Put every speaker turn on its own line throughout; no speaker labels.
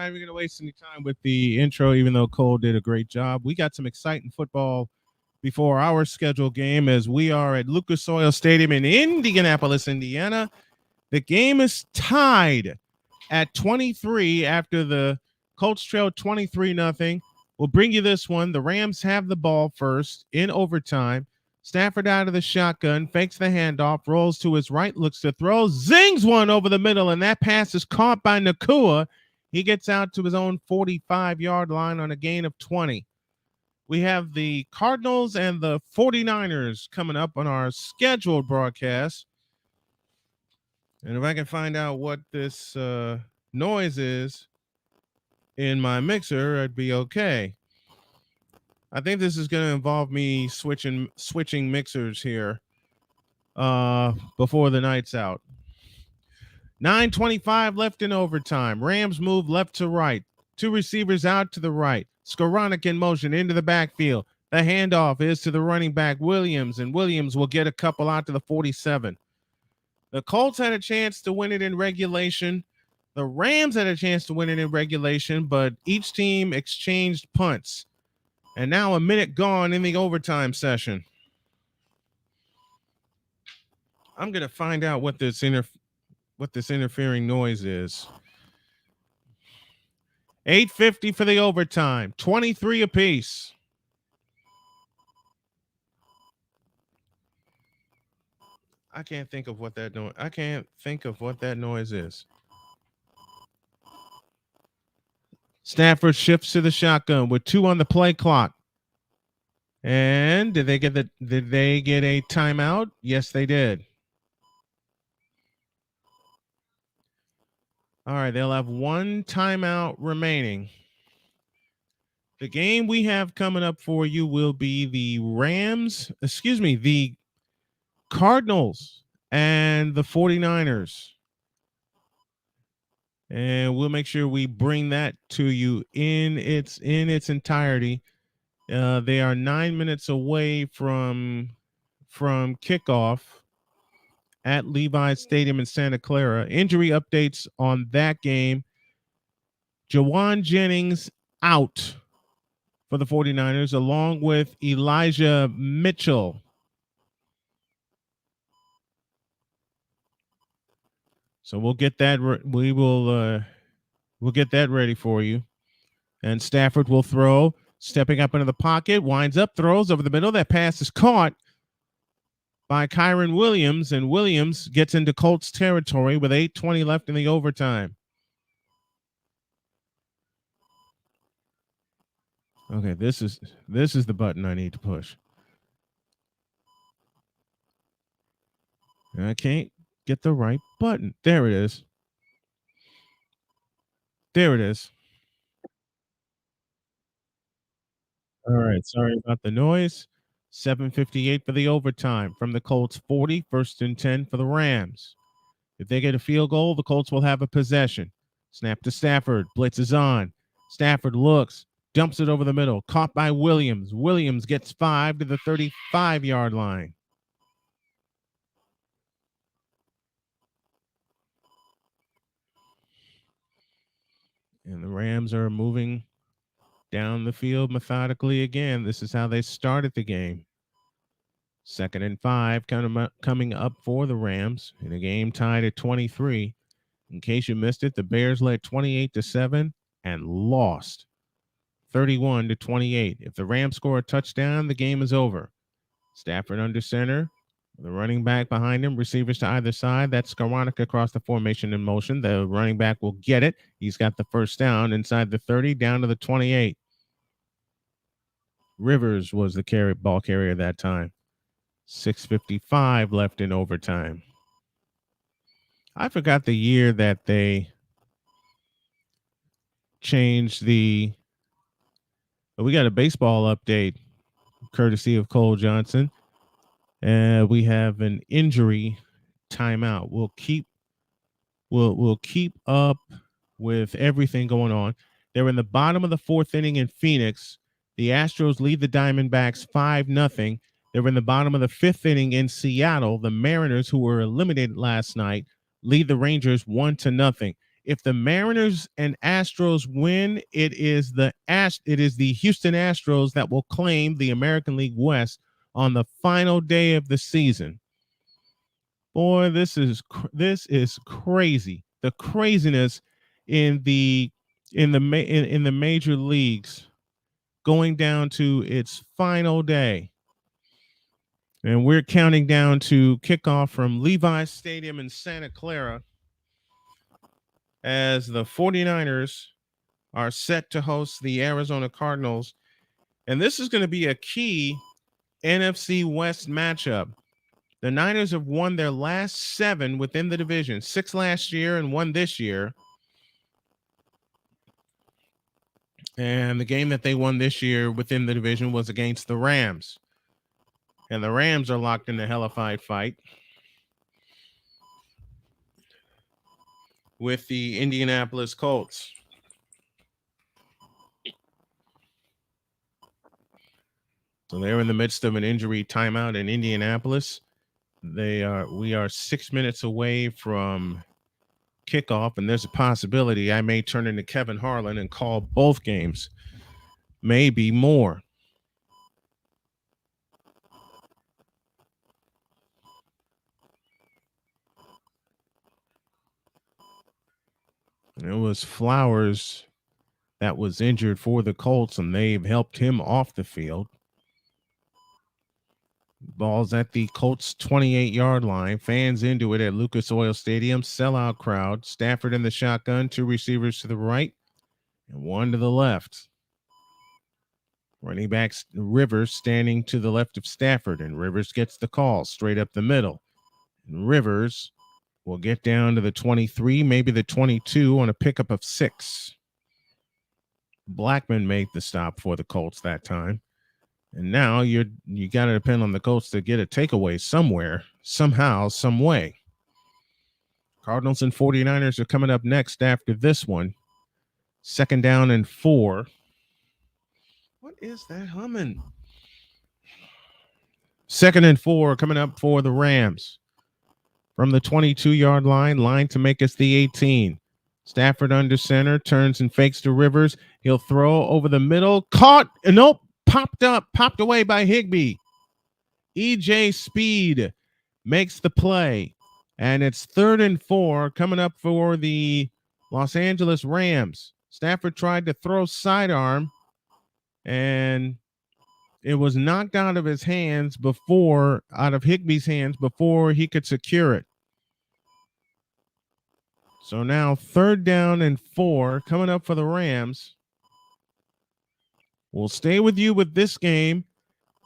not even going to waste any time with the intro, even though Cole did a great job. We got some exciting football before our scheduled game as we are at Lucas Oil Stadium in Indianapolis, Indiana. The game is tied at 23 after the Colts trail 23-0. We'll bring you this one. The Rams have the ball first in overtime. Stafford out of the shotgun, fakes the handoff, rolls to his right, looks to throw, zings one over the middle, and that pass is caught by Nacua. He gets out to his own 45-yard line on a gain of 20. We have the Cardinals and the 49ers coming up on our scheduled broadcast. And if I can find out what this noise is in my mixer, I'd be okay. I think this is going to involve me switching mixers here before the night's out. 9:25 left in overtime. Rams move left to right. Two receivers out to the right. Skoranek in motion into the backfield. The handoff is to the running back, Williams, and Williams will get a couple out to the 47. The Colts had a chance to win it in regulation. The Rams had a chance to win it in regulation, but each team exchanged punts. And now a minute gone in the overtime session. I'm going to find out what this interfering noise is. 8:50 for the overtime, 23 apiece. I can't think of what that noise is. Stafford shifts to the shotgun with 2 on the play clock. And did they get a timeout? Yes, they did. All right, they'll have 1 timeout remaining. The game we have coming up for you will be the Cardinals and the 49ers. And we'll make sure we bring that to you in its entirety. They are 9 minutes away from kickoff at Levi Stadium in Santa Clara. Injury updates on that game. Jawan Jennings out for the 49ers, along with Elijah Mitchell. So we'll get that. We'll get that ready for you. And Stafford will throw, stepping up into the pocket, winds up, throws over the middle. That pass is caught by Kyron Williams, and Williams gets into Colts territory with 8:20 left in the overtime. Okay, this is the button I need to push. I can't get the right button. There it is. There it is. All right, sorry about the noise. 7:58 for the overtime from the Colts 40, 1st and 10 for the Rams. If they get a field goal, the Colts will have a possession. Snap to Stafford. Blitz is on. Stafford looks, dumps it over the middle. Caught by Williams. Williams gets 5 to the 35-yard line. And the Rams are moving down the field methodically again. This is how they started the game. 2nd and 5 coming up for the Rams in a game tied at 23. In case you missed it, the Bears led 28-7 and lost 31-28. If the Rams score a touchdown, the game is over. Stafford under center. The running back behind him, receivers to either side. That's Skoranek across the formation in motion. The running back will get it. He's got the first down inside the 30, down to the 28. Rivers was the ball carrier that time. 6:55 left in overtime. I forgot the year that they changed we got a baseball update courtesy of Cole Johnson. We have an injury timeout. We'll keep up with everything going on. They're in the bottom of the 4th inning in Phoenix. The Astros lead the Diamondbacks 5-0. They're in the bottom of the 5th inning in Seattle. The Mariners, who were eliminated last night, lead the Rangers 1-0. If the Mariners and Astros win, it is the Houston Astros that will claim the American League West on the final day of the season. Boy, this is crazy. The craziness in the major leagues going down to its final day. And we're counting down to kickoff from Levi Stadium in Santa Clara as the 49ers are set to host the Arizona Cardinals. And this is going to be a key NFC West matchup. The Niners have won their last 7 within the division, 6 last year and 1 this year. And the game that they won this year within the division was against the Rams. And the Rams are locked in the hellified fight with the Indianapolis Colts. So they're in the midst of an injury timeout in Indianapolis. We are 6 minutes away from kickoff, and there's a possibility I may turn into Kevin Harlan and call both games, maybe more. It was Flowers that was injured for the Colts, and they've helped him off the field. Ball's at the Colts 28-yard line. Fans into it at Lucas Oil Stadium. Sellout crowd. Stafford in the shotgun. 2 receivers to the right and 1 to the left. Running back Rivers standing to the left of Stafford, and Rivers gets the call straight up the middle. And Rivers will get down to the 23, maybe the 22 on a pickup of 6. Blackman made the stop for the Colts that time. And now you got to depend on the Colts to get a takeaway somewhere, somehow, some way. Cardinals and 49ers are coming up next after this one. 2nd down and 4. What is that humming? 2nd and 4 coming up for the Rams. From the 22-yard line to make us the 18. Stafford under center, turns and fakes to Rivers. He'll throw over the middle. Caught. Nope. Popped away by Higbee. EJ Speed makes the play. And it's 3rd and 4 coming up for the Los Angeles Rams. Stafford tried to throw sidearm, and it was knocked out of his hands out of Higbee's hands before he could secure it. So now 3rd down and 4 coming up for the Rams. We'll stay with you with this game,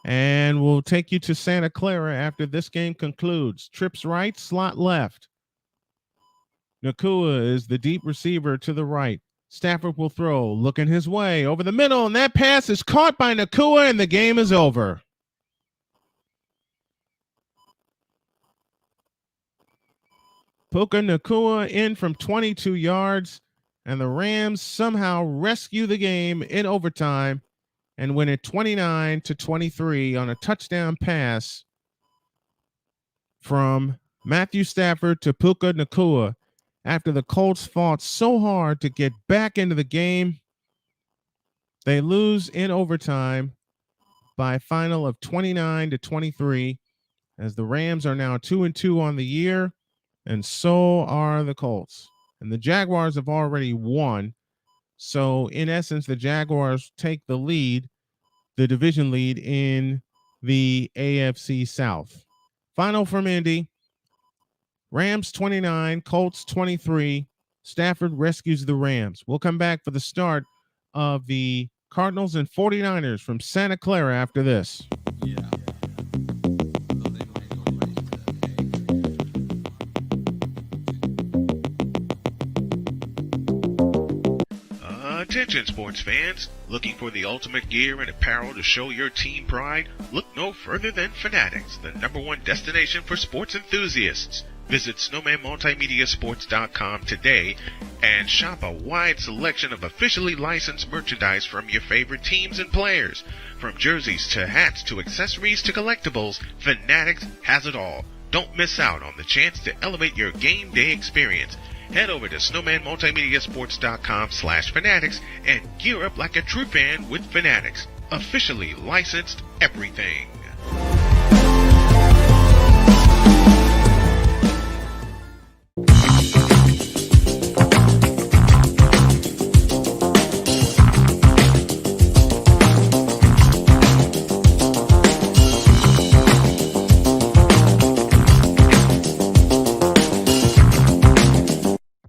and we'll take you to Santa Clara after this game concludes. Trips right, slot left. Nakua is the deep receiver to the right. Stafford will throw, looking his way over the middle, and that pass is caught by Nakua, and the game is over. Puka Nakua in from 22 yards, and the Rams somehow rescue the game in overtime and win it 29-23 on a touchdown pass from Matthew Stafford to Puka Nakua after the Colts fought so hard to get back into the game. They lose in overtime by a final of 29-23 as the Rams are now 2-2 on the year, and so are the Colts. And the Jaguars have already won. So, in essence, the Jaguars take the lead, the division lead in the AFC South. Final from Indy, Rams 29, Colts 23. Stafford rescues the Rams. We'll come back for the start of the Cardinals and 49ers from Santa Clara after this. Yeah.
Attention sports fans, looking for the ultimate gear and apparel to show your team pride? Look no further than Fanatics, the #1 destination for sports enthusiasts. Visit snowmanmultimediasports.com today and shop a wide selection of officially licensed merchandise from your favorite teams and players. From jerseys to hats to accessories to collectibles, Fanatics has it all. Don't miss out on the chance to elevate your game day experience. Head over to snowmanmultimediasports.com/fanatics and gear up like a true fan with Fanatics, officially licensed everything.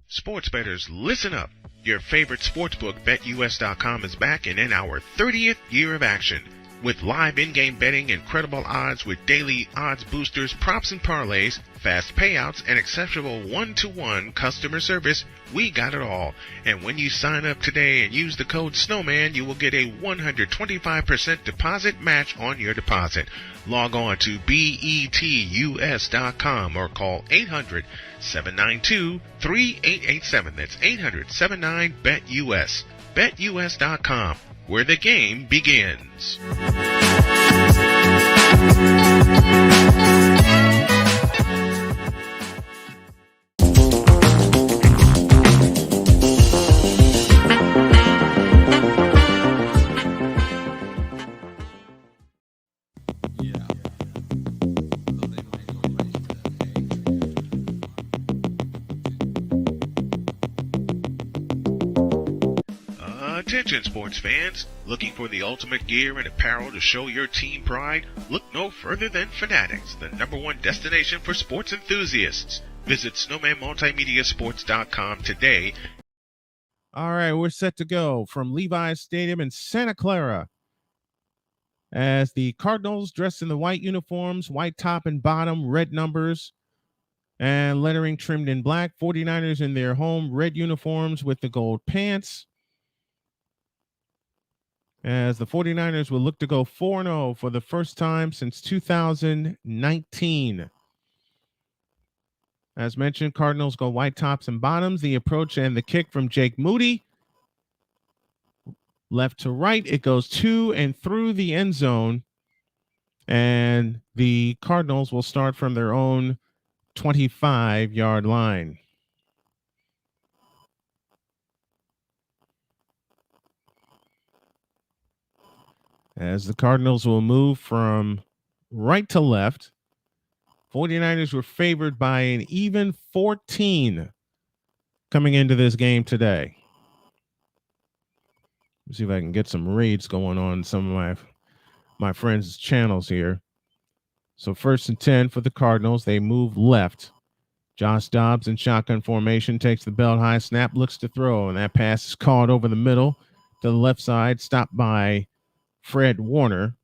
Sports bettors, listen up. Your favorite sportsbook, BetUS.com, is back and in our 30th year of action. With live in-game betting, incredible odds with daily odds boosters, props and parlays, fast payouts, and exceptional one-to-one customer service, we got it all. And when you sign up today and use the code SNOWMAN, you will get a 125% deposit match on your deposit. Log on to betus.com or call 800-792-3887. That's 800-79-BET-US. BetUS.com, where the game begins. Attention sports fans, looking for the ultimate gear and apparel to show your team pride? Look no further than Fanatics, the #1 destination for sports enthusiasts. Visit snowmanmultimediasports.com today.
All right, we're set to go from Levi Stadium in Santa Clara as the Cardinals, dressed in the white uniforms, white top and bottom, red numbers, and lettering trimmed in black. 49ers in their home red uniforms with the gold pants, as the 49ers will look to go 4-0 for the first time since 2019. As mentioned, Cardinals go white tops and bottoms. The approach and the kick from Jake Moody. Left to right, it goes to and through the end zone. And the Cardinals will start from their own 25-yard line. As the Cardinals will move from right to left. 49ers were favored by an even 14 coming into this game today. Let's see if I can get some raids going on some of my friends' channels here. So 1st and 10 for the Cardinals. They move left. Josh Dobbs in shotgun formation takes the belt high snap, looks to throw, and that pass is caught over the middle to the left side, stopped by Fred Warner.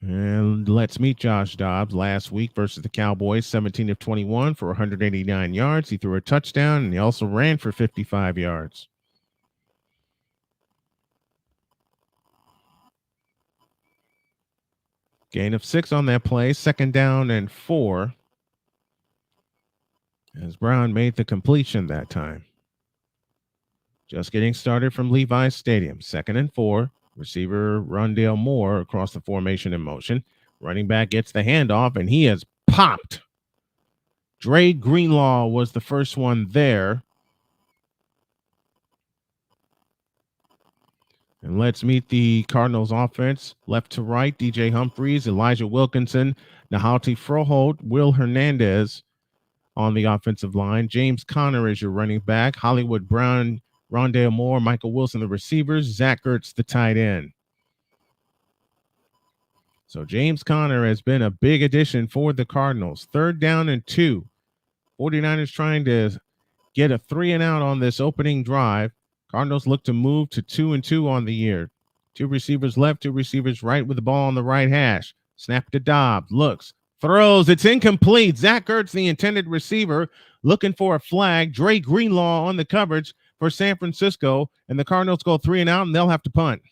And let's meet Josh Dobbs last week versus the Cowboys, 17 of 21 for 189 yards. He threw a touchdown, and he also ran for 55 yards. Gain of 6 on that play, 2nd down and 4. As Brown made the completion that time. Just getting started from Levi Stadium, 2nd and 4. Receiver Rondale Moore across the formation in motion. Running back gets the handoff, and he has popped. Dre Greenlaw was the first one there. And let's meet the Cardinals offense. Left to right, DJ Humphries, Elijah Wilkinson, Nahalti Froholt, Will Hernandez on the offensive line. James Conner is your running back. Hollywood Brown, Rondale Moore, Michael Wilson, the receivers. Zach Ertz, the tight end. So James Conner has been a big addition for the Cardinals. 3rd down and 2. 49ers trying to get a 3-and-out on this opening drive. Cardinals look to move to 2-2 on the year. 2 receivers left, 2 receivers right with the ball on the right hash. Snap to Dobbs, looks, throws, it's incomplete. Zach Ertz, the intended receiver, looking for a flag. Dre Greenlaw on the coverage for San Francisco, and the Cardinals go 3-and-out, and they'll have to punt.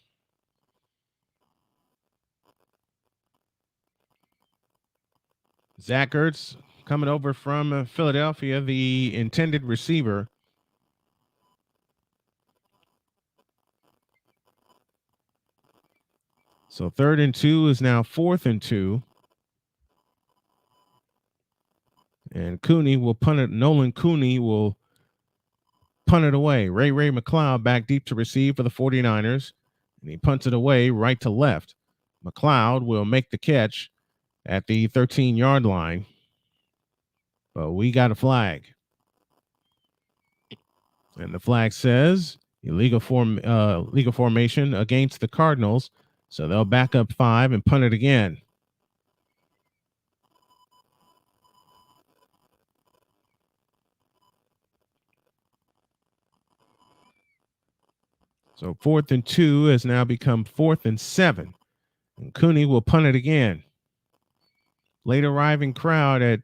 Zach Ertz coming over from Philadelphia, the intended receiver. So 3rd and 2 is now 4th and 2. And Cooney will punt it. Nolan Cooney will punt it away. Ray McLeod back deep to receive for the 49ers. And he punts it away right to left. McLeod will make the catch at the 13-yard line. But we got a flag. And the flag says illegal formation against the Cardinals. So they'll back up 5 and punt it again. So 4th and 2 has now become 4th and 7. And Cooney will punt it again. Late arriving crowd at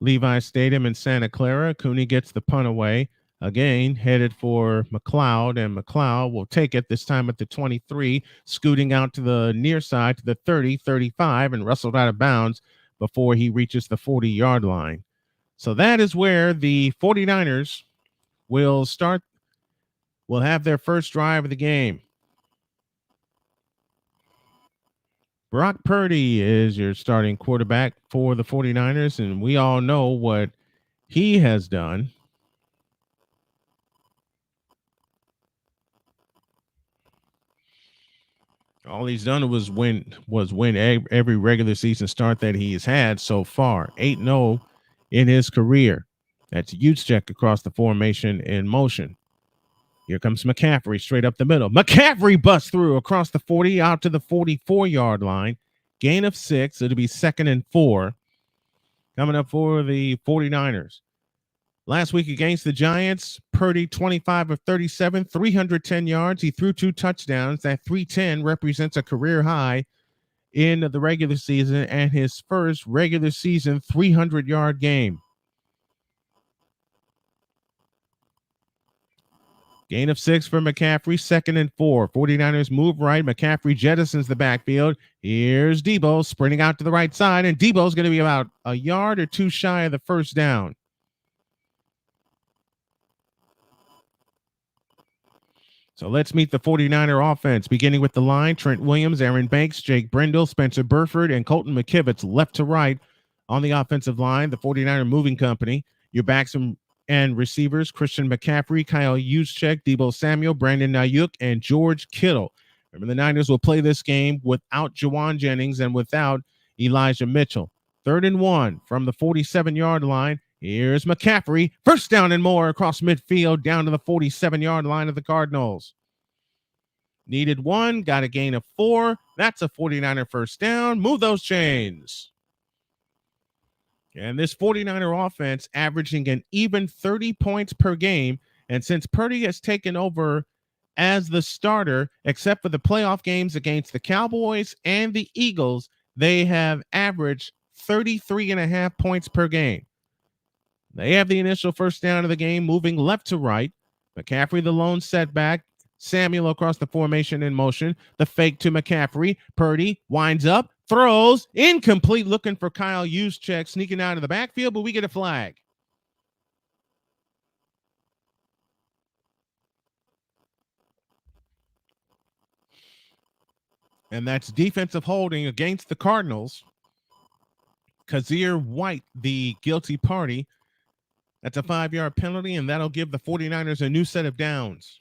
Levi Stadium in Santa Clara. Cooney gets the punt away. Again, headed for McLeod, and McLeod will take it, this time at the 23, scooting out to the near side to the 30, 35, and wrestled out of bounds before he reaches the 40-yard line. So that is where the 49ers will have their first drive of the game. Brock Purdy is your starting quarterback for the 49ers, and we all know what he has done. All he's done was win every regular season start that he has had so far. 8-0 in his career. That's Juszczyk across the formation in motion. Here comes McCaffrey straight up the middle. McCaffrey busts through across the 40 out to the 44-yard line. Gain of 6. It'll be 2nd and 4 coming up for the 49ers. Last week against the Giants, Purdy 25 of 37, 310 yards. He threw 2 touchdowns. That 310 represents a career high in the regular season and his first regular season 300-yard game. Gain of 6 for McCaffrey, 2nd and 4. 49ers move right. McCaffrey jettisons the backfield. Here's Debo sprinting out to the right side, and Debo's going to be about a yard or 2 shy of the first down. So let's meet the 49er offense, beginning with the line. Trent Williams, Aaron Banks, Jake Brendel, Spencer Burford, and Colton McKivitz left to right on the offensive line, the 49er moving company. Your backs and receivers, Christian McCaffrey, Kyle Juszczyk, Deebo Samuel, Brandon Ayuk, and George Kittle. Remember, the Niners will play this game without Jawan Jennings and without Elijah Mitchell. 3rd and 1 from the 47-yard line. Here's McCaffrey. First down and more across midfield down to the 47-yard line of the Cardinals. Needed 1, got a gain of 4. That's a 49er first down. Move those chains. And this 49er offense averaging an even 30 points per game. And since Purdy has taken over as the starter, except for the playoff games against the Cowboys and the Eagles, they have averaged 33.5 points per game. They have the initial first down of the game, moving left to right. McCaffrey, the lone setback. Samuel across the formation in motion. The fake to McCaffrey. Purdy winds up, throws, incomplete, looking for Kyle Juszczyk, sneaking out of the backfield, but we get a flag. And that's defensive holding against the Cardinals. Kazir White, the guilty party. That's a 5-yard penalty, and that'll give the 49ers a new set of downs.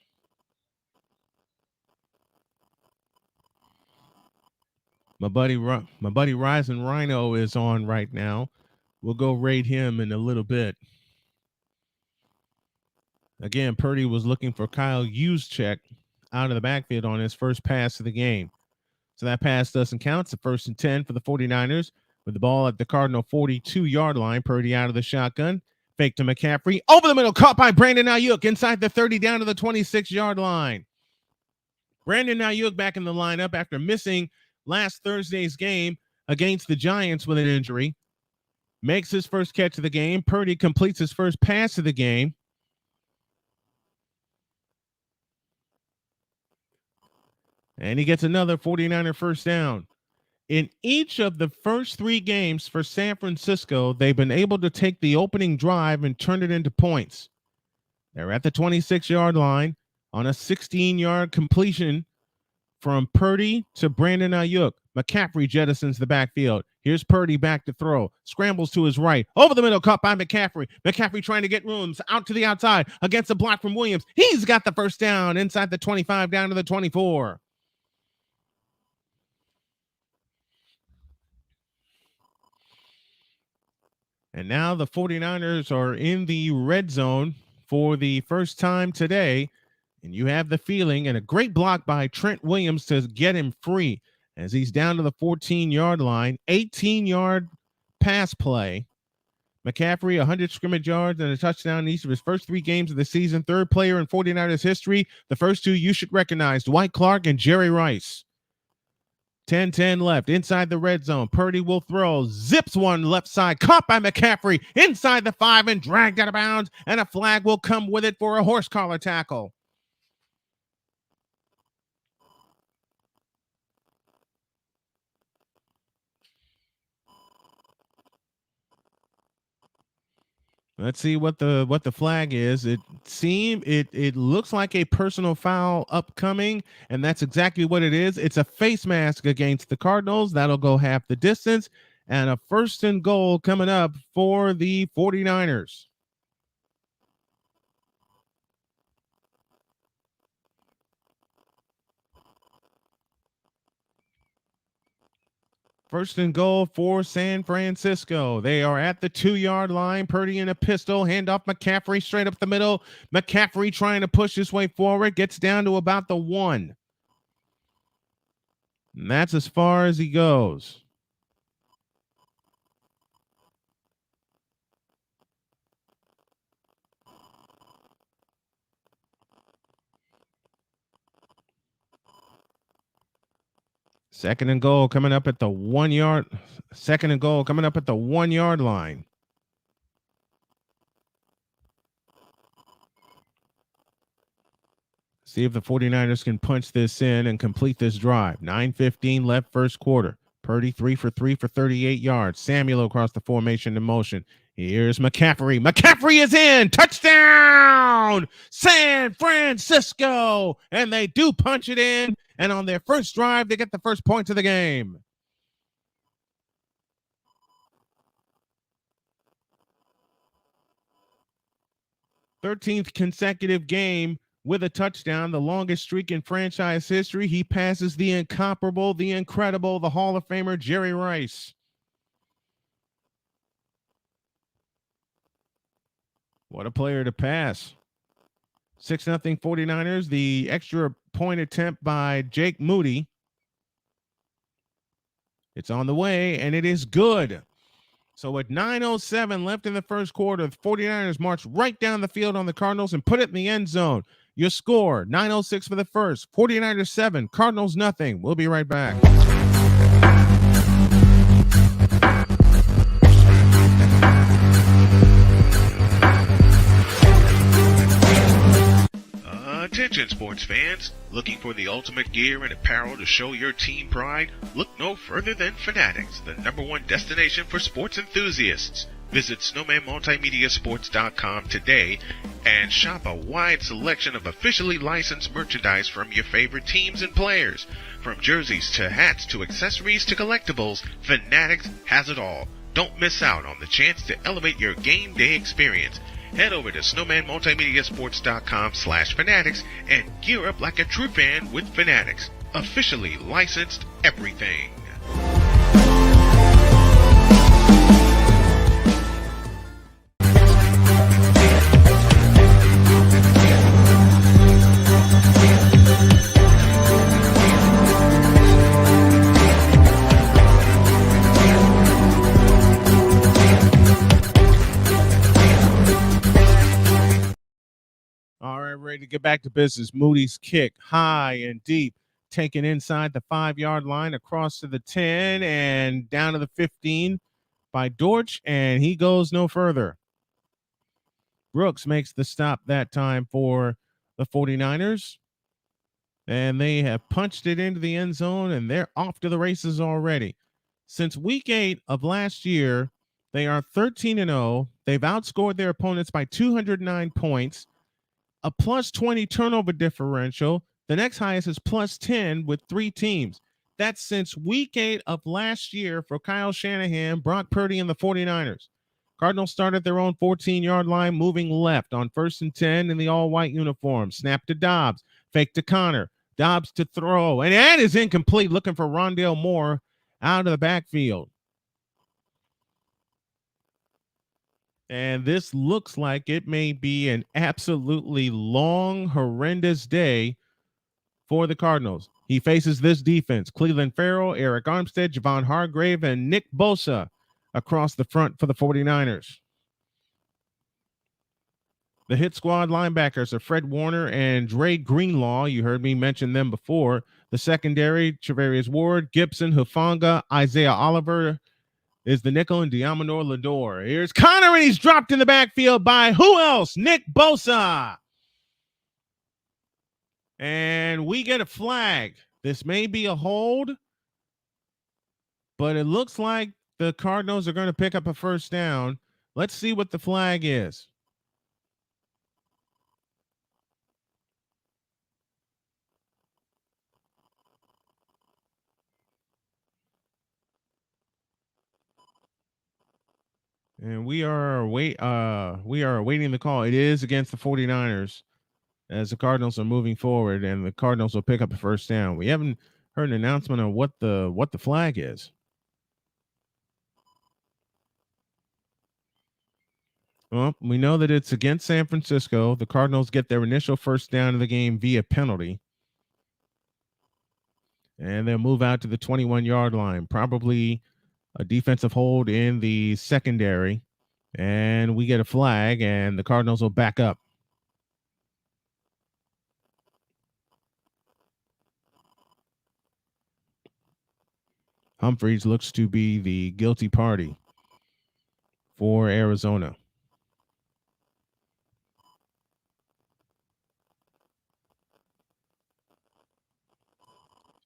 My buddy Rising Rhino is on right now. We'll go raid him in a little bit. Again, Purdy was looking for Kyle Juszczyk out of the backfield on his first pass of the game. So that pass doesn't count. It's a 1st and 10 for the 49ers with the ball at the Cardinal 42-yard line. Purdy out of the shotgun. Fake to McCaffrey. Over the middle, caught by Brandon Ayuk inside the 30 down to the 26-yard line. Brandon Ayuk back in the lineup after missing last Thursday's game against the Giants with an injury. Makes his first catch of the game. Purdy completes his first pass of the game. And he gets another 49er first down. In each of the first 3 games for San Francisco, they've been able to take the opening drive and turn it into points. They're at the 26-yard line on a 16-yard completion from Purdy to Brandon Ayuk. McCaffrey jettisons the backfield. Here's Purdy back to throw. Scrambles to his right. Over the middle, caught by McCaffrey. McCaffrey trying to get rooms out to the outside against a block from Williams. He's got the first down inside the 25 down to the 24. And now the 49ers are in the red zone for the first time today. And you have the feeling, and a great block by Trent Williams to get him free as he's down to the 14-yard line. 18-yard pass play. McCaffrey, 100 scrimmage yards and a touchdown in each of his first 3 games of the season. Third player in 49ers history. The first 2 you should recognize, Dwight Clark and Jerry Rice. 10-10 left inside the red zone. Purdy will throw. Zips one left side. Caught by McCaffrey inside the 5 and dragged out of bounds. And a flag will come with it for a horse collar tackle. Let's see what the flag is. It looks like a personal foul upcoming, and that's exactly what it is. It's a face mask against the Cardinals. That'll go half the distance, and a 1st and goal coming up for the 49ers. First and goal for San Francisco. They are at the 2-yard line. Purdy in a pistol. Handoff McCaffrey straight up the middle. McCaffrey trying to push his way forward. Gets down to about the 1. And that's as far as he goes. Second and goal coming up at the 1-yard. Second and goal coming up at the 1-yard line. See if the 49ers can punch this in and complete this drive. 9:15 left first quarter. Purdy 3 for 3 for 38 yards. Samuel across the formation in motion. Here's McCaffrey. McCaffrey is in. Touchdown! San Francisco! And they do punch it in. And on their first drive, they get the first points of the game. 13th consecutive game with a touchdown, the longest streak in franchise history. He passes the incomparable, the incredible, the Hall of Famer, Jerry Rice. What a player to pass. 6-0 49ers. The extra point attempt by Jake Moody. It's on the way, and it is good. So with 9:07 left in the first quarter, the 49ers march right down the field on the Cardinals and put it in the end zone. Your score, 9:06 for the first, 49ers 7, Cardinals nothing. We'll be right back.
Attention sports fans, looking for the ultimate gear and apparel to show your team pride? Look no further than Fanatics, the #1 destination for sports enthusiasts. Visit SnowmanMultimediaSports.com today and shop a wide selection of officially licensed merchandise from your favorite teams and players. From jerseys to hats to accessories to collectibles, Fanatics has it all. Don't miss out on the chance to elevate your game day experience. Head over to SnowmanMultimediaSports.com/Fanatics and gear up like a true fan with Fanatics. Officially licensed everything.
Ready to get back to business. Moody's kick, high and deep, taken inside the 5-yard line, across to the 10 and down to the 15 by Dortch, and he goes no further. Brooks makes the stop that time for the 49ers, and they have punched it into the end zone, and they're off to the races already. Since week 8 of last year, they are 13-0. They've outscored their opponents by 209 points. A plus 20 turnover differential. The next highest is plus 10 with 3 teams. That's since week 8 of last year for Kyle Shanahan, Brock Purdy, and the 49ers. Cardinals start at their own 14-yard line, moving left on 1st and 10 in the all-white uniform. Snap to Dobbs, fake to Connor. Dobbs to throw, and that is incomplete, looking for Rondale Moore out of the backfield. And this looks like it may be an absolutely long, horrendous day for the Cardinals. He faces this defense: Cleveland Farrell, Eric Armstead, Javon Hargrave, and Nick Bosa across the front for the 49ers. The hit squad linebackers are Fred Warner and Dre Greenlaw. You heard me mention them before. The secondary, Travarius Ward, Gibson, Hufanga, Isaiah Oliver is the nickel, and Diamador Lador. Here's Connor, and he's dropped in the backfield by who else? Nick Bosa. And we get a flag. This may be a hold, but it looks like the Cardinals are going to pick up a first down. Let's see what the flag is. And we are awaiting the call. It is against the 49ers as the Cardinals are moving forward, and the Cardinals will pick up a first down. We haven't heard an announcement on what the flag is. Well, we know that it's against San Francisco. The Cardinals get their initial first down of the game via penalty. And they'll move out to the 21-yard line, probably a defensive hold in the secondary. And we get a flag, and the Cardinals will back up. Humphreys looks to be the guilty party for Arizona.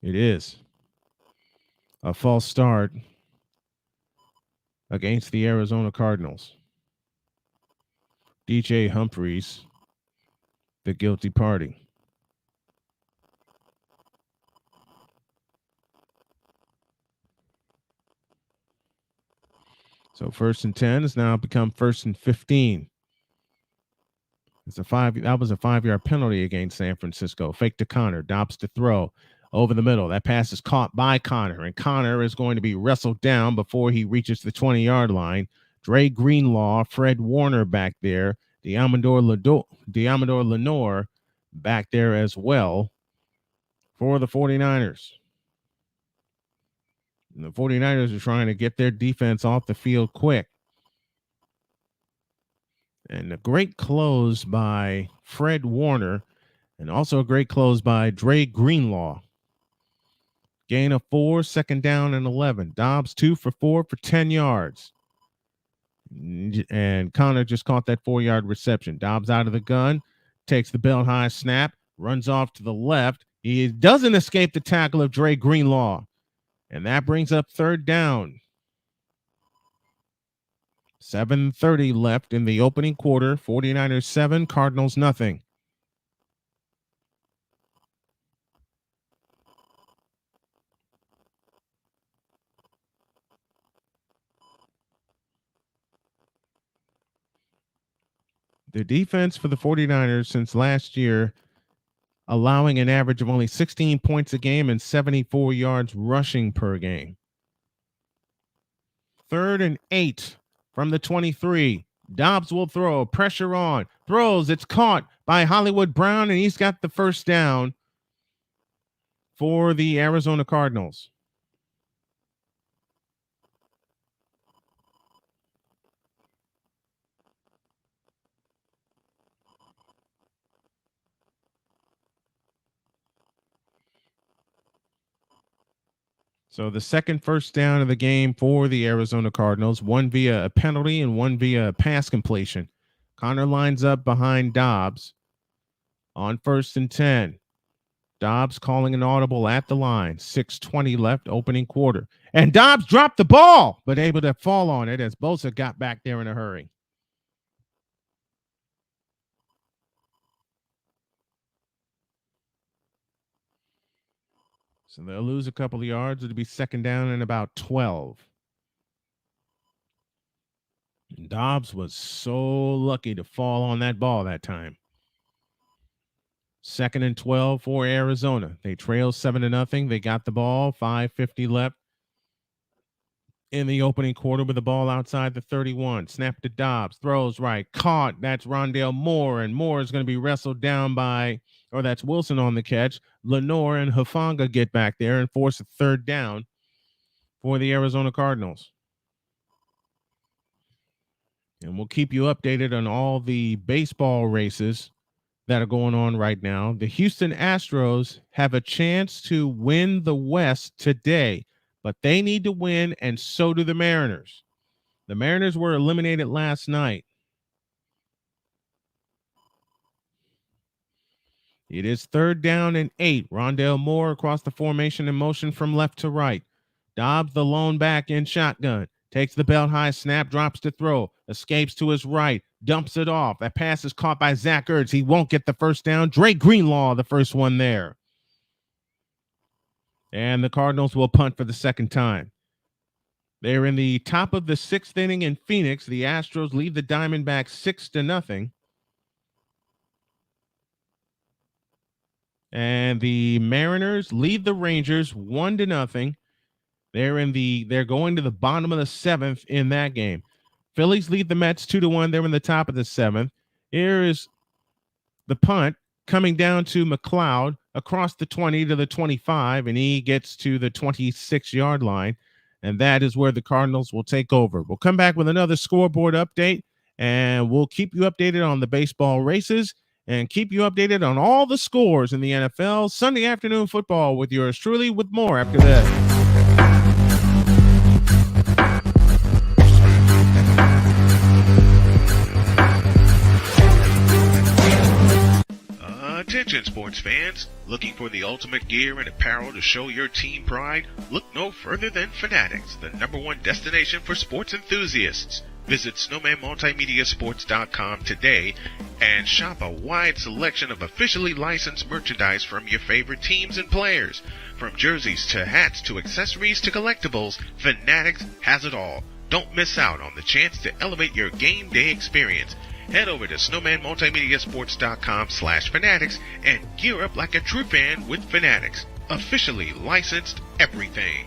It is a false start against the Arizona Cardinals. DJ Humphreys, the guilty party. So 1st and 10 has now become 1st and 15. That was a 5-yard penalty against San Francisco. Fake to Connor, Dobbs to throw over the middle. That pass is caught by Connor, and Connor is going to be wrestled down before he reaches the 20-yard line. Dre Greenlaw, Fred Warner back there, Diamador Lenore back there as well for the 49ers. And the 49ers are trying to get their defense off the field quick. And a great close by Fred Warner, and also a great close by Dre Greenlaw. Gain of 4, 2nd down and 11. Dobbs 2 for 4 for 10 yards. And Connor just caught that 4-yard reception. Dobbs out of the gun, takes the belt high snap, runs off to the left. He doesn't escape the tackle of Dre Greenlaw. And that brings up 3rd down. 7:30 left in the opening quarter. 49ers 7, Cardinals nothing. The defense for the 49ers since last year, allowing an average of only 16 points a game and 74 yards rushing per game. 3rd and 8 from the 23. Dobbs will throw. Pressure on. Throws. It's caught by Hollywood Brown, and he's got the first down for the Arizona Cardinals. So the second first down of the game for the Arizona Cardinals, one via a penalty and one via a pass completion. Connor lines up behind Dobbs on 1st and 10. Dobbs calling an audible at the line. 6:20 left, opening quarter. And Dobbs dropped the ball, but able to fall on it as Bosa got back there in a hurry. So they'll lose a couple of yards. It'll be second down and about 12. Dobbs was so lucky to fall on that ball that time. Second and 12 for Arizona. They trail 7-0. They got the ball. 5:50 left in the opening quarter with the ball outside the 31. Snap to Dobbs. Throws right. Caught. That's Rondale Moore. And Moore is going to be wrestled down by, or that's Wilson on the catch. Lenore and Hufanga get back there and force a third down for the Arizona Cardinals. And we'll keep you updated on all the baseball races that are going on right now. The Houston Astros have a chance to win the West today, but they need to win, and so do the Mariners. The Mariners were eliminated last night. It is third down and 8. Rondale Moore across the formation in motion from left to right. Dobbs, the lone back in shotgun. Takes the belt high snap, drops to throw, escapes to his right, dumps it off. That pass is caught by Zach Ertz. He won't get the first down. Drake Greenlaw, the first one there. And the Cardinals will punt for the second time. They're in the top of the 6th inning in Phoenix. The Astros lead the Diamondbacks 6-0. And the Mariners lead the Rangers 1-0. They're going to the bottom of the 7th in that game. Phillies lead the Mets 2-1. They're in the top of the 7th. Here is the punt coming down to McLeod across the 20 to the 25, and he gets to the 26-yard line. And that is where the Cardinals will take over. We'll come back with another scoreboard update, and we'll keep you updated on the baseball races and keep you updated on all the scores in the NFL. Sunday afternoon football with yours truly, with more after that.
Attention sports fans, looking for the ultimate gear and apparel to show your team pride? Look no further than Fanatics, the #1 destination for sports enthusiasts. Visit SnowmanMultimediaSports.com today and shop a wide selection of officially licensed merchandise from your favorite teams and players. From jerseys to hats to accessories to collectibles, Fanatics has it all. Don't miss out on the chance to elevate your game day experience. Head over to SnowmanMultimediaSports.com/Fanatics and gear up like a true fan with Fanatics. Officially licensed everything.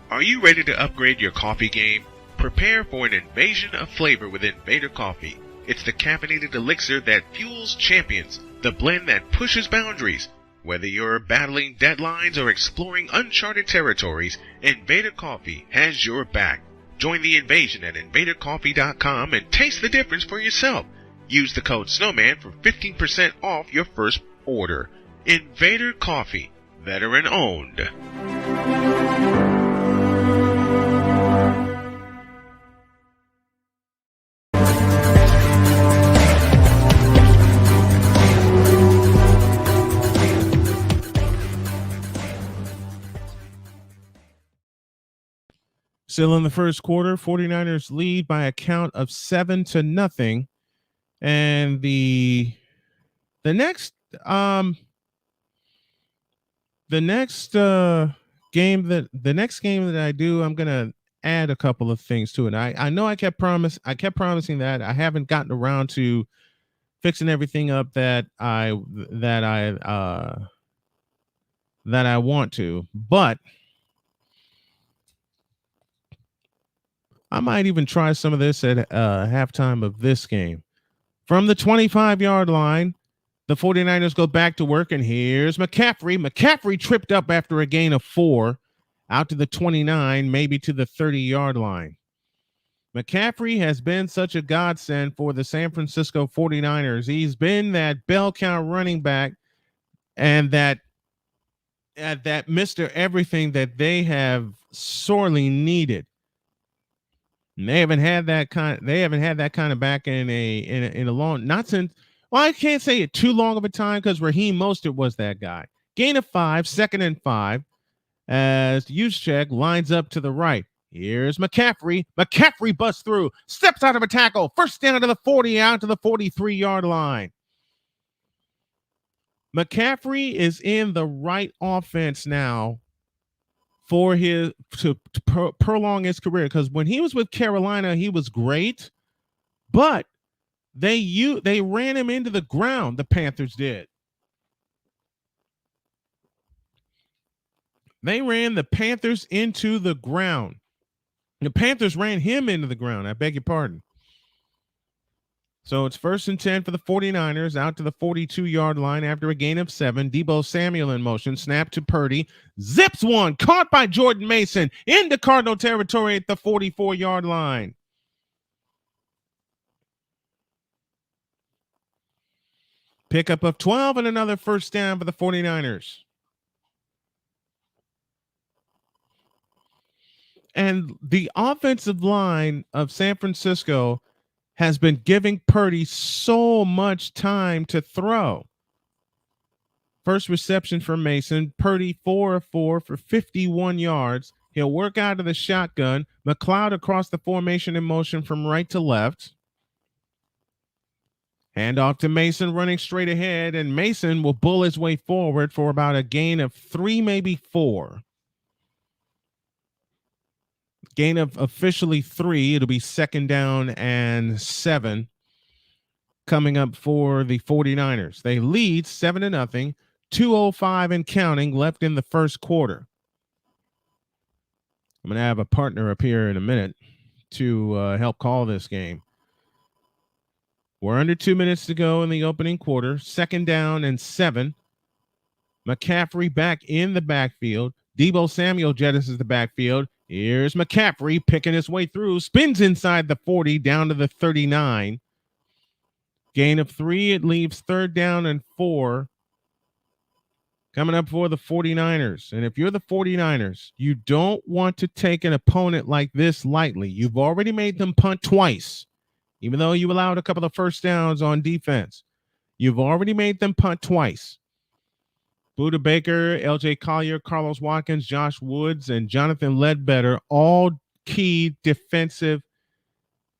Are you ready to upgrade your coffee game? Prepare for an invasion of flavor with Invader Coffee. It's the caffeinated elixir that fuels champions, the blend that pushes boundaries. Whether you're battling deadlines or exploring uncharted territories, Invader Coffee has your back. Join the invasion at invadercoffee.com and taste the difference for yourself. Use the code SNOWMAN for 15% off your first order. Invader Coffee, veteran owned.
Still in the first quarter, 49ers lead by a count of 7-0. And the next game that I do, I'm gonna add a couple of things to it. I know I kept promising that. I haven't gotten around to fixing everything up that I want to, but I might even try some of this at halftime of this game. From the 25-yard line, the 49ers go back to work, and here's McCaffrey. McCaffrey tripped up after a gain of 4, out to the 29, maybe to the 30-yard line. McCaffrey has been such a godsend for the San Francisco 49ers. He's been that bell cow running back and that that Mr. Everything that they have sorely needed. And they haven't had that kind. They haven't had that kind of back in a long, not since. Well, I can't say it too long of a time because Raheem Mostert was that guy. Gain of 5, 2nd and 5, as Juszczyk lines up to the right. Here's McCaffrey. McCaffrey busts through, steps out of a tackle. First down to the 40, out to the 43-yard line. McCaffrey is in the right offense now for his to prolong his career, because when he was with Carolina, he was great, but they ran him into the ground. The Panthers did. They ran the Panthers into the ground. The Panthers ran him into the ground. I beg your pardon. So it's 1st and 10 for the 49ers, out to the 42-yard line after a gain of 7. Deebo Samuel in motion, snap to Purdy, zips one, caught by Jordan Mason into Cardinal territory at the 44-yard line. Pickup of 12 and another first down for the 49ers. And the offensive line of San Francisco has been giving Purdy so much time to throw. First reception for Mason. Purdy 4 of 4 for 51 yards. He'll work out of the shotgun. McLeod across the formation in motion from right to left. Handoff to Mason running straight ahead, and Mason will bull his way forward for about a gain of 3, maybe 4. Gain of officially 3. It'll be 2nd down and 7 coming up for the 49ers. They lead 7-0, 2:05 and counting left in the first quarter. I'm going to have a partner up here in a minute to help call this game. We're under 2 minutes to go in the opening quarter. 2nd down and 7. McCaffrey back in the backfield. Deebo Samuel jettisons the backfield. Here's McCaffrey picking his way through, spins inside the 40 down to the 39. Gain of 3. It leaves 3rd down and 4 coming up for the 49ers. And if you're the 49ers, you don't want to take an opponent like this lightly. You've already made them punt twice, even though you allowed a couple of first downs on defense. You've already made them punt twice. Budda Baker, L.J. Collier, Carlos Watkins, Josh Woods, and Jonathan Ledbetter, all key defensive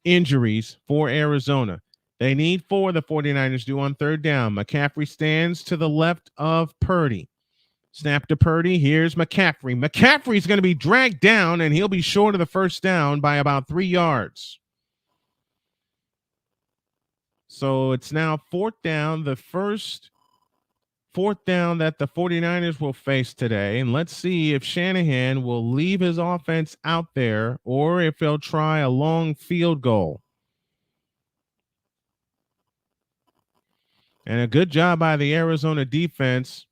injuries for Arizona. They need 4, the 49ers do on 3rd down. McCaffrey stands to the left of Purdy. Snap to Purdy. Here's McCaffrey. McCaffrey's going to be dragged down, and he'll be short of the first down by about 3 yards. So it's now 4th down, the first 4th down that the 49ers will face today. And let's see if Shanahan will leave his offense out there or if he'll try a long field goal. And a good job by the Arizona defense.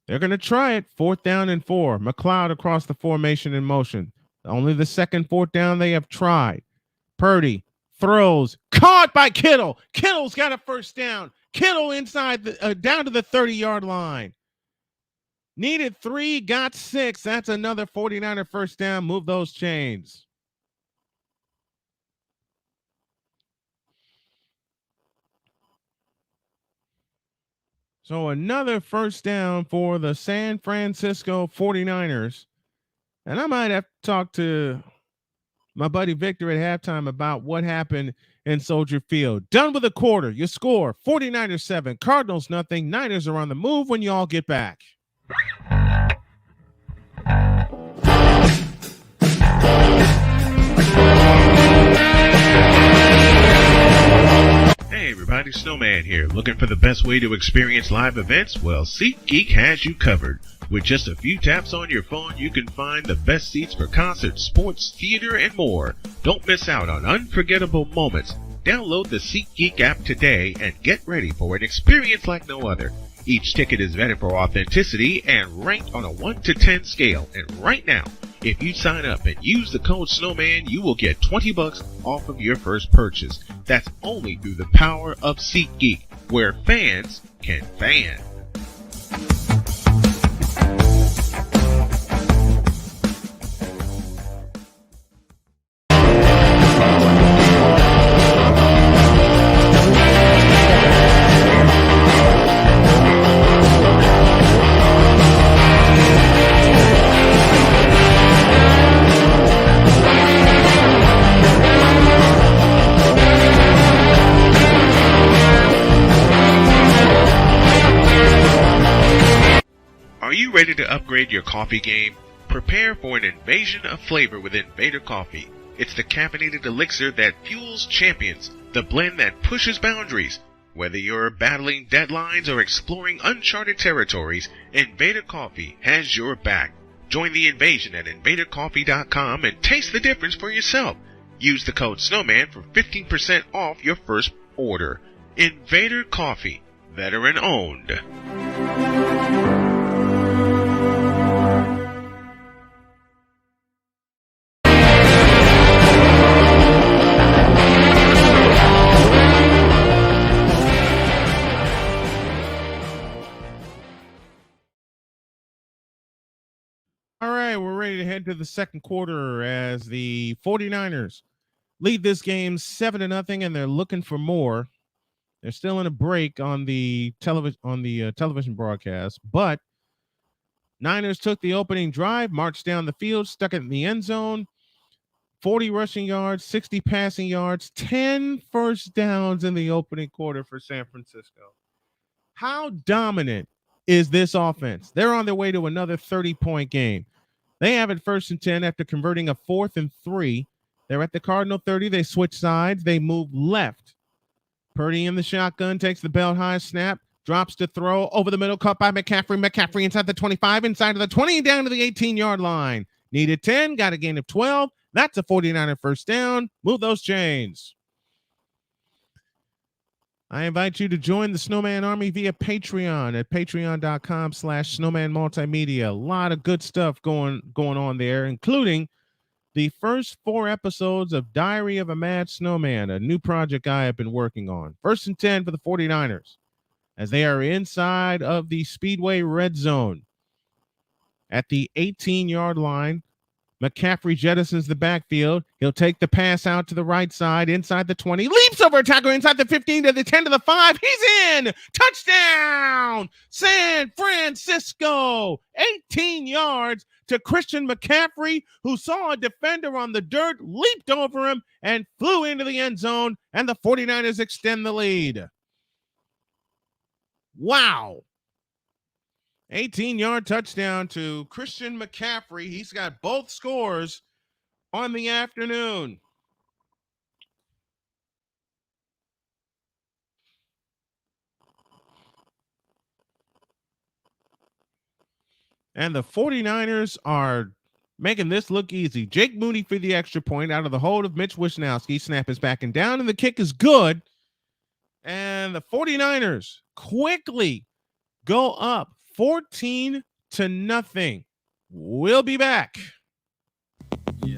They're going to try it. 4th down and 4. McLeod across the formation in motion. Only the second 4th down they have tried. Purdy throws, caught by Kittle. Kittle's got a first down. Kittle inside down to the 30-yard line. Needed 3, got 6. That's another 49er first down. Move those chains. So another first down for the San Francisco 49ers. And I might have to talk to my buddy Victor at halftime about what happened in Soldier Field. Done with a quarter. You score 49ers 7, Cardinals nothing. Niners are on the move when you all get back.
Hey everybody, Snowman here. Looking for the best way to experience live events? Well, SeatGeek has you covered. With just a few taps on your phone, you can find the best seats for concerts, sports, theater, and more. Don't miss out on unforgettable moments. Download the SeatGeek app today and get ready for an experience like no other. Each ticket is vetted for authenticity and ranked on a 1 to 10 scale. And right now, if you sign up and use the code Snowman, you will get $20 off of your first purchase. That's only through the power of SeatGeek, where fans can fan. you ready to upgrade your coffee game? Prepare for an invasion of flavor with Invader Coffee. It's the caffeinated elixir that fuels champions, the blend that pushes boundaries. Whether you're battling deadlines or exploring uncharted territories, Invader Coffee has your back. Join the invasion at invadercoffee.com and taste the difference for yourself. Use the code Snowman for 15% off your first order. Invader Coffee, veteran owned.
All right, we're ready to head to the second quarter as the 49ers lead this game 7-0, and they're looking for more. They're still in a break on the television broadcast, but Niners took the opening drive, marched down the field, stuck it in the end zone. 40 rushing yards, 60 passing yards, 10 first downs in the opening quarter for San Francisco. How dominant is this offense? They're on their way to another 30-point game. They have it 1st and 10 after converting a 4th and 3. They're at the Cardinal 30. They switch sides. They move left. Purdy in the shotgun, takes the belt high snap, drops to throw over the middle, caught by McCaffrey. McCaffrey inside the 25, inside of the 20, down to the 18-yard line. Needed 10, got a gain of 12. That's a 49er first down. Move those chains. I invite you to join the Snowman Army via Patreon at patreon.com/Snowman Multimedia. A lot of good stuff going on there, including the first 4 episodes of Diary of a Mad Snowman, a new project I have been working on. 1st and 10 for the 49ers as they are inside of the Speedway red zone. At the 18-yard line, McCaffrey jettisons the backfield. He'll take the pass out to the right side, inside the 20, leaps over a tackler inside the 15 to the 10 to the 5. He's in! Touchdown! San Francisco! 18 yards to Christian McCaffrey, who saw a defender on the dirt, leaped over him, and flew into the end zone, and the 49ers extend the lead. Wow. 18-yard touchdown to Christian McCaffrey. He's got both scores on the afternoon. And the 49ers are making this look easy. Jake Moody for the extra point out of the hold of Mitch Wisnowski. Snap is backing down, and the kick is good. And the 49ers quickly go up 14-0. We'll be back.
Yeah.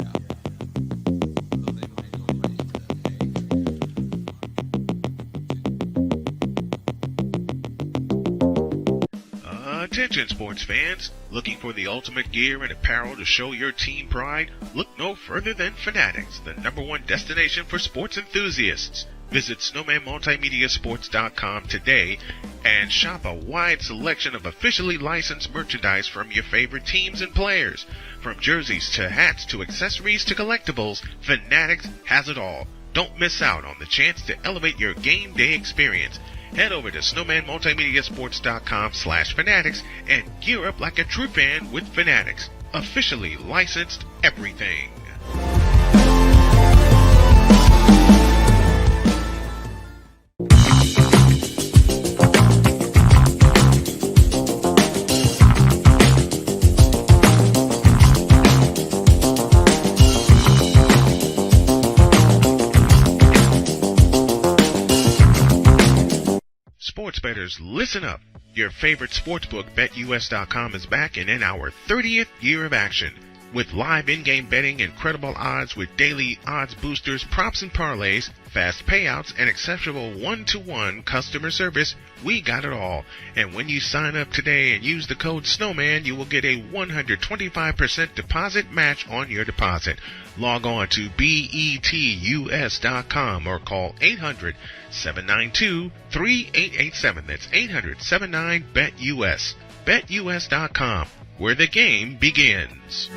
Attention sports fans, looking for the ultimate gear and apparel to show your team pride? Look no further than Fanatics, the #1 destination for sports enthusiasts. Visit snowmanmultimediasports.com today and shop a wide selection of officially licensed merchandise from your favorite teams and players. From jerseys to hats to accessories to collectibles, Fanatics has it all. Don't miss out on the chance to elevate your game day experience. Head over to snowmanmultimediasports.com/fanatics and gear up like a true fan with Fanatics. Officially licensed everything. Sports bettors, listen up. Your favorite sportsbook, BetUS.com, is back and in our 30th year of action. With live in-game betting, incredible odds with daily odds boosters, props and parlays, fast payouts, and exceptional one-to-one customer service, we got it all. And when you sign up today and use the code Snowman, you will get a 125% deposit match on your deposit. Log on to betus.com or call 800-792-3887. That's 800-79-BET-US. BetUS.com, where the game begins.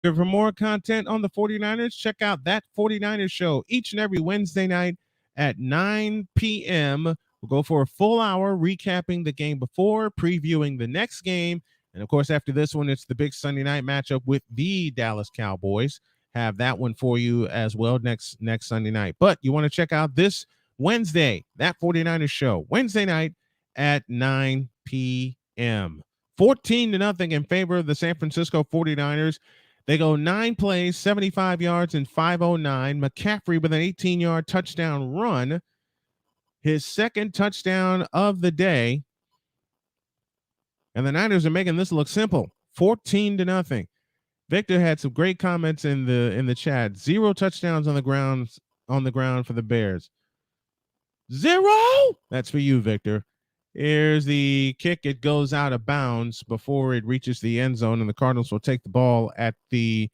For more content on the 49ers, check out That 49ers Show each and every Wednesday night at 9 p.m. We'll go for a full hour recapping the game before, previewing the next game. And of course, after this one, it's the big Sunday night matchup with the Dallas Cowboys. Have that one for you as well next Sunday night. But you want to check out this Wednesday, That 49ers Show, Wednesday night at 9 p.m. 14-0 in favor of the San Francisco 49ers. They go 9 plays, 75 yards, and 509. McCaffrey with an 18-yard touchdown run. His second touchdown of the day. And the Niners are making this look simple. 14-0. Victor had some great comments in the chat. 0 touchdowns on the ground for the Bears. 0. That's for you, Victor. Here's the kick. It goes out of bounds before it reaches the end zone, and the Cardinals will take the ball at the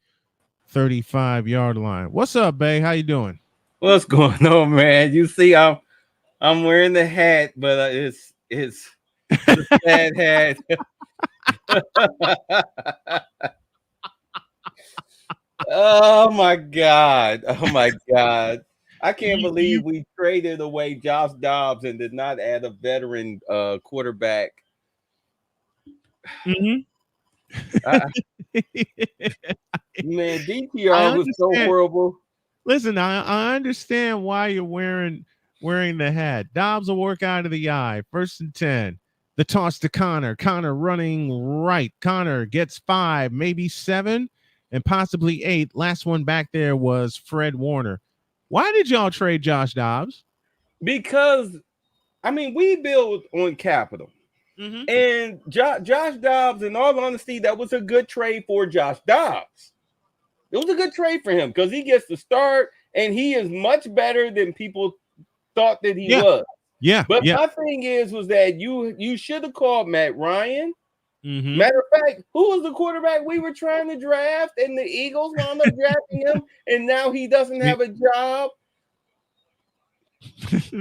35-yard line. What's up, Bay? How you doing?
What's going on, man? You see, I'm wearing the hat, but it's a sad hat. Oh my God! I can't believe we traded away Josh Dobbs and did not add a veteran quarterback.
Mm-hmm.
Man, DTR was so horrible.
Listen, I understand why you're wearing the hat. Dobbs will work out of the eye. 1st and 10. The toss to Connor. Connor running right. Connor gets 5, maybe 7, and possibly 8. Last one back there was Fred Warner. Why did y'all trade Josh Dobbs?
Because, I mean, we build on capital. Mm-hmm. And Josh Dobbs, in all honesty, that was a good trade for Josh Dobbs. It was a good trade for him because he gets to start, and he is much better than people thought that he was.
Yeah.
But my thing was that you should have called Matt Ryan. Mm-hmm. Matter of fact, who was the quarterback we were trying to draft, and the Eagles wound up drafting him, and now he doesn't have a job.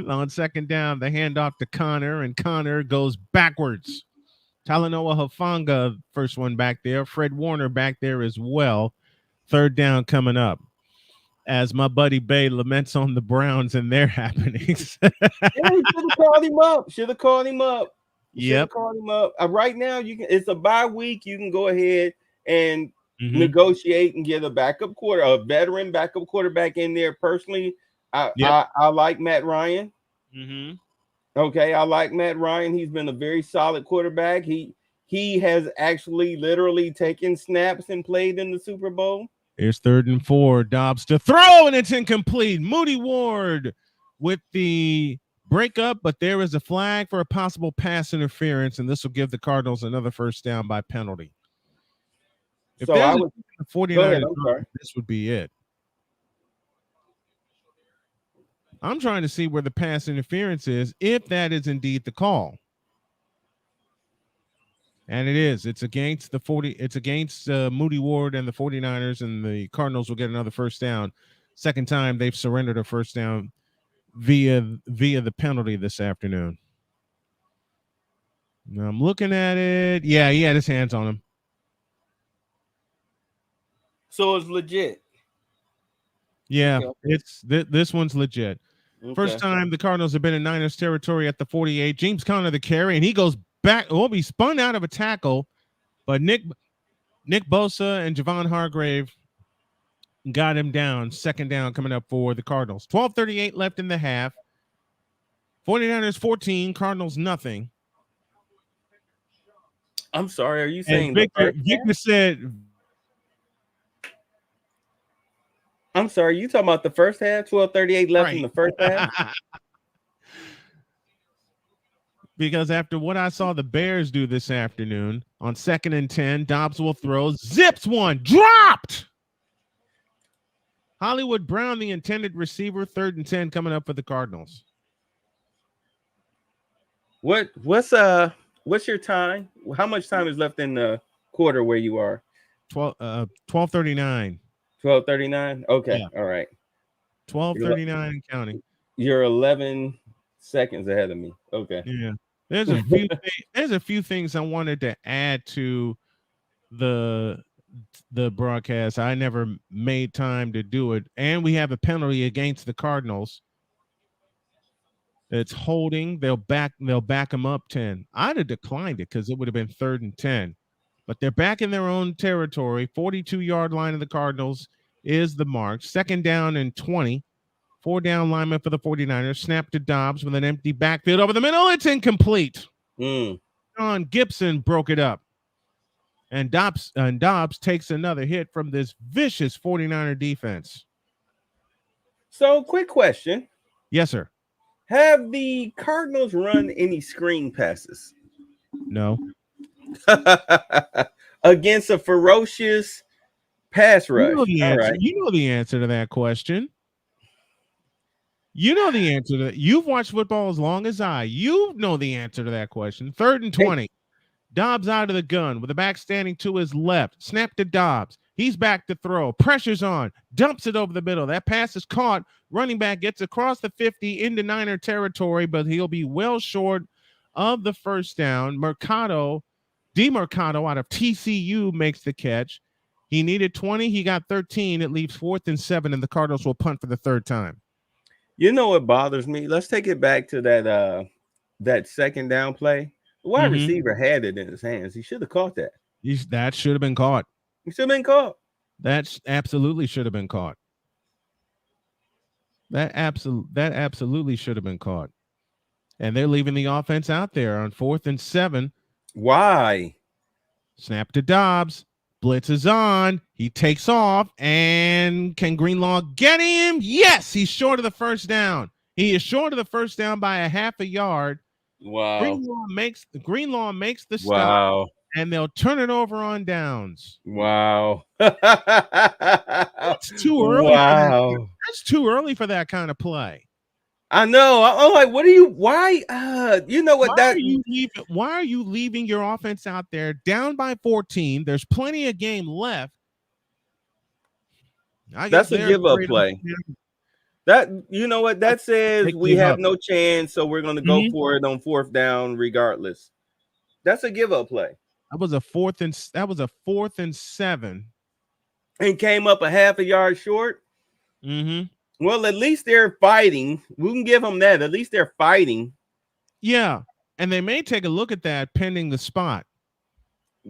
On 2nd down, the handoff to Connor, and Connor goes backwards. Talanoa Hufanga, first one back there. Fred Warner back there as well. 3rd down coming up. As my buddy Bay laments on the Browns and their happenings.
Yeah, he should have called him up.
Yep.
Called him up. Right now, it's a bye week. You can go ahead and negotiate and get a veteran backup quarterback in there. Personally, I like Matt Ryan. Mm-hmm. Okay, I like Matt Ryan. He's been a very solid quarterback. He has actually literally taken snaps and played in the Super Bowl.
Here's 3rd and 4. Dobbs to throw, and it's incomplete. Moody Ward with the breakup, but there is a flag for a possible pass interference, and this will give the Cardinals another 1st down by penalty. If
so
there's the 49ers, this would be it. I'm trying to see where the pass interference is, if that is indeed the call. And it is. It's against Moody Ward and the 49ers, and the Cardinals will get another 1st down. 2nd time they've surrendered a 1st down via the penalty this afternoon. Now I'm looking at it. Yeah, he had his hands on him.
So it's legit.
Yeah, it's this one's legit. Okay. 1st time the Cardinals have been in Niners territory at the 48. James Conner the carry, and he goes back. Will be spun out of a tackle, but Nick Bosa and Javon Hargrave got him down. 2nd down coming up for the Cardinals. 12:38 left in the half. 49ers 14, Cardinals nothing.
I'm sorry, are you saying
Victor said?
I'm sorry, you talking about the first half? 12:38 left in the first half.
Because after what I saw the Bears do this afternoon on 2nd and 10, Dobbs will throw, zips one, dropped. Hollywood Brown, the intended receiver, 3rd and 10 coming up for the Cardinals.
What's your time? How much time is left in the quarter where you are?
12:39.
12:39. Okay, yeah. All right.
12:39 and counting.
You're 11 seconds ahead of me. Okay.
Yeah. There's a few things I wanted to add to the the broadcast. I never made time to do it. And we have a penalty against the Cardinals. It's holding. They'll back them up 10. I'd have declined it because it would have been 3rd and 10. But they're back in their own territory. 42-yard line of the Cardinals is the mark. 2nd down and 20. 4 down lineman for the 49ers. Snap to Dobbs with an empty backfield over the middle. It's incomplete. John Gibson broke it up. And Dobbs takes another hit from this vicious 49er defense.
So, quick question.
Yes, sir.
Have the Cardinals run any screen passes?
No.
Against a ferocious pass rush.
You know the answer to that question. You know the answer to that. You've watched football as long as I. You know the answer to that question. 3rd and 20. Hey. Dobbs out of the gun with the back standing to his left. Snap to Dobbs. He's back to throw. Pressure's on. Dumps it over the middle. That pass is caught. Running back gets across the 50 into Niner territory, but he'll be well short of the first down. DeMercado out of TCU makes the catch. He needed 20. He got 13. It leaves 4th and 7, and the Cardinals will punt for the 3rd time.
You know what bothers me? Let's take it back to that 2nd down play. The wide receiver had it in his hands. He should have caught that.
That should have been caught.
He should have been caught.
That absolutely should have been caught. That absolutely should have been caught. And they're leaving the offense out there on 4th and 7.
Why?
Snap to Dobbs. Blitz is on. He takes off. And can Greenlaw get him? Yes, he's short of the first down. He is short of the first down by a half a yard.
Wow.
Greenlaw makes the stop.
Wow.
And they'll turn it over on downs.
Wow.
That's too early.
Wow.
That's too early for that kind of play.
I know. I'm like, why? You know what?
Why are you leaving your offense out there down by 14? There's plenty of game left.
That's a give-up play. That, you know what? That says we have no chance, so we're going to go for it on 4th down regardless. That's a give-up play.
That was a 4th and 7.
And came up a half a yard short. Well, at least they're fighting. We can give them that. At least they're fighting.
Yeah, and they may take a look at that pending the spot.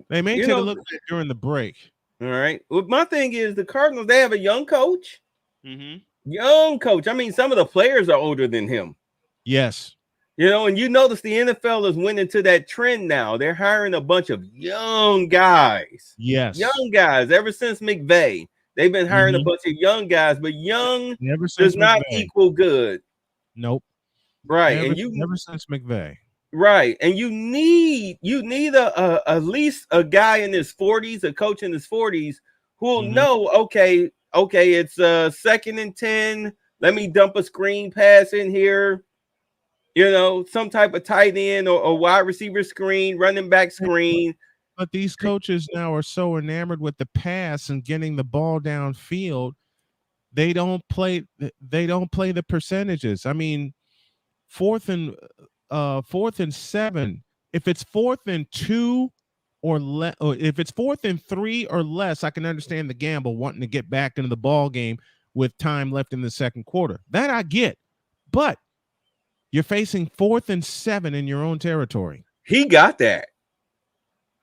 They may take a look at it during the break.
All right. Well, my thing is the Cardinals, they have a young coach. Young coach. I mean, some of the players are older than him.
Yes.
You know, and you notice the NFL is winning to that trend now. They're hiring a bunch of young guys.
Yes.
Young guys. Ever since McVay, they've been hiring a bunch of young guys, but young does not equal good.
Nope.
Right.
Ever since McVay.
Right. And you need at least a guy in his 40s, a coach in his 40s who will know, okay, it's 2nd and 10. Let me dump a screen pass in here. You know, some type of tight end or wide receiver screen, running back screen.
But these coaches now are so enamored with the pass and getting the ball downfield, they don't play the percentages. I mean, 4th and 7. If it's 4th and 2 or if it's 4th and 3 or less, I can understand the gamble wanting to get back into the ball game with time left in the 2nd quarter. That I get, but you're facing 4th and 7 in your own territory.
He got that.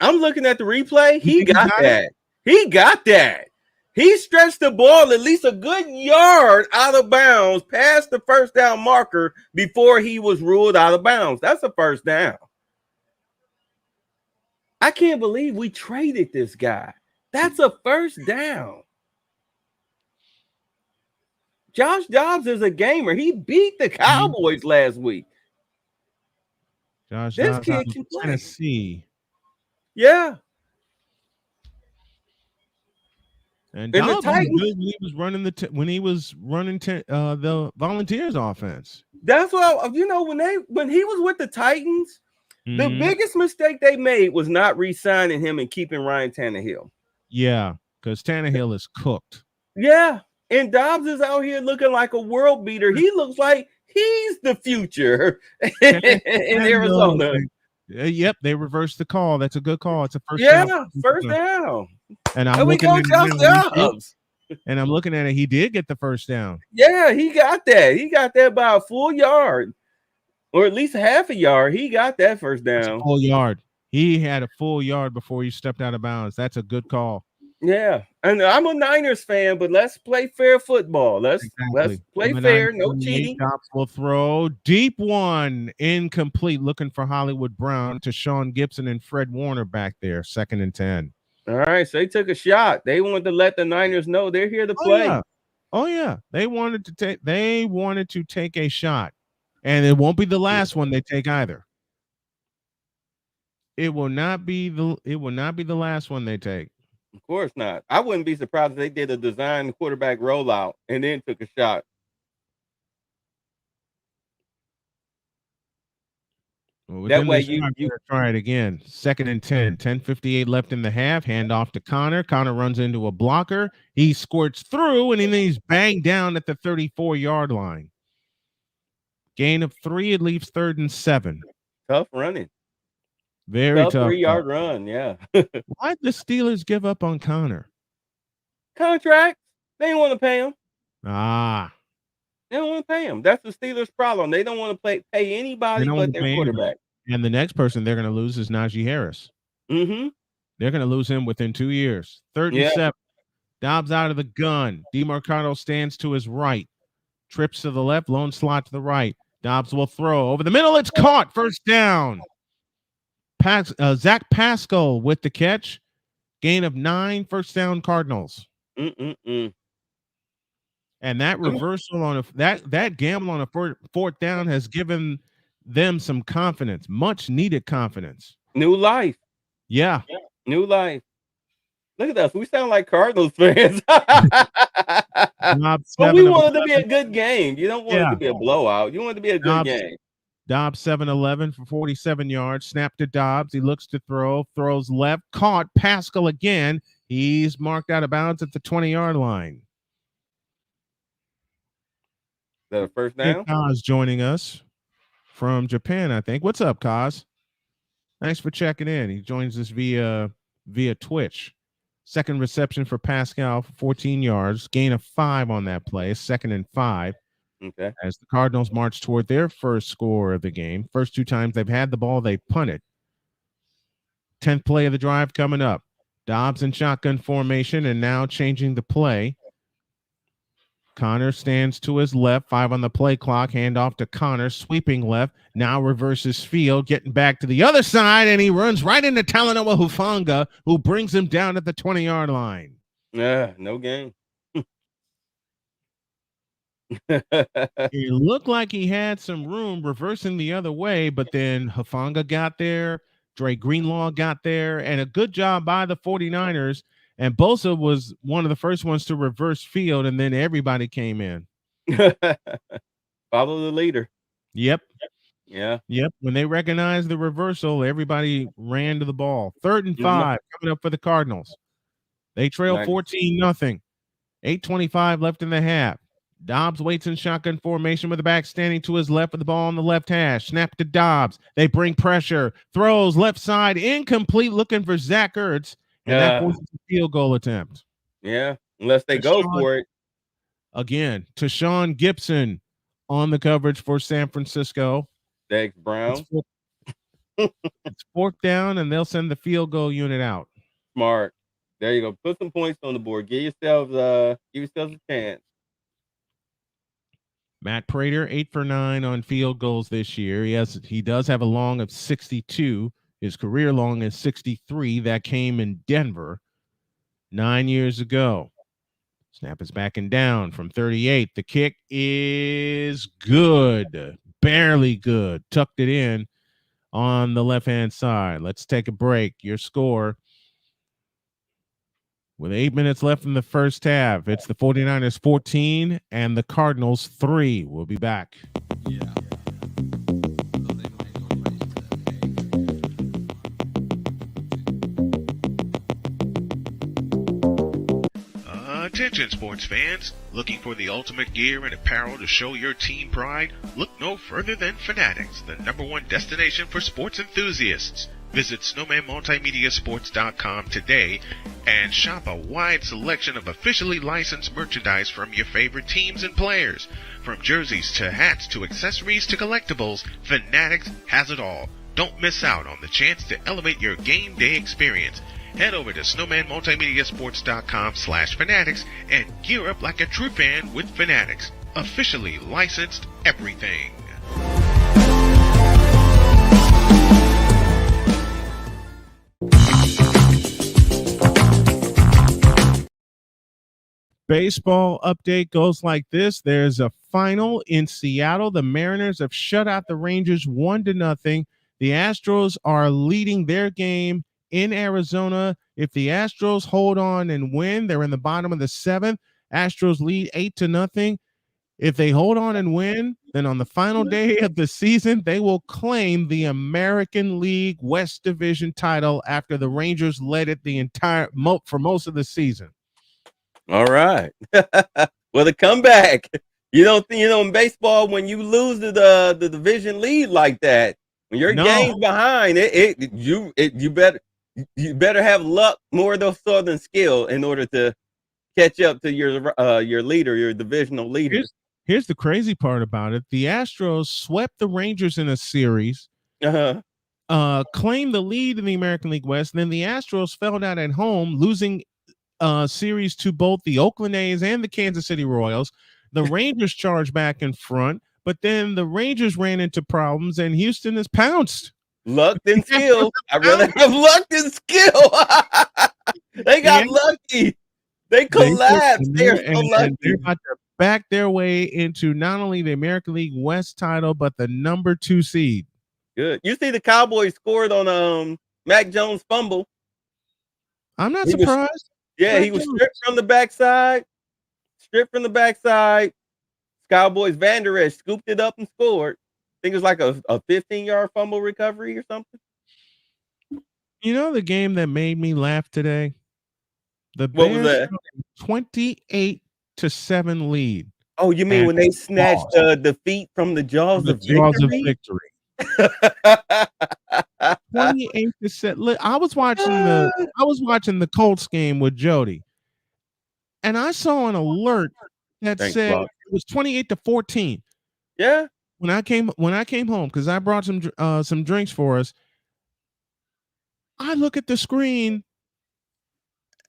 I'm looking at the replay. He got that. He got that. He stretched the ball at least a good yard out of bounds past the first down marker before he was ruled out of bounds. That's a first down. I can't believe we traded this guy. That's a first down. Josh Dobbs is a gamer. He beat the Cowboys last week.
Josh Dobbs out of Tennessee.
Yeah.
And Dobbs was good when he was running the Volunteers offense.
That's what when he was with the Titans, the biggest mistake they made was not re-signing him and keeping Ryan Tannehill.
Yeah, because Tannehill is cooked.
Yeah. And Dobbs is out here looking like a world beater. He looks like he's the future in Arizona.
Yep, they reversed the call. That's a good call. It's a first
down.
down.
First down.
And
There we go, Josh Dobbs.
And I'm looking at it. He did get the first down.
Yeah, he got that. He got that by a full yard, or at least half a yard. He got that first down.
That's a full yard. He had a full yard before he stepped out of bounds. That's a good call.
Yeah, and I'm a Niners fan, but let's play fair football. Let's play fair. No cheating.
Dobbs will throw deep one, incomplete. Looking for Hollywood Brown to Sean Gibson and Fred Warner back there. 2nd and 10.
All right, so they took a shot. They wanted to let the Niners know they're here to play.
Oh yeah. They wanted to take a shot, and it won't be the last one they take either. It will not be the last one they take.
Of course not. I wouldn't be surprised if they did a design quarterback rollout and then took a shot.
Well, that way you try it again. 2nd and 10. 10:58 left in the half. Hand off to Connor. Connor runs into a blocker. He squirts through, and then he's banged down at the 34-yard line. Gain of 3. It leaves 3rd and 7.
Tough running.
Very tough.
3-yard run, yeah.
Why'd the Steelers give up on Connor?
Contract. They didn't want to pay him. They don't want to pay him. That's the Steelers' problem. They don't want to pay anybody but their quarterback.
And the next person they're going to lose is Najee Harris.
Mm-hmm.
They're going to lose him within 2 years. 3rd and 7. Dobbs out of the gun. DeMarcado stands to his right. Trips to the left. Lone slot to the right. Dobbs will throw. Over the middle. It's caught. First down. Zach Pascal with the catch. Gain of 9. First down, Cardinals.
And
that reversal on that gamble on a 4th down has given them some confidence, much needed confidence.
New life.
Yeah.
New life. Look at us. We sound like Cardinals fans. But we want it to be a good game. You don't want it to be a blowout. You want it to be a good game.
Dobbs 7-11 for 47 yards. Snap to Dobbs. He looks to throw. Throws left. Caught. Pascal again. He's marked out of bounds at the 20-yard line.
Is that a first down?
Kaz joining us from Japan, I think. What's up, Kaz? Thanks for checking in. He joins us via Twitch. Second reception for Pascal for 14 yards. Gain of 5 on that play. 2nd and 5.
Okay.
As the Cardinals march toward their first score of the game. First 2 times they've had the ball, they punted. 10th play of the drive coming up. Dobbs in shotgun formation and now changing the play. Connor stands to his left, 5 on the play clock, hand off to Connor, sweeping left, now reverses field, getting back to the other side, and he runs right into Talanoa Hufanga, who brings him down at the 20-yard line.
No gain.
It looked like he had some room reversing the other way, but then Hufanga got there, Dre Greenlaw got there, and a good job by the 49ers. And Bosa was one of the first ones to reverse field, and then everybody came in.
Follow the leader.
Yep.
Yeah.
Yep. When they recognized the reversal, everybody ran to the ball. 3rd and 5 coming up for the Cardinals. They trail 14-0. 8:25 left in the half. Dobbs waits in shotgun formation with the back standing to his left with the ball on the left hash. Snap to Dobbs. They bring pressure. Throws left side. Incomplete, looking for Zach Ertz. And that forces a field goal attempt.
Yeah, unless they go for it.
Again, to Sean Gibson on the coverage for San Francisco.
Dex Brown.
It's 4th down, and they'll send the field goal unit out.
Smart. There you go. Put some points on the board. Give yourselves a chance.
Matt Prater, 8 for 9 on field goals this year. He does have a long of 62. His career long is 63. That came in Denver 9 years ago. Snap is backing down from 38. The kick is good. Barely good. Tucked it in on the left-hand side. Let's take a break. Your score with 8 minutes left in the first half. It's the 49ers 14 and the Cardinals 3. We'll be back. Yeah.
Attention sports fans, looking for the ultimate gear and apparel to show your team pride? Look no further than Fanatics, the #1 destination for sports enthusiasts. Visit SnowmanMultimediaSports.com today and shop a wide selection of officially licensed merchandise from your favorite teams and players. From jerseys to hats to accessories to collectibles, Fanatics has it all. Don't miss out on the chance to elevate your game day experience. Head over to SnowmanMultimediaSports.com/Fanatics and gear up like a true fan with Fanatics. Officially licensed everything.
Baseball update goes like this. There's a final in Seattle. The Mariners have shut out the Rangers 1-0. The Astros are leading their game in Arizona. If the Astros hold on and win, they're in the bottom of the 7th. Astros lead 8-0. If they hold on and win, then on the final day of the season, they will claim the American League West Division title after the Rangers led it for most of the season.
All right. Well, the comeback. In baseball, when you lose the division lead like that, when your game's behind, you better have luck more so than skill in order to catch up to your leader, your divisional leader.
Here's the crazy part about it. The Astros swept the Rangers in a series, claimed the lead in the American League West. And then the Astros fell down at home, losing series to both the Oakland A's and the Kansas City Royals. The Rangers charged back in front, but then the Rangers ran into problems and Houston has pounced.
Luck than skill. I'd rather have luck than skill. They got lucky. They collapsed. They're so lucky.
They're about to back their way into not only the American League West title, but the number 2 seed.
Good. You see the Cowboys scored on Mac Jones' fumble.
I'm not surprised.
He was stripped from the backside. Cowboys Van Der Esch scooped it up and scored. I think it was like a 15-yard fumble recovery or something.
You know the game that made me laugh today? The Bears 28-7 lead.
Oh, you mean when they snatched defeat from the jaws of victory?
28-7. I was watching the Colts game with Jody, and I saw an alert that said it was 28-14.
Yeah.
When I came home, because I brought some drinks for us, I look at the screen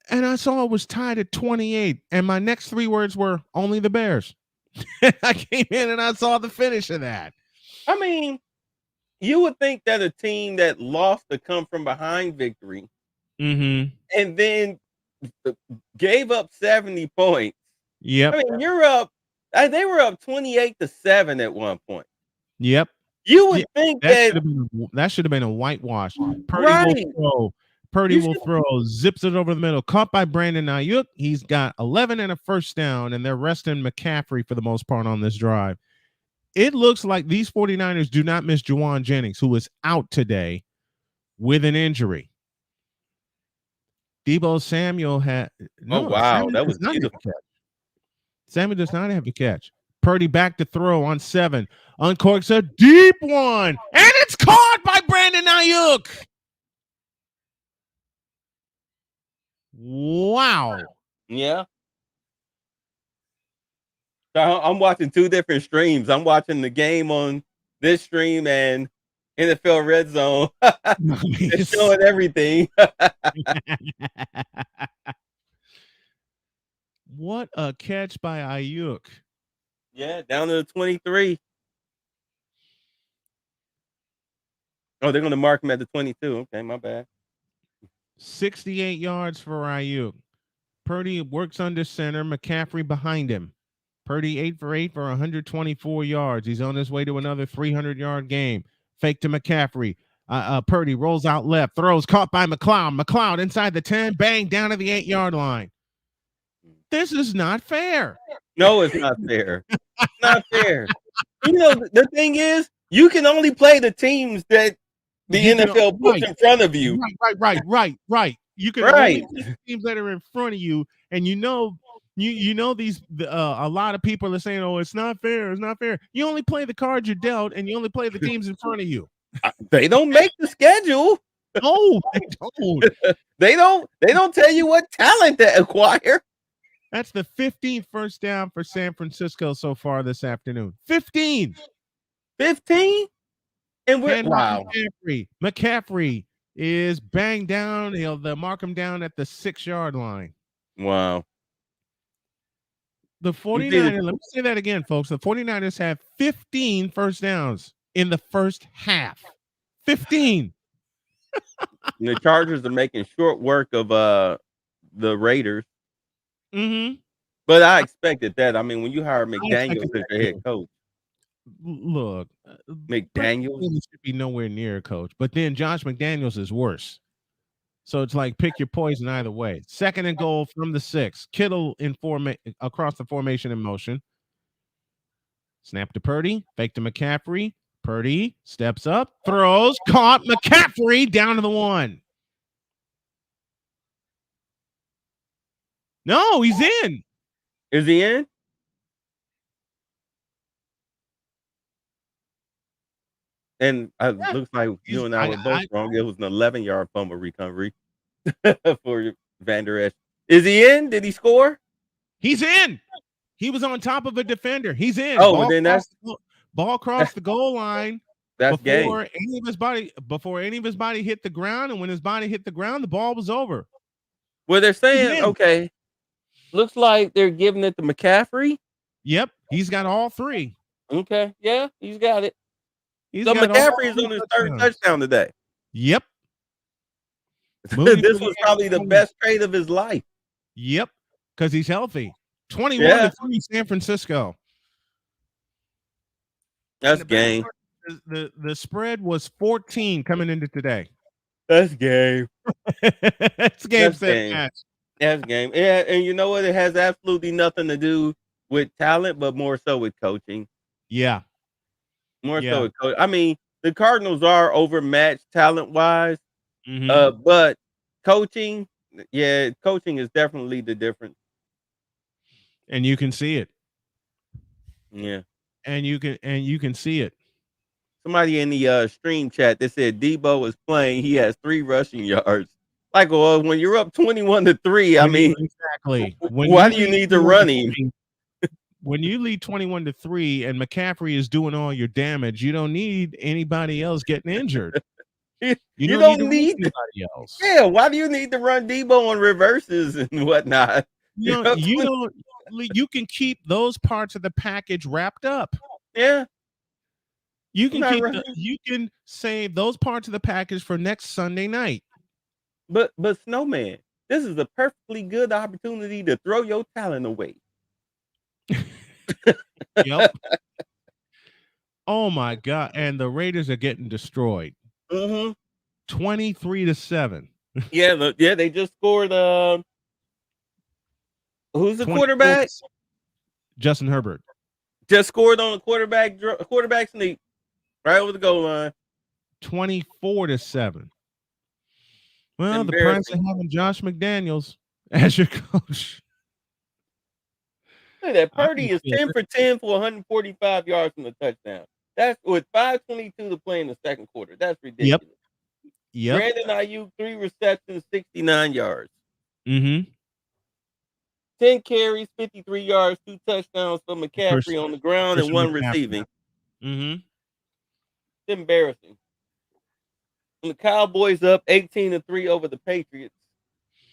and I saw it was tied at 28, and my next 3 words were only the Bears. I came in and I saw the finish of that.
I mean, you would think that a team that lost a come from behind victory and then gave up 70 points.
Yep.
I mean, you're up. They were up 28-7 at one point.
Yep.
You would think
that should have been a whitewash. Purdy will throw, zips it over the middle, caught by Brandon Ayuk. He's got 11 and a first down, and they're resting McCaffrey for the most part on this drive. It looks like these 49ers do not miss Juwan Jennings, who is out today with an injury. Deebo Samuel had
that was beautiful.
Samuel does not have a catch. Purdy back to throw on 7. Uncorks a deep one, and it's caught by Brandon Ayuk. Wow.
Yeah. So I'm watching 2 different streams. I'm watching the game on this stream and NFL Red Zone. It's showing everything.
What a catch by Ayuk.
Yeah, down to the 23. Oh, they're going to mark him at the 22. Okay, my bad.
68 yards for Ayuk. Purdy works under center. McCaffrey behind him. Purdy 8 for 8 for 124 yards. He's on his way to another 300-yard game. Fake to McCaffrey. Purdy rolls out left. Throws caught by McLeod. McLeod inside the 10. Bang, down to the 8-yard line. This is not fair.
No, it's not fair. It's not fair. You know, the thing is, you can only play the teams that the NFL puts in front of you.
Right. You can only play the teams that are in front of you, and you know these. A lot of people are saying, "Oh, it's not fair. It's not fair." You only play the cards you're dealt, and you only play the teams in front of you.
They don't make the schedule.
No, they don't.
They don't tell you what talent to acquire.
That's the 15th first down for San Francisco so far this afternoon. 15.
15? And we're wow.
McCaffrey is banged down. They'll mark him down at the 6-yard line.
Wow.
The 49ers, let me say that again, folks. The 49ers have 15 first downs in the first half. 15.
The Chargers are making short work of the Raiders.
Mm-hmm.
But I expected that. I mean, when you hire McDaniels as your head coach.
Look,
McDaniels
should be nowhere near a coach, but then Josh McDaniels is worse. So it's like pick your poison either way. 2nd and goal from the 6. Kittle across the formation in motion. Snap to Purdy, fake to McCaffrey. Purdy steps up, throws, caught. McCaffrey down to the 1. No, he's in.
Is he in? And it looks like you and I were both wrong. It was an 11-yard fumble recovery for Vander Esch. Is he in? Did he score?
He's in. He was on top of a defender. He's in.
Oh, then
ball crossed the goal line before any of his body hit the ground, and when his body hit the ground, the ball was over.
Well, they're saying, okay, looks like they're giving it to McCaffrey.
Yep, he's got all 3.
Okay, yeah, he's got it. So McCaffrey is on his 3rd touchdown today.
Yep.
This was probably the best trade of his life.
Yep, because he's healthy. 21-3 San Francisco.
That's game.
The spread was 14 coming into today.
That's game.
That's game.
That's game. Yeah, and you know what? It has absolutely nothing to do with talent, but more so with coaching.
Yeah.
More so with coaching. I mean, the Cardinals are overmatched talent-wise, but coaching is definitely the difference.
And you can see it.
Yeah.
And you can see it.
Somebody in the stream chat, they said Debo is playing. He has 3 rushing yards. Like, well, when you're up 21-3, I mean,
exactly.
Why do you need to run him?
When you lead 21-3 and McCaffrey is doing all your damage, you don't need anybody else getting injured.
You don't need
anybody else.
Yeah, why do you need to run Debo on reverses and whatnot?
You can keep those parts of the package wrapped up.
Yeah.
You can save those parts of the package for next Sunday night.
But Snowman, this is a perfectly good opportunity to throw your talent away.
Yep. Oh my God. And the Raiders are getting destroyed. 23-7.
Yeah, they just scored who's the quarterback?
Justin Herbert.
Just scored on a quarterback sneak right over the goal line.
24-7. Well, the price of having Josh McDaniels as your coach.
Look at that. Purdy is 10 for 10 for 145 yards from the touchdown. That's with 5:22 to play in the 2nd quarter. That's ridiculous.
Yep.
Brandon Ayuk, 3 receptions, 69 yards.
10
carries, 53 yards, 2 touchdowns for McCaffrey on the ground and 1 receiving. It's embarrassing. And the Cowboys up 18-3 over the Patriots.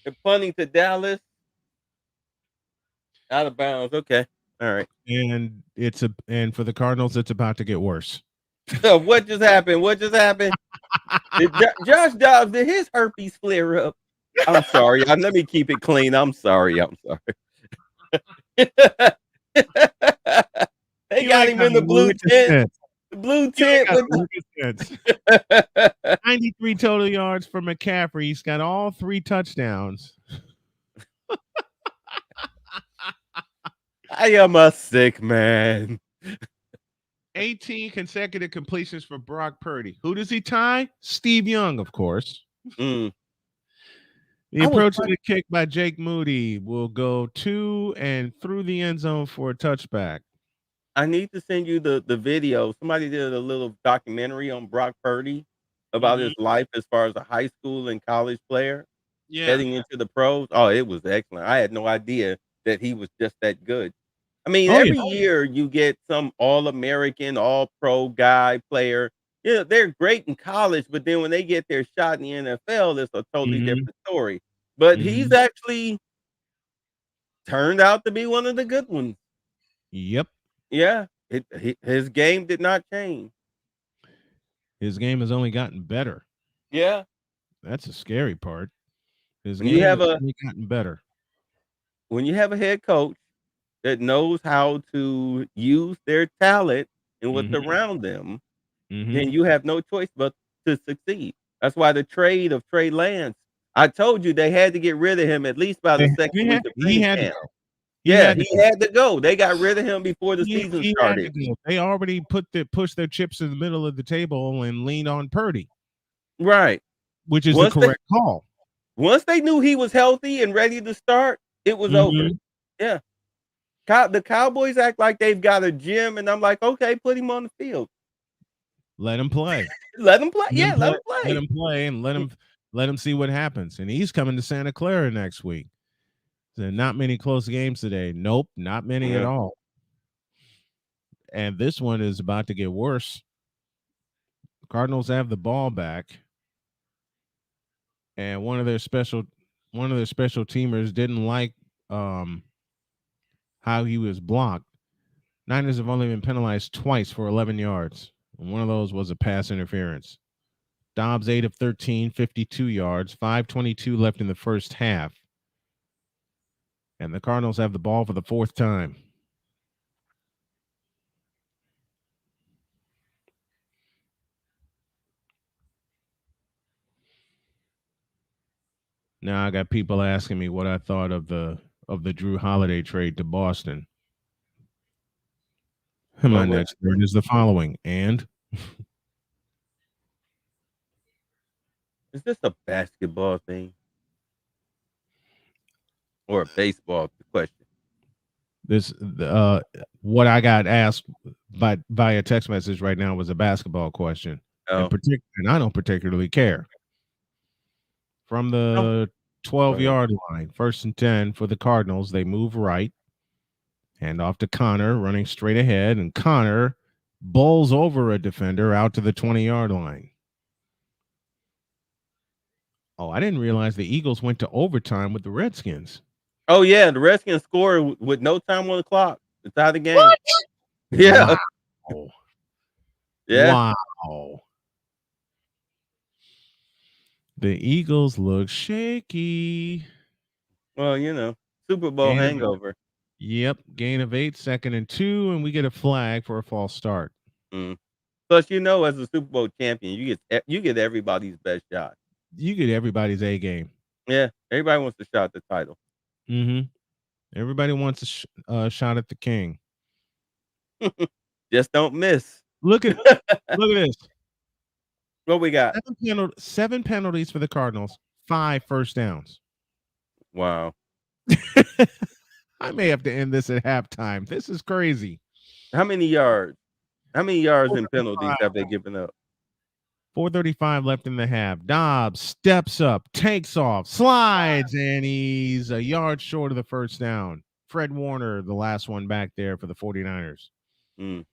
They're punting to Dallas. Out of bounds. Okay. All right.
And for the Cardinals, it's about to get worse.
What just happened? Did Josh Dobbs, did his herpes flare up? I'm sorry. Let me keep it clean. I'm sorry. They got him in the blue tent. The blue tent with
93 total yards for McCaffrey. He's got all 3 touchdowns.
I am a sick man.
18 consecutive completions for Brock Purdy. Who does he tie? Steve Young, of course. The approach to the kick by Jake Moody will go to and through the end zone for a touchback.
I need to send you the video. Somebody did a little documentary on Brock Purdy. about his life as far as a high school and college player
Yeah.
heading into the pros. Oh, it was excellent. I had no idea that he was just that good. I mean,
Oh yeah.
every year you get some All-American, All-Pro guy player. You know, they're great in college, but then when they get their shot in the NFL, it's a totally
Mhm.
different story. But he's
Mhm.
actually turned out to be one of the good ones.
Yep.
Yeah, his game did not change.
His game has only gotten better.
Yeah,
That's the scary part. His
when you
game
have
has
a
only gotten better.
head coach that knows how to use their talent and what's
Mhm.
around them,
Mhm.
then you have no choice but to succeed. That's why the trade of Trey Lance, I told you they had to get rid of him at least by the second week of
He
training
had to
camp.
go. He
Yeah,
had to
he
go.
had to go. They got rid of him before the season
He had to
started.
go. They already pushed their chips in the middle of the table and leaned on Purdy,
Right.
which is the
Once they
correct call.
knew he was healthy and ready to start, it was over.
Mhm.
Yeah. The Cowboys act like they've got a gym, and I'm like, okay, put him on the field.
Let him play.
Let him play.
Let him
Yeah, let
play.
him
Let
play.
him play, and let him see what happens. And he's coming to Santa Clara next week. So not many close games today. Nope, not many at
Yeah.
all. And this one is about to get worse. Cardinals have the ball back, and one of their special teamers didn't like um, how he was blocked. Niners have only been penalized twice for 11 yards. And one of those was a pass interference. Dobbs 8 of 13, 52 yards, 5:22 left in the first half. And the Cardinals have the ball for the fourth time. Now I got people asking me what I thought of the Drew Holiday trade to Boston. And my
Well, what
next word is the following. And
is this a basketball thing or a baseball question?
this what I got asked by via text message right now was a basketball question.
Oh,
And I don't particularly care. From
oh,
the
go ahead.
12-yard line, first and 10 for the Cardinals, they move right. Hand off to Connor, running straight ahead, and Connor bowls over a defender out to the 20-yard line. Oh, I didn't realize the Eagles went to overtime with the Redskins.
Oh yeah, the Redskins score with no time on the clock. It's out of the game.
What?
Yeah,
Wow.
yeah.
Wow. The Eagles look shaky.
Well, you know, Super Bowl
Gain of
hangover.
Yep, gain of 8, 2nd and 2, and we get a flag for a false start.
Mm. Plus, you know, as a Super Bowl champion, you get everybody's best shot.
You get everybody's A game.
Yeah, everybody wants to shot the title.
Mm-hmm. Everybody wants a shot at the king.
Just don't miss.
Look at this.
What we got?
7 penalties for the Cardinals, 5 first downs.
Wow.
I may have to end this at halftime. This is crazy.
How many yards? How many yards and
435,
penalties have they given up?
4:35 left in the half. Dobbs steps up, takes off, slides, and he's a yard short of the first down. Fred Warner, the last one back there for the 49ers.
Mm.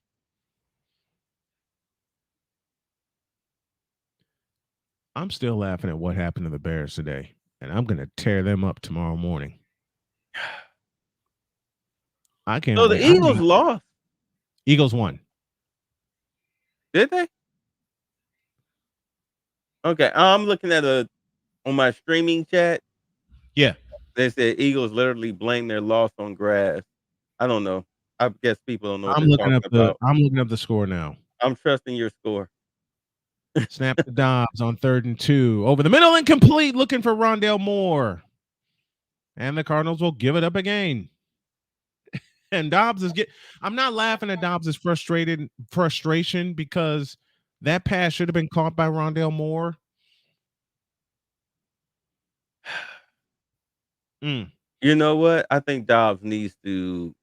I'm still laughing at what happened to the Bears today, and I'm going to tear them up tomorrow morning. I can't
So the
wait.
Eagles lost.
Eagles won.
Did they? Okay, I'm looking at on my streaming chat.
Yeah.
They said Eagles literally blame their loss on grass. I don't know. I guess people don't know what
I'm
they're
looking
talking
up
about.
the score now.
I'm trusting your score.
Snap to Dobbs on 3rd and 2. Over the middle, incomplete, looking for Rondale Moore. And the Cardinals will give it up again. And Dobbs I'm not laughing at Dobbs' frustration because that pass should have been caught by Rondale Moore.
You know what? I think Dobbs needs to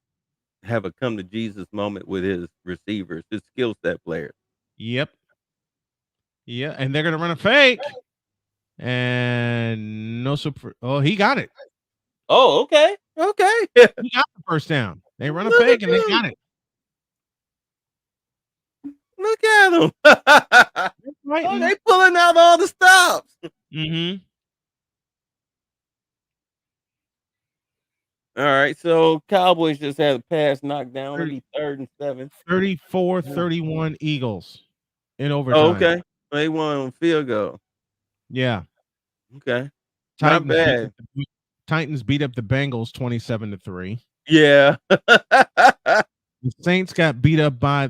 have a come to Jesus moment with his receivers, his skill set players.
Yep. Yeah, and they're gonna run a fake. And no surprise. Oh, he got it.
Oh, okay. Okay.
He got the first down. They run a
Look
fake
at
and they
him.
got it.
Look at him. Oh, they pulling out all the stops.
Mm-hmm.
All right, so Cowboys just had a pass knocked down. It'll be 3rd and 7.
34-31 Eagles in
Oh,
overtime.
okay. They won on field goal.
Yeah.
Okay.
Titans
Not bad.
Titans beat up the Bengals 27-3.
Yeah.
The Saints got beat up by,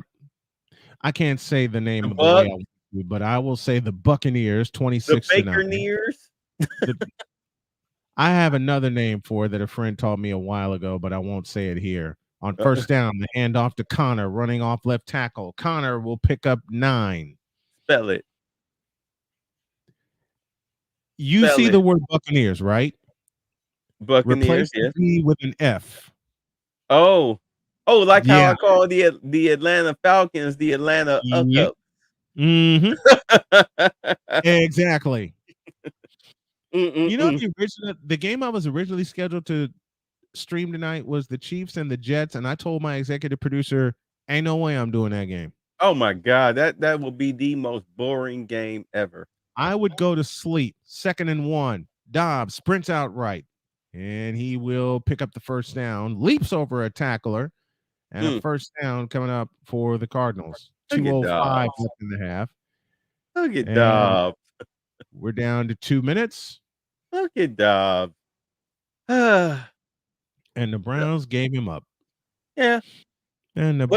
I can't say the name of the way I want to, but I will say the Buccaneers 26-9.
The Bakerneers.
I have another name for it that a friend taught me a while ago, but I won't say it here. On first down, the handoff to Connor, running off left tackle. Connor will pick up 9.
Spell it.
You see the word Buccaneers, right?
Buccaneers,
Replace the B with an F.
Oh, like how I call the Atlanta Falcons the Atlanta Cup.
Mm-hmm. Exactly. You know, the game I was originally scheduled to stream tonight was the Chiefs and the Jets, and I told my executive producer, ain't no way I'm doing that game.
Oh my God, that will be the most boring game ever.
I would go to sleep. 2nd and 1. Dobbs sprints out right, and he will pick up the first down, leaps over a tackler, and a first down coming up for the Cardinals. 2:05 left in the half.
Look at Dobbs.
We're down to 2 minutes.
Look at Dobbs.
And the Browns gave him up.
Yeah.
And the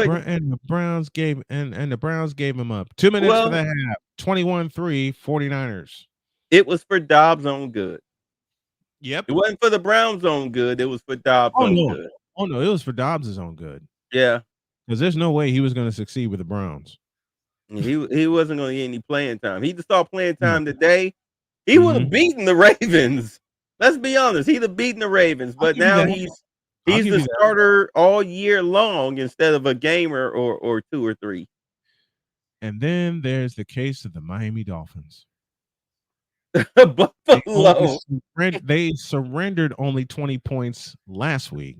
Browns gave him up. 2 minutes for the half. 21-3 49ers.
It was for Dobbs' own good.
Yep.
It wasn't for the Browns' own good. It was for Dobbs' own good.
Oh no, it was for Dobbs' own good.
Yeah.
Because there's no way he was going to succeed with the Browns.
He wasn't going to get any playing time. He just saw playing time today. He would have beaten the Ravens. Let's be honest. He'd have beaten the Ravens, but now he's the starter all year long instead of a gamer or 2 or 3.
And then there's the case of the Miami Dolphins.
Buffalo.
They surrendered only 20 points last week,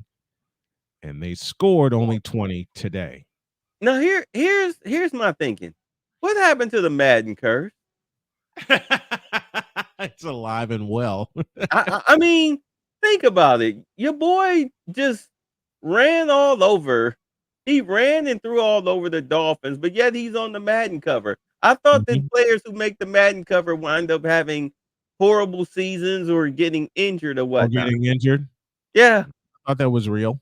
and they scored only 20 today.
Now here's my thinking. What happened to the Madden curse?
It's alive and well.
I mean, think about it. Your boy just ran all over. He ran and threw all over the Dolphins, but yet he's on the Madden cover. I thought that players who make the Madden cover wind up having horrible seasons or getting injured or whatnot.
Getting injured?
Yeah.
I thought that was real.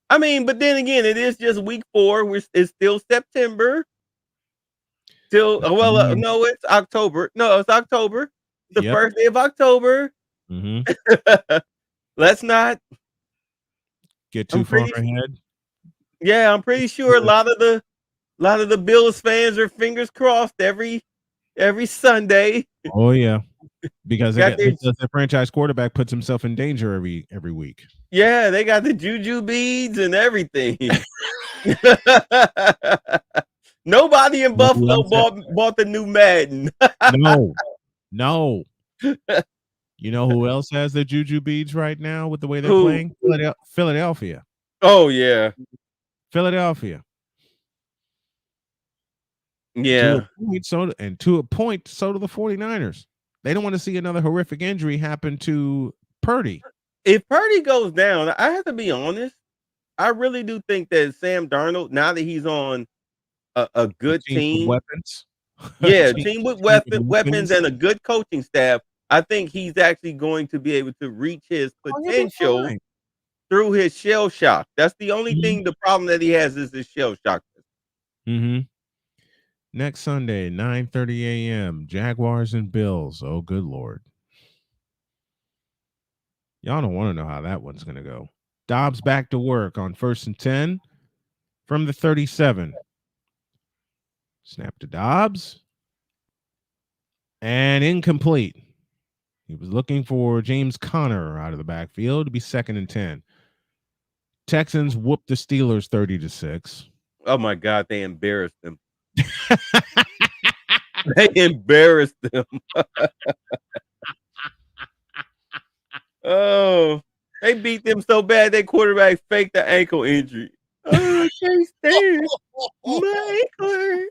I mean, but then again, it is just week 4. It's still September. No, it's October. No, it's October. The first day of October. Let's not
get too far ahead.
Yeah, I'm pretty sure a lot of the Bills fans are fingers crossed every Sunday.
Oh yeah, because the franchise quarterback puts himself in danger every week.
Yeah, they got the juju beads and everything. Nobody in Buffalo bought the new Madden.
No. You know who else has the juju beads right now with the way they're playing? Philadelphia.
Oh yeah,
Philadelphia.
Yeah.
To a point, so do the 49ers. They don't want to see another horrific injury happen to Purdy.
If Purdy goes down, I have to be honest. I really do think that Sam Darnold, now that he's on a good team,
weapons,
team with weapons and a good coaching staff, I think he's actually going to be able to reach his potential through his shell shock. That's the only thing. The problem that he has is his shell shock.
Next Sunday, 9:30 a.m. Jaguars and Bills. Oh, good Lord. Y'all don't want to know how that one's going to go. Dobbs back to work on 1st and 10 from the 37. Snap to Dobbs. And incomplete. He was looking for James Conner out of the backfield to be 2nd and 10. Texans whooped the Steelers 30-6.
Oh my God, they embarrassed them. They embarrassed them. Oh, they beat them so bad that quarterback faked the ankle injury. Oh, I can't stand my ankle hurt.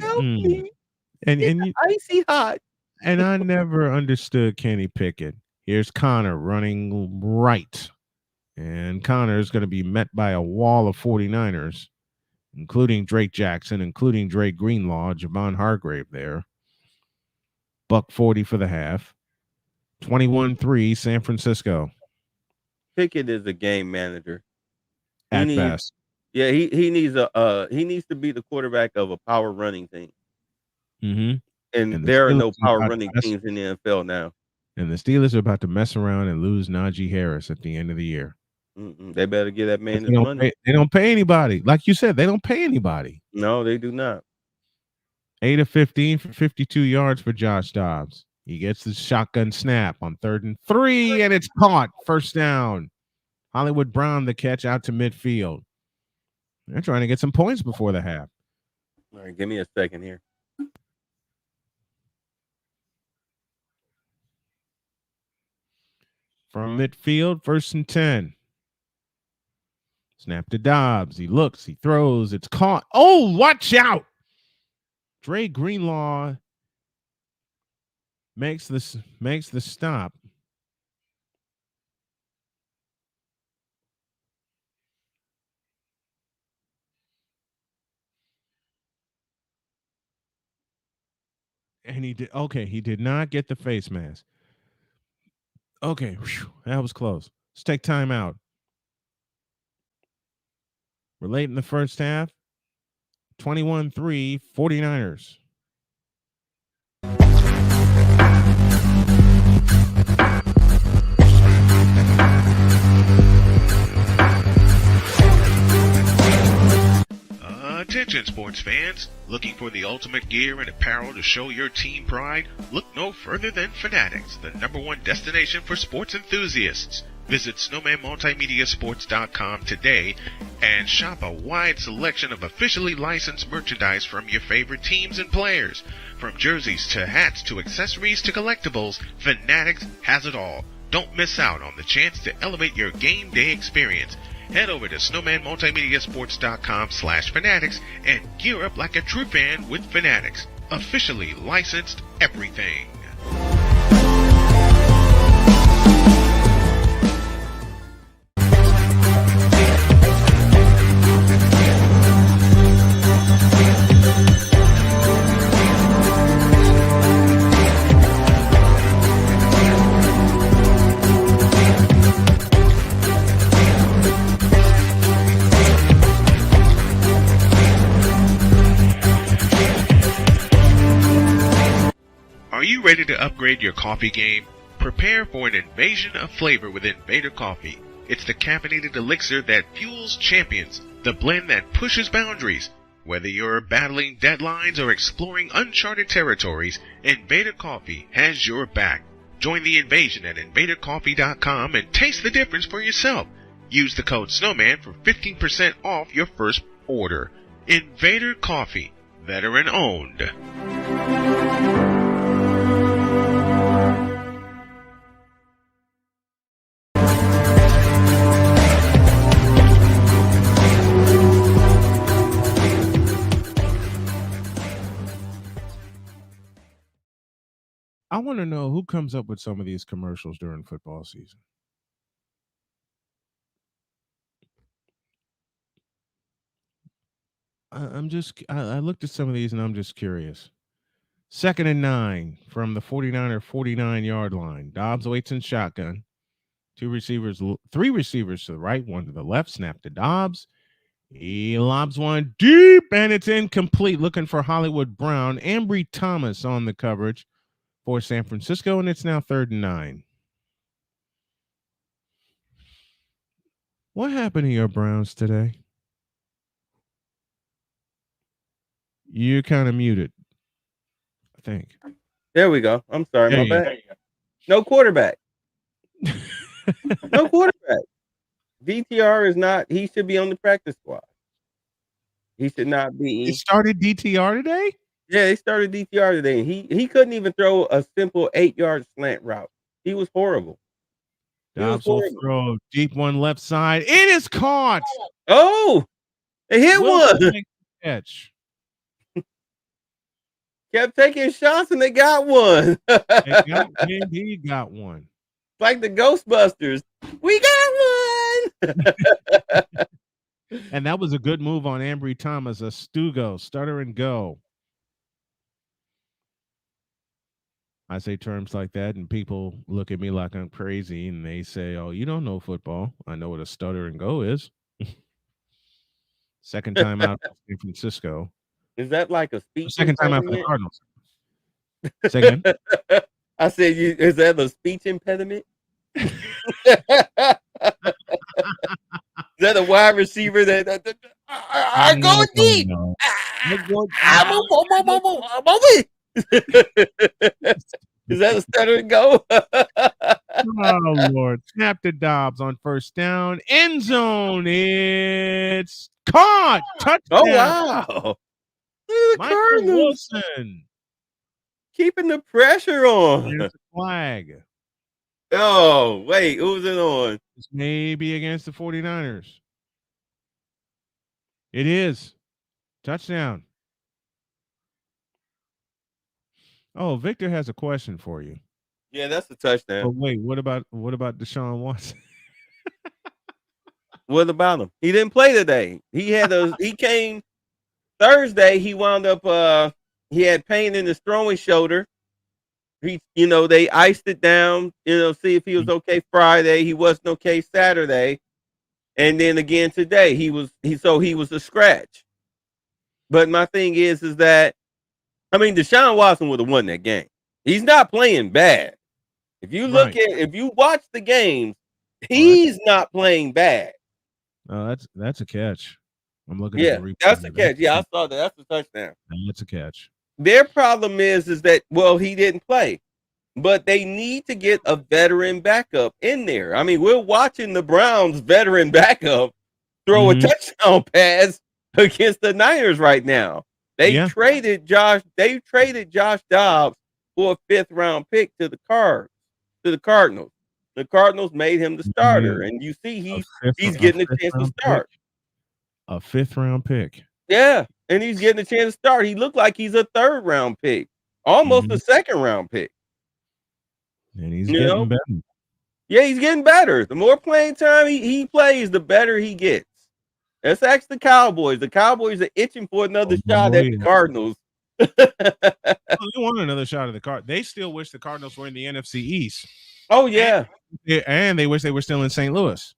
Help me.
And
icy hot.
And I never understood Kenny Pickett. Here's Connor running right. And Connor is going to be met by a wall of 49ers, including Drake Jackson, including Drake Greenlaw, Javon Hargrave there. $140 for the half. 21-3 San Francisco.
Pickett is a game manager.
At best.
Yeah, he needs to be the quarterback of a power running team.
Mm-hmm.
And there are no power running teams in the NFL now.
And the Steelers are about to mess around and lose Najee Harris at the end of the year.
They better give that man his money.
They don't pay anybody. Like you said, they don't pay anybody.
No, they do not.
8 of 15 for 52 yards for Josh Dobbs. He gets the shotgun snap on 3rd and 3, and it's caught. First down. Hollywood Brown the catch out to midfield. They're trying to get some points before the half.
All right, give me a second here.
From midfield, 1st and 10. Snap to Dobbs. He looks, he throws, it's caught. Oh, watch out. Dre Greenlaw makes the stop. And he did not get the face mask. Okay, whew, that was close. Let's take time out. We're late in the first half. 21-3, 49ers.
Attention sports fans, looking for the ultimate gear and apparel to show your team pride? Look no further than Fanatics, the #1 destination for sports enthusiasts. Visit SnowmanMultimediaSports.com today and shop a wide selection of officially licensed merchandise from your favorite teams and players. From jerseys to hats to accessories to collectibles, Fanatics has it all. Don't miss out on the chance to elevate your game day experience. Head over to SnowmanMultimediaSports.com/Fanatics and gear up like a true fan with Fanatics. Officially licensed everything. Are you ready to upgrade your coffee game? Prepare for an invasion of flavor with Invader Coffee. It's the caffeinated elixir that fuels champions, the blend that pushes boundaries. Whether you're battling deadlines or exploring uncharted territories, Invader Coffee has your back. Join the invasion at invadercoffee.com and taste the difference for yourself. Use the code SNOWMAN for 15% off your first order. Invader Coffee, veteran owned.
I want to know who comes up with some of these commercials during football season. I looked at some of these and I'm just curious. 2nd and 9 from the 49er 49-yard line. Dobbs waits in shotgun. 3 receivers to the right, 1 to the left. Snap to Dobbs. He lobs one deep and it's incomplete. Looking for Hollywood Brown. Ambry Thomas on the coverage for San Francisco, and it's now 3rd and 9. What happened to your Browns today? You're kind of muted, I think.
There we go. I'm sorry, my bad. No quarterback. No quarterback. DTR is not. He should be on the practice squad. He should not be.
He started DTR today?
Yeah, he started DTR today. He couldn't even throw a simple 8-yard slant route. He was horrible.
Dobbs will throw deep one left side. It is caught.
Oh, they hit
Wilson
one.
makes the catch.
Kept taking shots and they got one.
He got one.
Like the Ghostbusters. We got one.
And that was a good move on Ambry Thomas, a Stugo, stutter and go. I say terms like that, and people look at me like I'm crazy, and they say, "Oh, you don't know football." I know what a stutter and go is. Second time out in San Francisco.
Is that like a speech?
Second time out for the Cardinals. Say again.
I said, is that a speech impediment? Is that a wide receiver that I'm going deep? Is that a stutter and go?
Oh, Lord. Snap to Dobbs on first down. End zone. It's caught. Touchdown.
Oh, wow.
Michael Wilson.
Keeping the pressure on.
Here's the flag.
Oh, wait. Who's it on?
This may be against the 49ers. It is. Touchdown. Oh, Victor has a question for you.
Yeah, that's a touchdown.
Oh, wait, what about Deshaun Watson?
What about him? He didn't play today. He came Thursday. He wound up he had pain in his throwing shoulder. They iced it down, see if he was okay Friday. He wasn't okay Saturday. And then again today, he was a scratch. But my thing is that Deshaun Watson would have won that game. He's not playing bad. If you if you watch the games, he's not playing bad.
Oh, that's a catch. I'm looking at the replay.
That's a catch. Yeah, I saw that. That's a touchdown.
That's a catch.
Their problem is that he didn't play. But they need to get a veteran backup in there. We're watching the Browns veteran backup throw a touchdown pass against the Niners right now. They traded Josh Dobbs for a 5th-round pick to the Cardinals. The Cardinals made him the starter, and you see he's getting a chance to start.
A 5th-round pick.
Yeah, and he's getting a chance to start. He looked like he's a 3rd-round pick, almost a 2nd-round pick.
And he's getting better.
Yeah, he's getting better. The more playing time he plays, the better he gets. Let's ask the Cowboys. The Cowboys are itching for another shot at the Cardinals.
They want another shot at the Cardinals. They still wish the Cardinals were in the NFC East.
Oh, yeah.
And they wish they were still in St. Louis.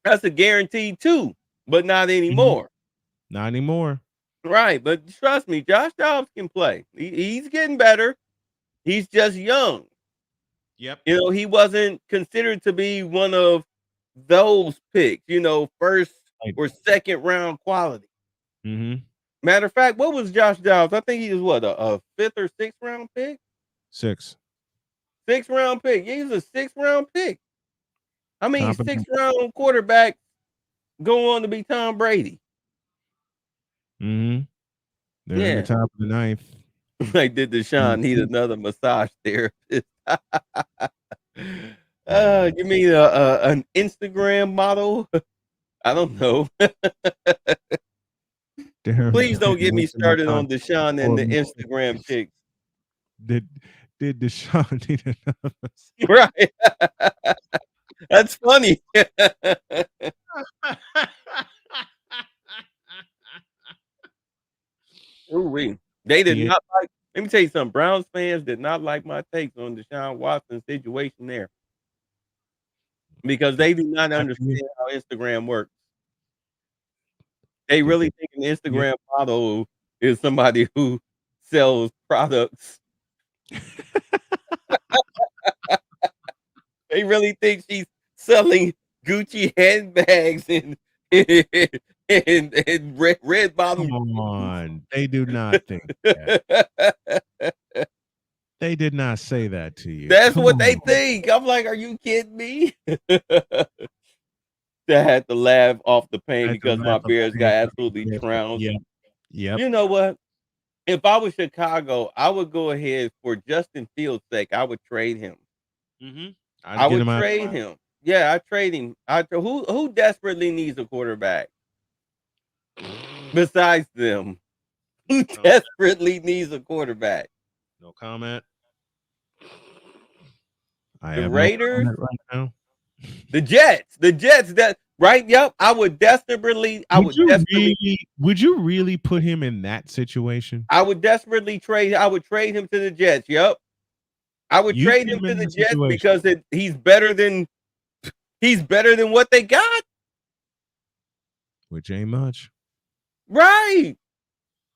That's a guarantee, too, but not anymore.
Not anymore.
Right, but trust me, Josh Dobbs can play. He's getting better. He's just young.
Yep.
He wasn't considered to be one of those picks, 1st or 2nd-round quality. Matter of fact, what was Josh Dobbs? I think he was a 5th or 6th-round pick?
6th.
6th-round pick. Yeah, he's a 6th-round pick. 6th-round quarterback go on to be Tom Brady.
They're in the top of the 9th.
Like, did Deshaun need another massage therapist? You mean an Instagram model? I don't know. Please don't get me started on Deshaun and the Instagram pics.
Did Deshaun need another massage?
Right. That's funny. Ooh-wee. They did not like. Let me tell you something. Browns fans did not like my takes on Deshaun Watson's situation there, because they do not understand how Instagram works. They really think an Instagram model is somebody who sells products. They really think she's selling Gucci handbags and red bottom.
Come on, they do not think that. They did not say that to you.
That's what they think. I'm like, are you kidding me? I had to laugh off the pain because my Bears got absolutely trounced.
Yeah.
You know what? If I was Chicago, I would go ahead for Justin Fields' sake. I would trade him. I would trade him. Yeah, I trade him. Who desperately needs a quarterback besides them? Who desperately needs a quarterback?
No comment.
The Raiders,
right now.
the Jets. That right? Yep. I would desperately.
Would you really put him in that situation?
I would desperately trade. I would trade him to the Jets. Yep. I would trade him to the Jets because he's better than what they got.
Which ain't much.
Right.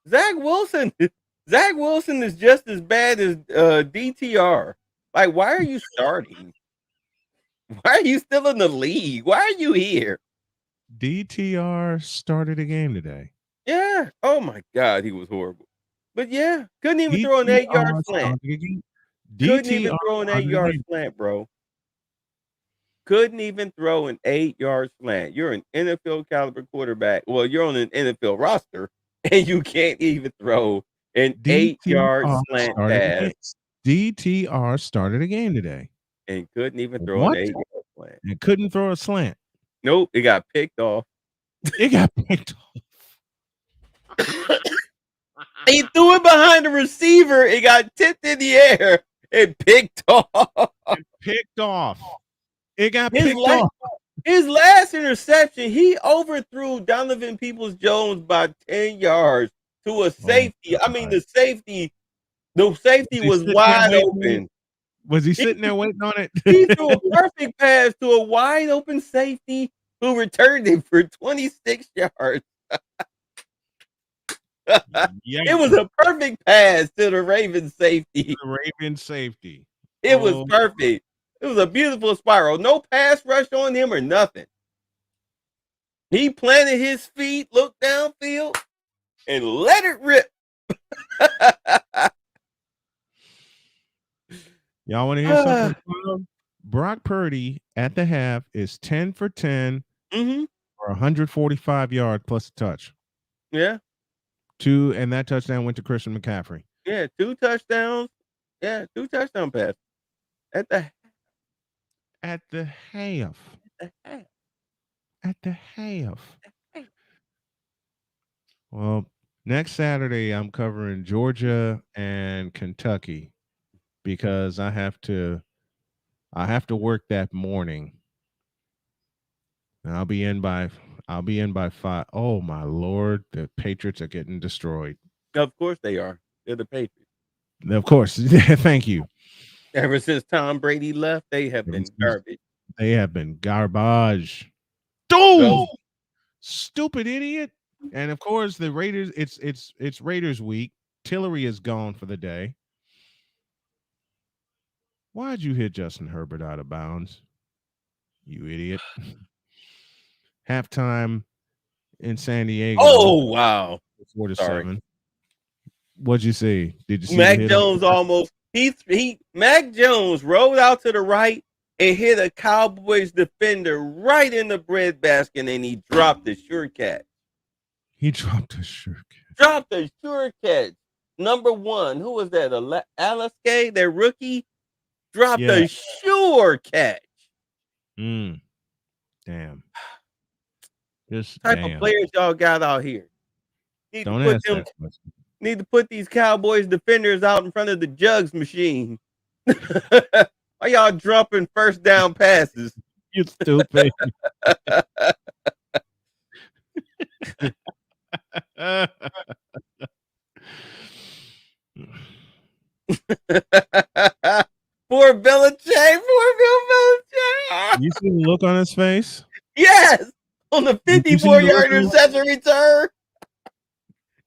Zach Wilson is just as bad as DTR. Like, why are you starting? Why are you still in the league? Why are you here?
DTR started a game today.
Yeah. Oh my God, he was horrible. But yeah, couldn't even throw an 8-yard slant. Couldn't even throw an 8-yard slant, bro. Couldn't even throw an 8-yard slant. You're an NFL caliber quarterback. Well, you're on an NFL roster, and you can't even throw an 8-yard slant pass.
DTR started a game today.
And couldn't even throw an 8-yard slant.
And couldn't throw a slant.
Nope, it got picked off.
It got picked off.
He threw it behind the receiver. It got tipped in the air and picked off.
It got picked off.
His last interception, he overthrew Donovan Peoples-Jones by 10 yards to a safety. The safety was wide open.
Was he sitting there waiting on it?
He threw a perfect pass to a wide open safety who returned it for 26 yards. It was a perfect pass to the Ravens safety. It was perfect. It was a beautiful spiral. No pass rush on him or nothing. He planted his feet, looked downfield, and let it rip.
Y'all want to hear something? Brock Purdy at the half is 10 for 10 for 145 yards plus a touch.
Yeah.
And that touchdown went to Christian McCaffrey.
Yeah, 2 touchdowns. Yeah, 2 touchdown passes. At the
half. Well, next Saturday I'm covering Georgia and Kentucky because I have to work that morning. And I'll be in by 5. Oh my Lord, the Patriots are getting destroyed.
Of course they are. They're the Patriots.
Of course. Thank you.
Ever since Tom Brady left, they have been garbage.
They have been garbage. Dude, stupid idiot. And of course, the Raiders, it's Raiders week. Tillery is gone for the day. Why'd you hit Justin Herbert out of bounds? You idiot. Halftime in San Diego.
Oh, wow.
4-7. What'd you see? Did you see
Mac Jones almost Mac Jones rolled out to the right and hit a Cowboys defender right in the breadbasket, and he dropped the sure catch. Dropped a sure catch. Number 1, who was that? Alaska, their rookie, dropped a sure catch.
Damn.
What type of players y'all got out here? Need to put these Cowboys defenders out in front of the jugs machine. Why y'all dropping first down passes?
You stupid.
Poor Belichick.
You see the look on his face?
Yes. On the 54-yard interception return.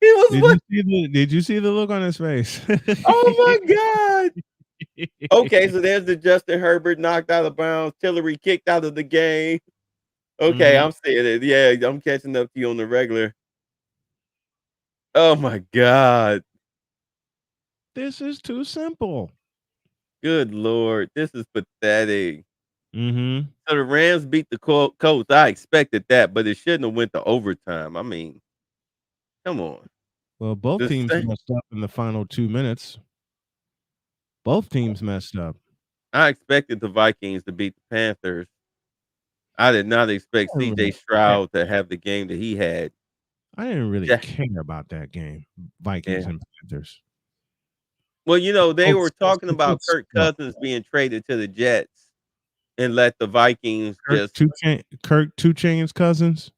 Did you see the look on his face?
Oh my God. Okay, so there's the Justin Herbert knocked out of bounds. Tillery kicked out of the game. Okay, I'm seeing it. Yeah, I'm catching up to you on the regular. Oh my God.
This is too simple.
Good Lord. This is pathetic.
Mm-hmm.
So the Rams beat the Colts. I expected that, but it shouldn't have went to overtime. I mean, come on.
Well, both teams messed up in the final 2 minutes. Both teams messed up.
I expected the Vikings to beat the Panthers. I did not expect C.J. Stroud to have the game that he had.
I didn't really care about that game, Vikings and Panthers.
Well, they were talking about Kirk Cousins being traded to the Jets and let the Vikings
Kirk Two Chainz Cousins.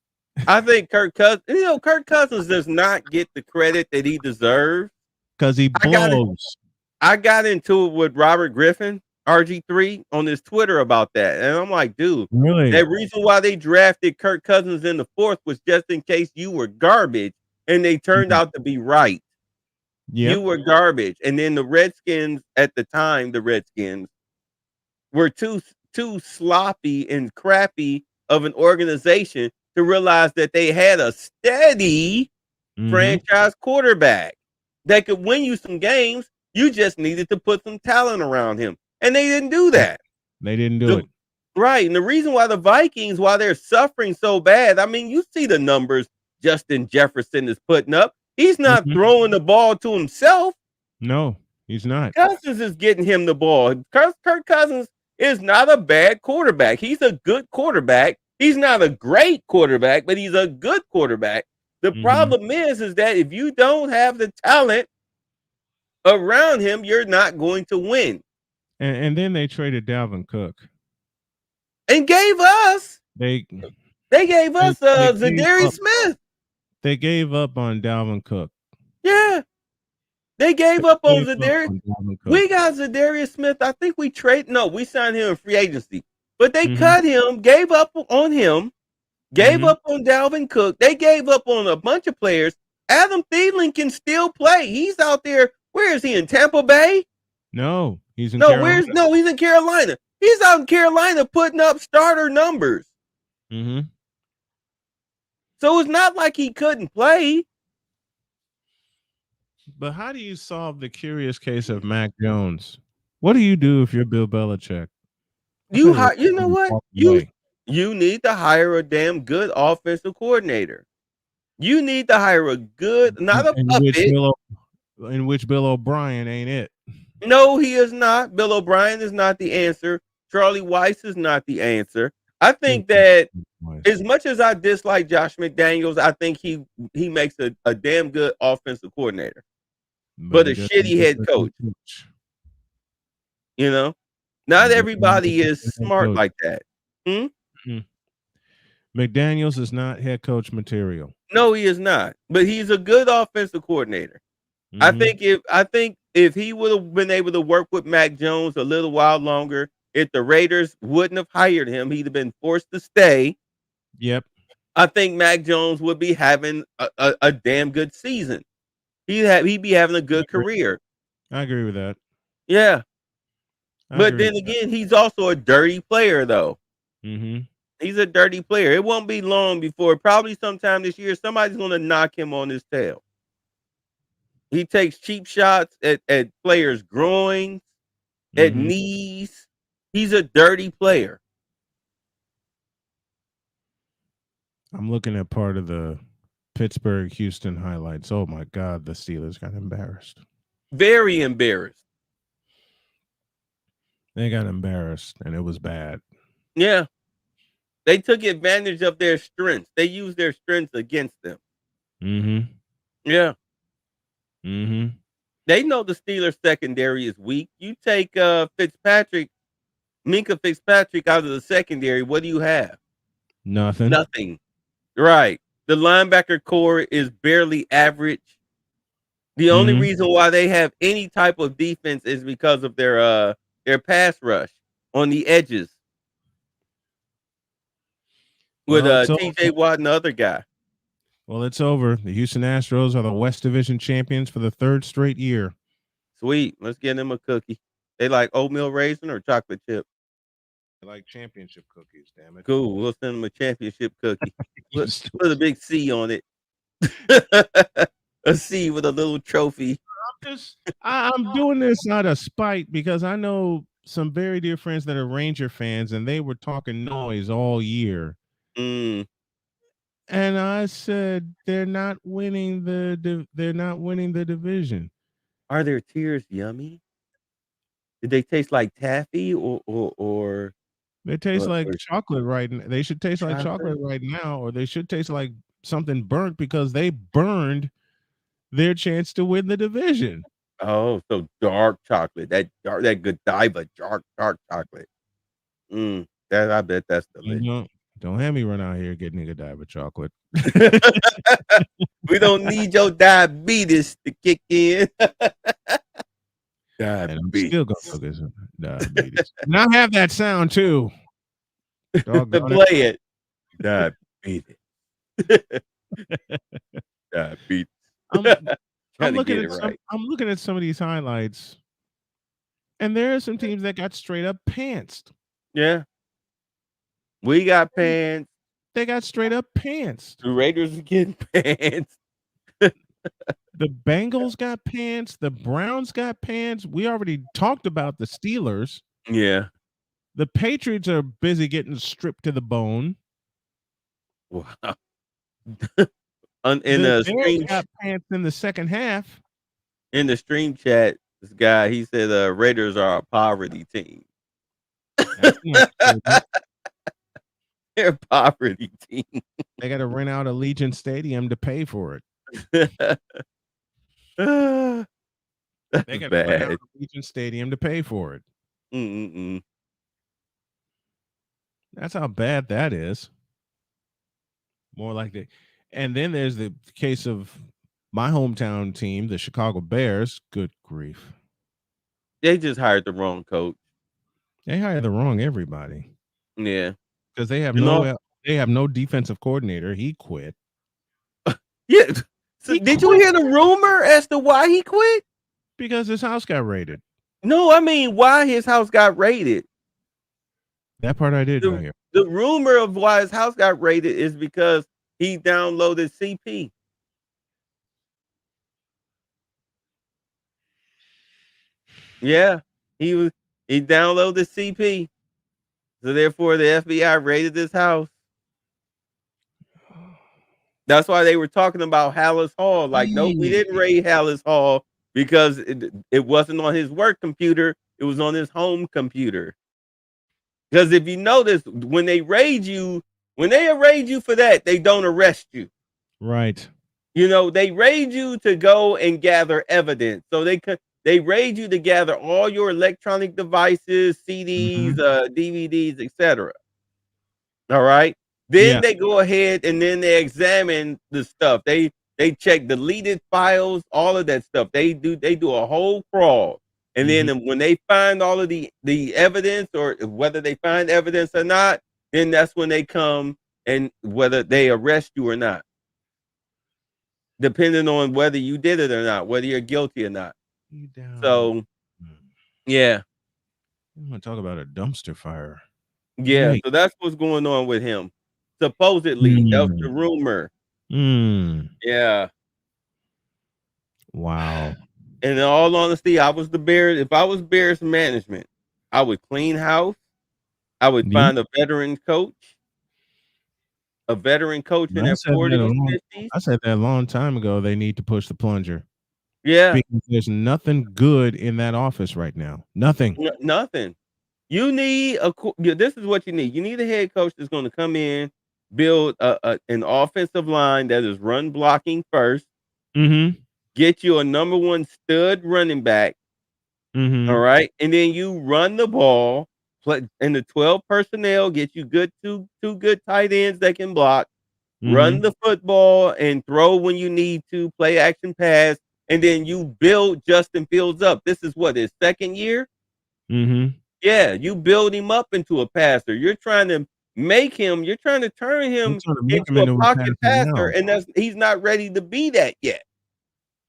I think Kirk Cousins does not get the credit that he deserves
because he blows.
I got into it with Robert Griffin, RG3, on his Twitter about that, and I'm like, dude,
really?
That reason why they drafted Kirk Cousins in the 4th was just in case you were garbage, and they turned out to be right. You were garbage, and then the Redskins at the time, were too sloppy and crappy of an organization to realize that they had a steady franchise quarterback that could win you some games. You just needed to put some talent around him, and they didn't do that.
They didn't do it.
Right, and the reason why the Vikings, while they're suffering so bad, I mean, you see the numbers Justin Jefferson is putting up. He's not throwing the ball to himself.
No, he's not.
Cousins is getting him the ball. Kirk Cousins is not a bad quarterback. He's a good quarterback. He's not a great quarterback, but he's a good quarterback. The problem is that if you don't have the talent around him, you're not going to win.
And then they traded Dalvin Cook.
And gave us Zadarius Smith.
They gave up on Dalvin Cook.
Yeah. They gave up on Zadarius. We got Zadarius Smith. I think we signed him in free agency. But they cut him, gave up on him, gave up on Dalvin Cook. They gave up on a bunch of players. Adam Thielen can still play. He's out there. Where is he, in Tampa Bay?
No, he's in Carolina.
He's in Carolina. He's out in Carolina putting up starter numbers. So it's not like he couldn't play.
But how do you solve the curious case of Mac Jones? What do you do if you're Bill Belichick?
You know what? You need to hire a damn good offensive coordinator. You need to hire a good, not a puppet.
In which Bill O'Brien ain't it.
No, he is not. Bill O'Brien is not the answer. Charlie Weiss is not the answer. I think that as much as I dislike Josh McDaniels, I think he makes a damn good offensive coordinator. But a shitty head coach. Not everybody is smart like that.
McDaniels is not head coach material.
No, he is not. But he's a good offensive coordinator. I think if he would have been able to work with Mac Jones a little while longer, if the Raiders wouldn't have hired him, he'd have been forced to stay.
Yep.
I think Mac Jones would be having a damn good season. He'd be having a good career.
I agree with that.
Yeah. But then again, he's also a dirty player, though. He's a dirty player. It won't be long before, probably sometime this year, somebody's going to knock him on his tail. He takes cheap shots at players' groins, at knees. He's a dirty player.
I'm looking at part of the Pittsburgh-Houston highlights. Oh, my God, the Steelers got embarrassed.
Very embarrassed.
They got embarrassed, and it was bad.
Yeah. They took advantage of their strengths. They used their strengths against them. Yeah. They know the Steelers secondary is weak. You take Minka Fitzpatrick out of the secondary, what do you have? Nothing. Right. The linebacker core is barely average. The only reason why they have any type of defense is because of their pass rush on the edges. With TJ Watt and the other guy.
Well, it's over. The Houston Astros are the West Division champions for the 3rd straight year.
Sweet. Let's get them a cookie. They like oatmeal raisin or chocolate chip?
They like championship cookies, damn it.
Cool. We'll send them a championship cookie. Put a big C on it. A C with a little trophy.
I'm doing this out of spite because I know some very dear friends that are Ranger fans, and they were talking noise all year.
Mm.
And I said, they're not winning they're not winning the division.
Are their tears yummy? Did they taste like taffy or
They taste like
or
chocolate right now. They should taste like chocolate
chocolate?
right now, or they should taste like something burnt because they burned their chance to win the division.
Oh, so dark chocolate. That Godiva dark chocolate. That I bet that's
You
delicious.
know, don't have me run out here getting nigga diet chocolate.
We don't need your diabetes to kick in.
And I'm
Diabetes.
still gonna go get some diabetes. And I have that sound too. Doggone it.
Play it. Diabetes. Diabetes.
I'm
Trying to
looking
get it
at
right.
I'm looking at some of these highlights, and there are some teams that got straight up pantsed.
Yeah. We got pants.
They got straight up pantsed.
The Raiders are getting pants.
The Bengals got pants. The Browns got pants. We already talked about the Steelers.
Yeah.
The Patriots are busy getting stripped to the bone.
Wow.
The Bears got pants in the second half.
In the stream chat, this guy, he said Raiders are a poverty team.
That's not true.
They're a poverty team.
They got to rent out Allegiant Stadium to pay for it. They got to rent out Allegiant Stadium to pay for it. That's how bad that is. More like that. And then there's the case of my hometown team, the Chicago Bears. Good grief.
They just hired the wrong coach.
They hired the wrong everybody.
Yeah.
Because they have no defensive coordinator. He quit.
Yeah. So did you hear the rumor as to why he quit?
Because his house got raided.
No, I mean why his house got raided.
That part I didn't hear.
The rumor of why his house got raided is because he downloaded CP. Yeah, he downloaded CP. So therefore the FBI raided his house. That's why they were talking about Hallis Hall. Like, no, we didn't raid Hallis Hall because it wasn't on his work computer. It was on his home computer. Because if you notice, when they arraid you for that, they don't arrest you.
Right.
You know, they raid you to go and gather evidence. So they raid you to gather all your electronic devices, CDs, DVDs, etc. All right. Then they go ahead and then they examine the stuff. They check deleted files, all of that stuff. They do a whole crawl. And then when they find all of the evidence, or whether they find evidence or not, then that's when they come and whether they arrest you or not. Depending on whether you did it or not, whether you're guilty or not. So, yeah.
I'm going to talk about a dumpster fire.
Yeah, so that's what's going on with him. Supposedly, that was the rumor. Yeah.
Wow.
And in all honesty, I was the Bears. If I was Bears management, I would clean house. I would find a veteran coach. A veteran coach in their 40s, 50s.
I said that a long time ago. They need to push the plunger.
Yeah.
Because there's nothing good in that office right now. Nothing.
Nothing. You need this is what you need. You need a head coach that's going to come in, build an offensive line that is run blocking first. Get you a number one stud running back. All right. And then you run the ball, play in the 12 personnel, get you two good tight ends that can block, run the football and throw when you need to, play action pass, and then you build Justin Fields up. This is what, his second year? Yeah, you build him up into a passer. You're trying to turn him into a pocket passer, and he's not ready to be that yet.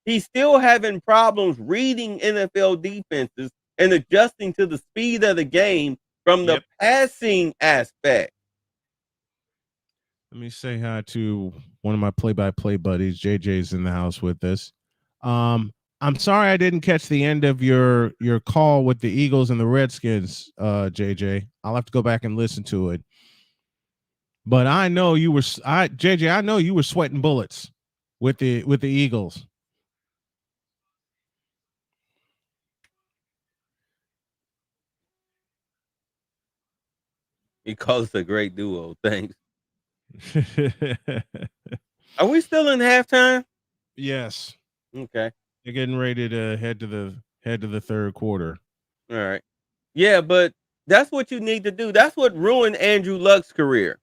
He's still having problems reading NFL defenses and adjusting to the speed of the game from the passing aspect.
Let me say hi to one of my play-by-play buddies. JJ's in the house with us. I'm sorry I didn't catch the end of your call with the Eagles and the Redskins, JJ. I'll have to go back and listen to it. But I know you were JJ, I know you were sweating bullets with the Eagles.
He calls us a great duo. Thanks. Are we still in halftime?
Yes.
Okay.
You're getting ready to head to the third quarter.
All right. Yeah, but that's what you need to do. That's what ruined Andrew Luck's career.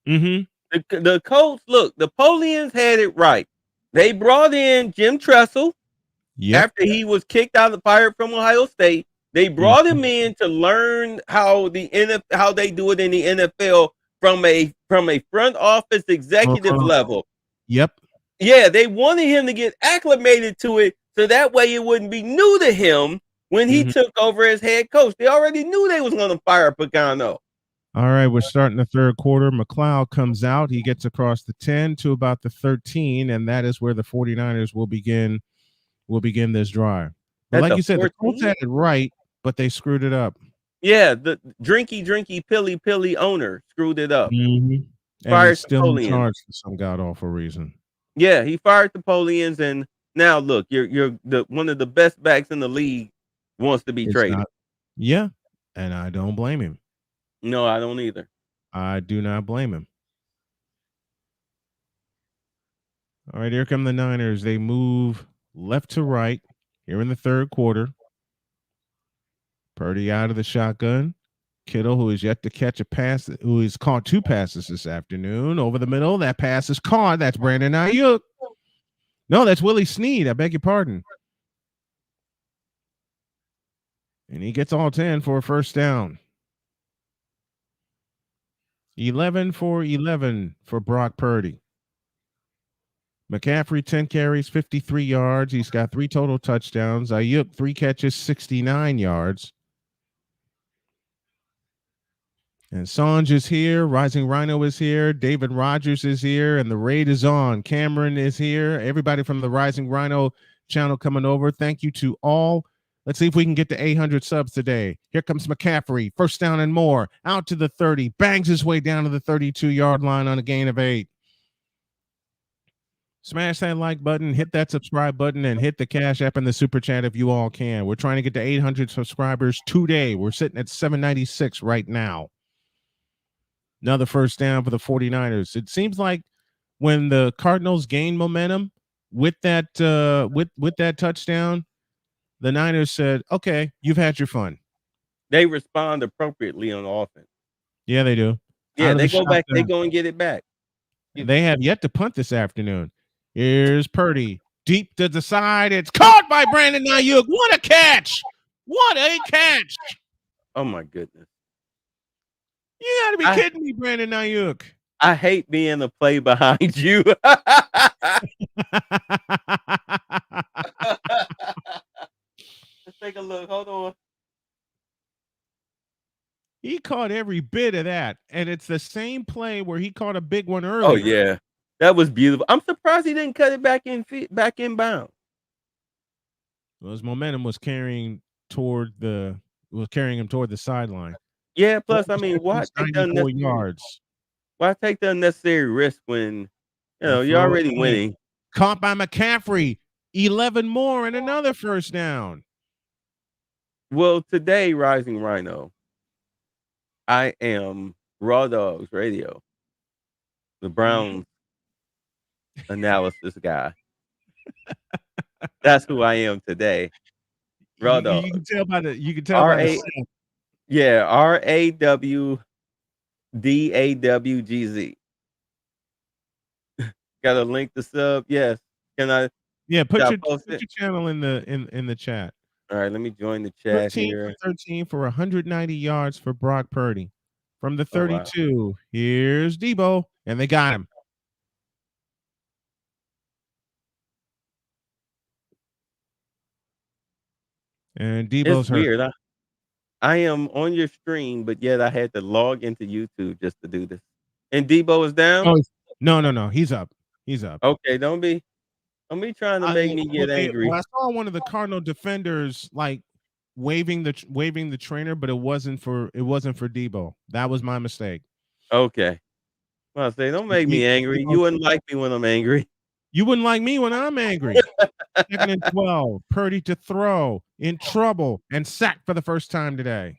Mm-hmm.
The Colts, look, the Polians had it right. They brought in Jim Tressel after he was kicked out of the Pirate from Ohio State. They brought him in to learn how how they do it in the NFL from a front office executive level.
Yep.
Yeah, they wanted him to get acclimated to it so that way it wouldn't be new to him when he took over as head coach. They already knew they was going to fire Pagano.
All right, we're starting the third quarter. McLeod comes out. He gets across the 10 to about the 13, and that is where the 49ers will begin this drive. But like you said, 14? The Colts had it right, but they screwed it up.
Yeah, the drinky, pilly owner screwed it up.
Mm-hmm. And he's still in charge for some god-awful reason.
Yeah, he fired the Polians, and now look, you're the one of the best backs in the league wants to be traded.
Yeah, and I don't blame him.
No, I don't either.
I do not blame him. All right, here come the Niners. They move left to right here in the third quarter. Purdy out of the shotgun. Kittle, who is yet to catch a pass, who has caught 2 passes this afternoon over the middle. That pass is caught. That's Brandon Ayuk. No, that's Willie Snead. I beg your pardon. And he gets all 10 for a first down. 11 for 11 for Brock Purdy. McCaffrey, 10 carries, 53 yards. He's got 3 total touchdowns. Ayuk, 3 catches, 69 yards. And Sanj is here. Rising Rhino is here. David Rogers is here. And the raid is on. Cameron is here. Everybody from the Rising Rhino channel coming over. Thank you to all. Let's see if we can get to 800 subs today. Here comes McCaffrey. First down and more. Out to the 30. Bangs his way down to the 32-yard line on a gain of 8. Smash that like button, hit that subscribe button, and hit the Cash App and the Super Chat if you all can. We're trying to get to 800 subscribers today. We're sitting at 796 right now. Another first down for the 49ers. It seems like when the Cardinals gain momentum with that with that touchdown, the Niners said, okay, you've had your fun.
They respond appropriately on offense.
Yeah, they do.
Yeah, they go back. They go and get it back.
They have yet to punt this afternoon. Here's Purdy. Deep to the side. It's caught by Brandon Ayuk. What a catch. What a catch.
Oh, my goodness.
You got to be kidding me, Brandon Ayuk.
I hate being the play behind you. Let's take a look. Hold on.
He caught every bit of that, and it's the same play where he caught a big one earlier.
Oh, yeah. That was beautiful. I'm surprised he didn't cut it back inbound.
Well, his momentum was carrying him toward the sideline.
Yeah, plus, I mean, why take the unnecessary
yards?
Why take the unnecessary risk when you're already winning?
Caught by McCaffrey. 11 more and another first down.
Well, today, Rising Rhino, I am Raw Dogs Radio, the Browns analysis guy. That's who I am today. Raw Dogs.
You can tell by the
yeah, RAWDAWGZ. Got a link to sub? Yes. Can I?
Yeah, put your channel in the chat.
All right, let me join the chat
13
here.
For 13 for 190 yards for Brock Purdy. From the 32, wow. Here's Debo, and they got him. And Debo's hurt.
Weird. I am on your stream, but yet I had to log into YouTube just to do this. And Debo is down?
Oh, no. He's up.
Okay, don't be. I'm me trying to make me get angry.
I saw one of the Cardinal defenders like waving the trainer, but it wasn't for Debo. That was my mistake.
Okay. Well, I say, don't make me angry. You wouldn't like me when I'm angry.
You wouldn't like me when I'm angry. 2nd and 12. Purdy to throw, in trouble, and sacked for the first time today.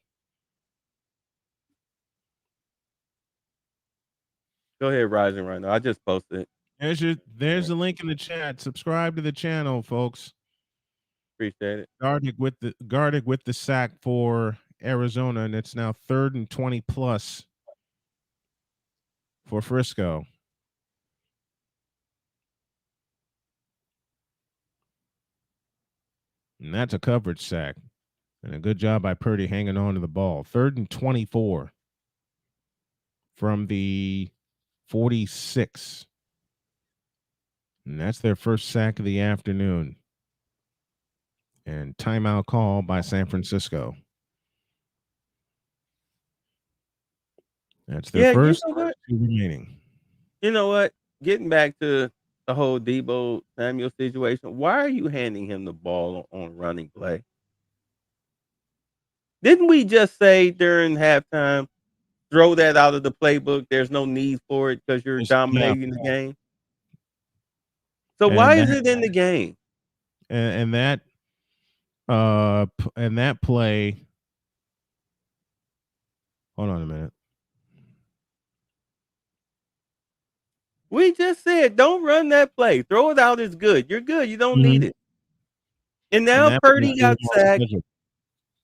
Go ahead, Rising right now. I just posted it.
There's the link in the chat. Subscribe to the channel, folks.
Appreciate it.
Gardick with the sack for Arizona, and it's now 3rd and 20 plus for Frisco. And that's a coverage sack. And a good job by Purdy hanging on to the ball. 3rd and 24 from the 46. And that's their first sack of the afternoon. And timeout call by San Francisco. That's their first remaining.
You know what? Getting back to the whole Debo Samuel situation, why are you handing him the ball on running play? Didn't we just say during halftime, throw that out of the playbook? There's no need for it because you're dominating the game. So why is it in the game?
And that play. Hold on a minute.
We just said don't run that play. Throw it out is good. You're good. You don't need it. And now Purdy got sacked.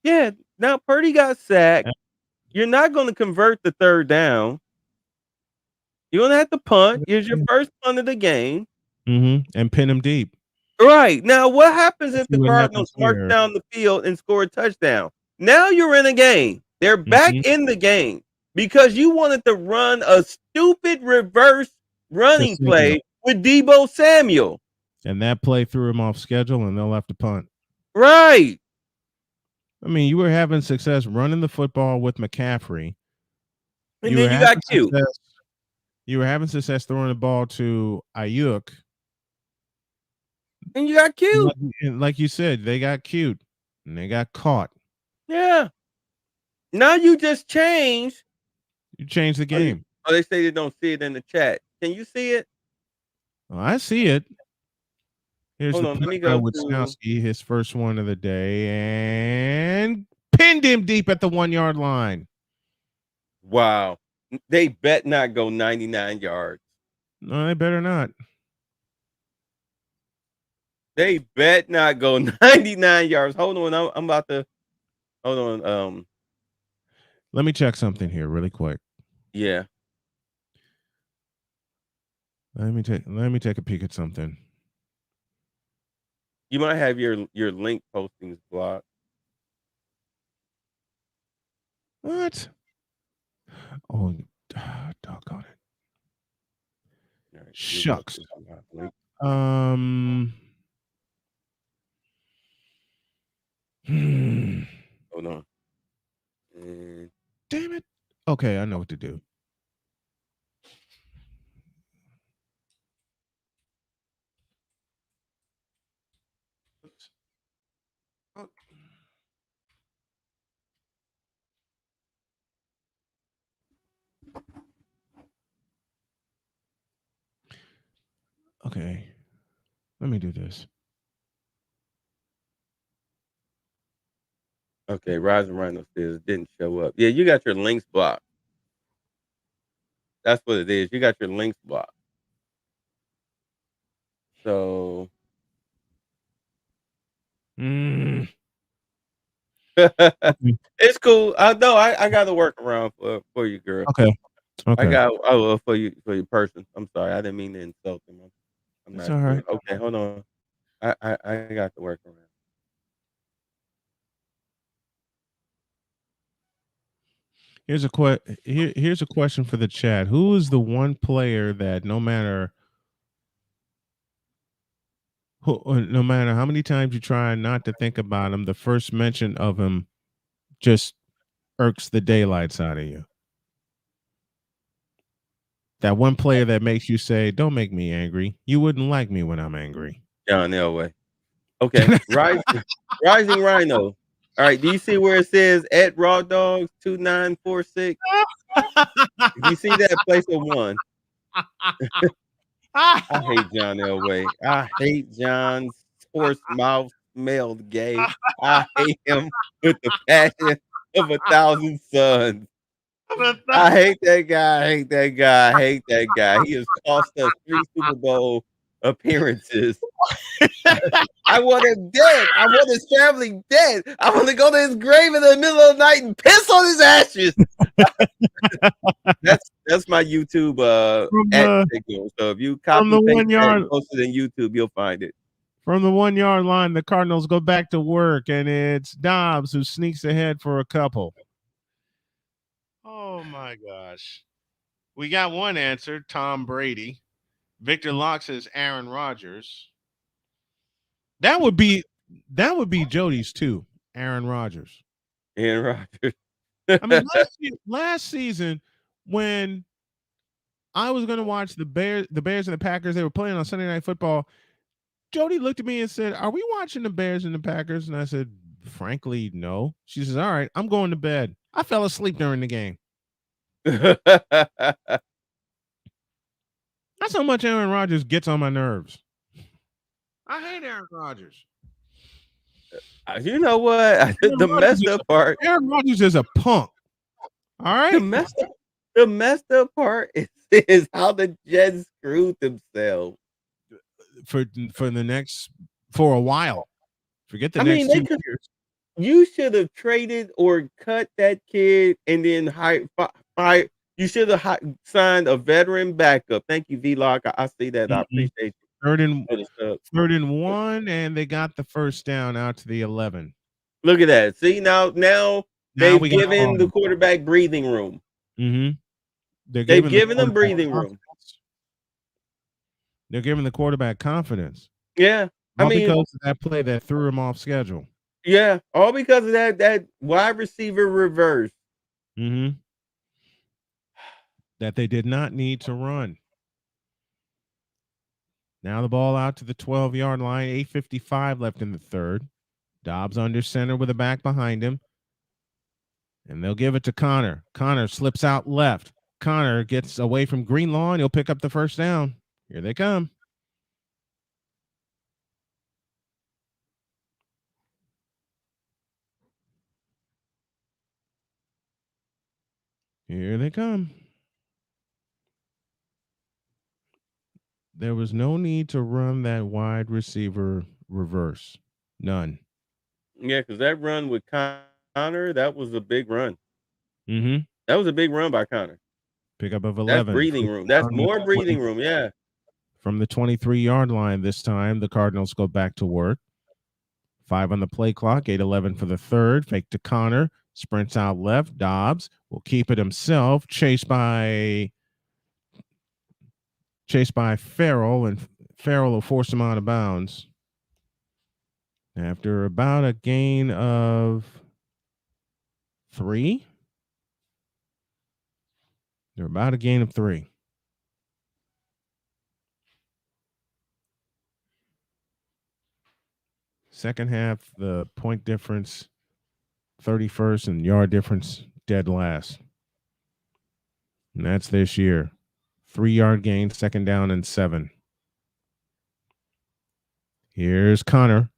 Yeah, now Purdy got sacked. You're not going to convert the 3rd down. You're going to have to punt. Here's your first punt of the game.
And pin him deep.
Right. Now, what happens if the Cardinals march down the field and score a touchdown? Now you're in a game. They're back in the game because you wanted to run a stupid reverse running play with Debo Samuel.
And that play threw him off schedule, and they'll have to punt.
Right.
I mean, you were having success running the football with McCaffrey.
And then you got cute.
You were having success throwing the ball to Ayuk.
And you got cute.
Like you said, they got cute. And they got caught.
Yeah. Now you just changed.
You changed the game.
Oh, they say they don't see it in the chat. Can you see it?
Oh, I see it. Here's
Hold
the
on, let me go
with Snowski, his first one of the day, and pinned him deep at the 1 yard line.
Wow. They bet not go 99 yards.
No, they better not.
They bet not go 99 yards. Hold on, I'm about to. Hold on.
Let me check something here really quick.
Yeah.
Let me take a peek at something.
You might have your link postings blocked.
What? Oh, doggone it. Right, shucks.
Hold on.
Damn it. Okay, I know what to do. Okay, let me do this.
Okay, Rising Rhino says it didn't show up. Yeah, you got your links blocked. That's what it is. You got your links blocked. So it's cool. I know I got to work around for you, girl.
Okay.
I got for your person. I'm sorry, I didn't mean to insult him. I'm
it's
not
all right.
Okay, hold on. I got to work around.
Here's a question for the chat. Who is the one player that no matter how many times you try not to think about him, the first mention of him just irks the daylights out of you? That one player that makes you say, "Don't make me angry. You wouldn't like me when I'm angry."
John Elway. Okay. Rising Rhino. All right. Do you see where it says at Raw Dogs 2946? If you see that, place a 1. I hate John Elway. I hate John's horse mouth smelled gay. I hate him with the passion of 1,000 suns. I hate that guy. I hate that guy. I hate that guy. He has cost us 3 Super Bowl appearances. I want him dead. I want his family dead. I want to go to his grave in the middle of the night and piss on his ashes. That's my YouTube signal. So if you copy
the
paste
1
that
yard,
and post it in YouTube, you'll find it.
From the 1 yard line, the Cardinals go back to work, and it's Dobbs who sneaks ahead for a couple. Oh my gosh. We got one answer, Tom Brady. Victor Locke says Aaron Rodgers. That would be Jody's too, Aaron Rodgers.
Aaron Rodgers.
I mean, last season when I was going to watch the Bears and the Packers, they were playing on Sunday Night Football. Jody looked at me and said, "Are we watching the Bears and the Packers?" And I said, "Frankly, no." She says, "All right, I'm going to bed." I fell asleep during the game. That's how much Aaron Rodgers gets on my nerves. I hate Aaron Rodgers.
You know what? The messed up part.
Aaron Rodgers is a punk. All right.
The messed up part is how the Jets screwed themselves
for a while. Forget the next 2 years.
You should have traded or cut that kid and then hired. You should have signed a veteran backup. Thank you, V-Lock. I see that. Mm-hmm. I appreciate you.
Third and 1, and they got the first down out to the 11.
Look at that. See, now they've given the quarterback breathing room.
Mm-hmm.
They've given them breathing room.
They're giving the quarterback confidence.
Yeah.
Because of that play that threw him off schedule.
Yeah, all because of that wide receiver reverse.
Mm-hmm. That they did not need to run. Now the ball out to the 12-yard line, 8:55 left in the third. Dobbs under center with a back behind him. And they'll give it to Connor. Connor slips out left. Connor gets away from Greenlaw, and he'll pick up the first down. Here they come. Here they come. There was no need to run that wide receiver reverse. None.
Yeah, because that run with Connor, that was a big run.
Mm-hmm.
That was a big run by Connor.
Pickup of 11.
That's breathing room. That's more breathing room, yeah.
From the 23-yard line this time, the Cardinals go back to work. 5 on the play clock, 8:11 for the third. Fake to Connor. Sprints out left. Dobbs will keep it himself. Chased by Farrell, and Farrell will force him out of bounds. After about a gain of 3. They're about a gain of 3. Second half, the point difference 31st and yard difference dead last. And that's this year. 3-yard gain, second down and 7. Here's Connor.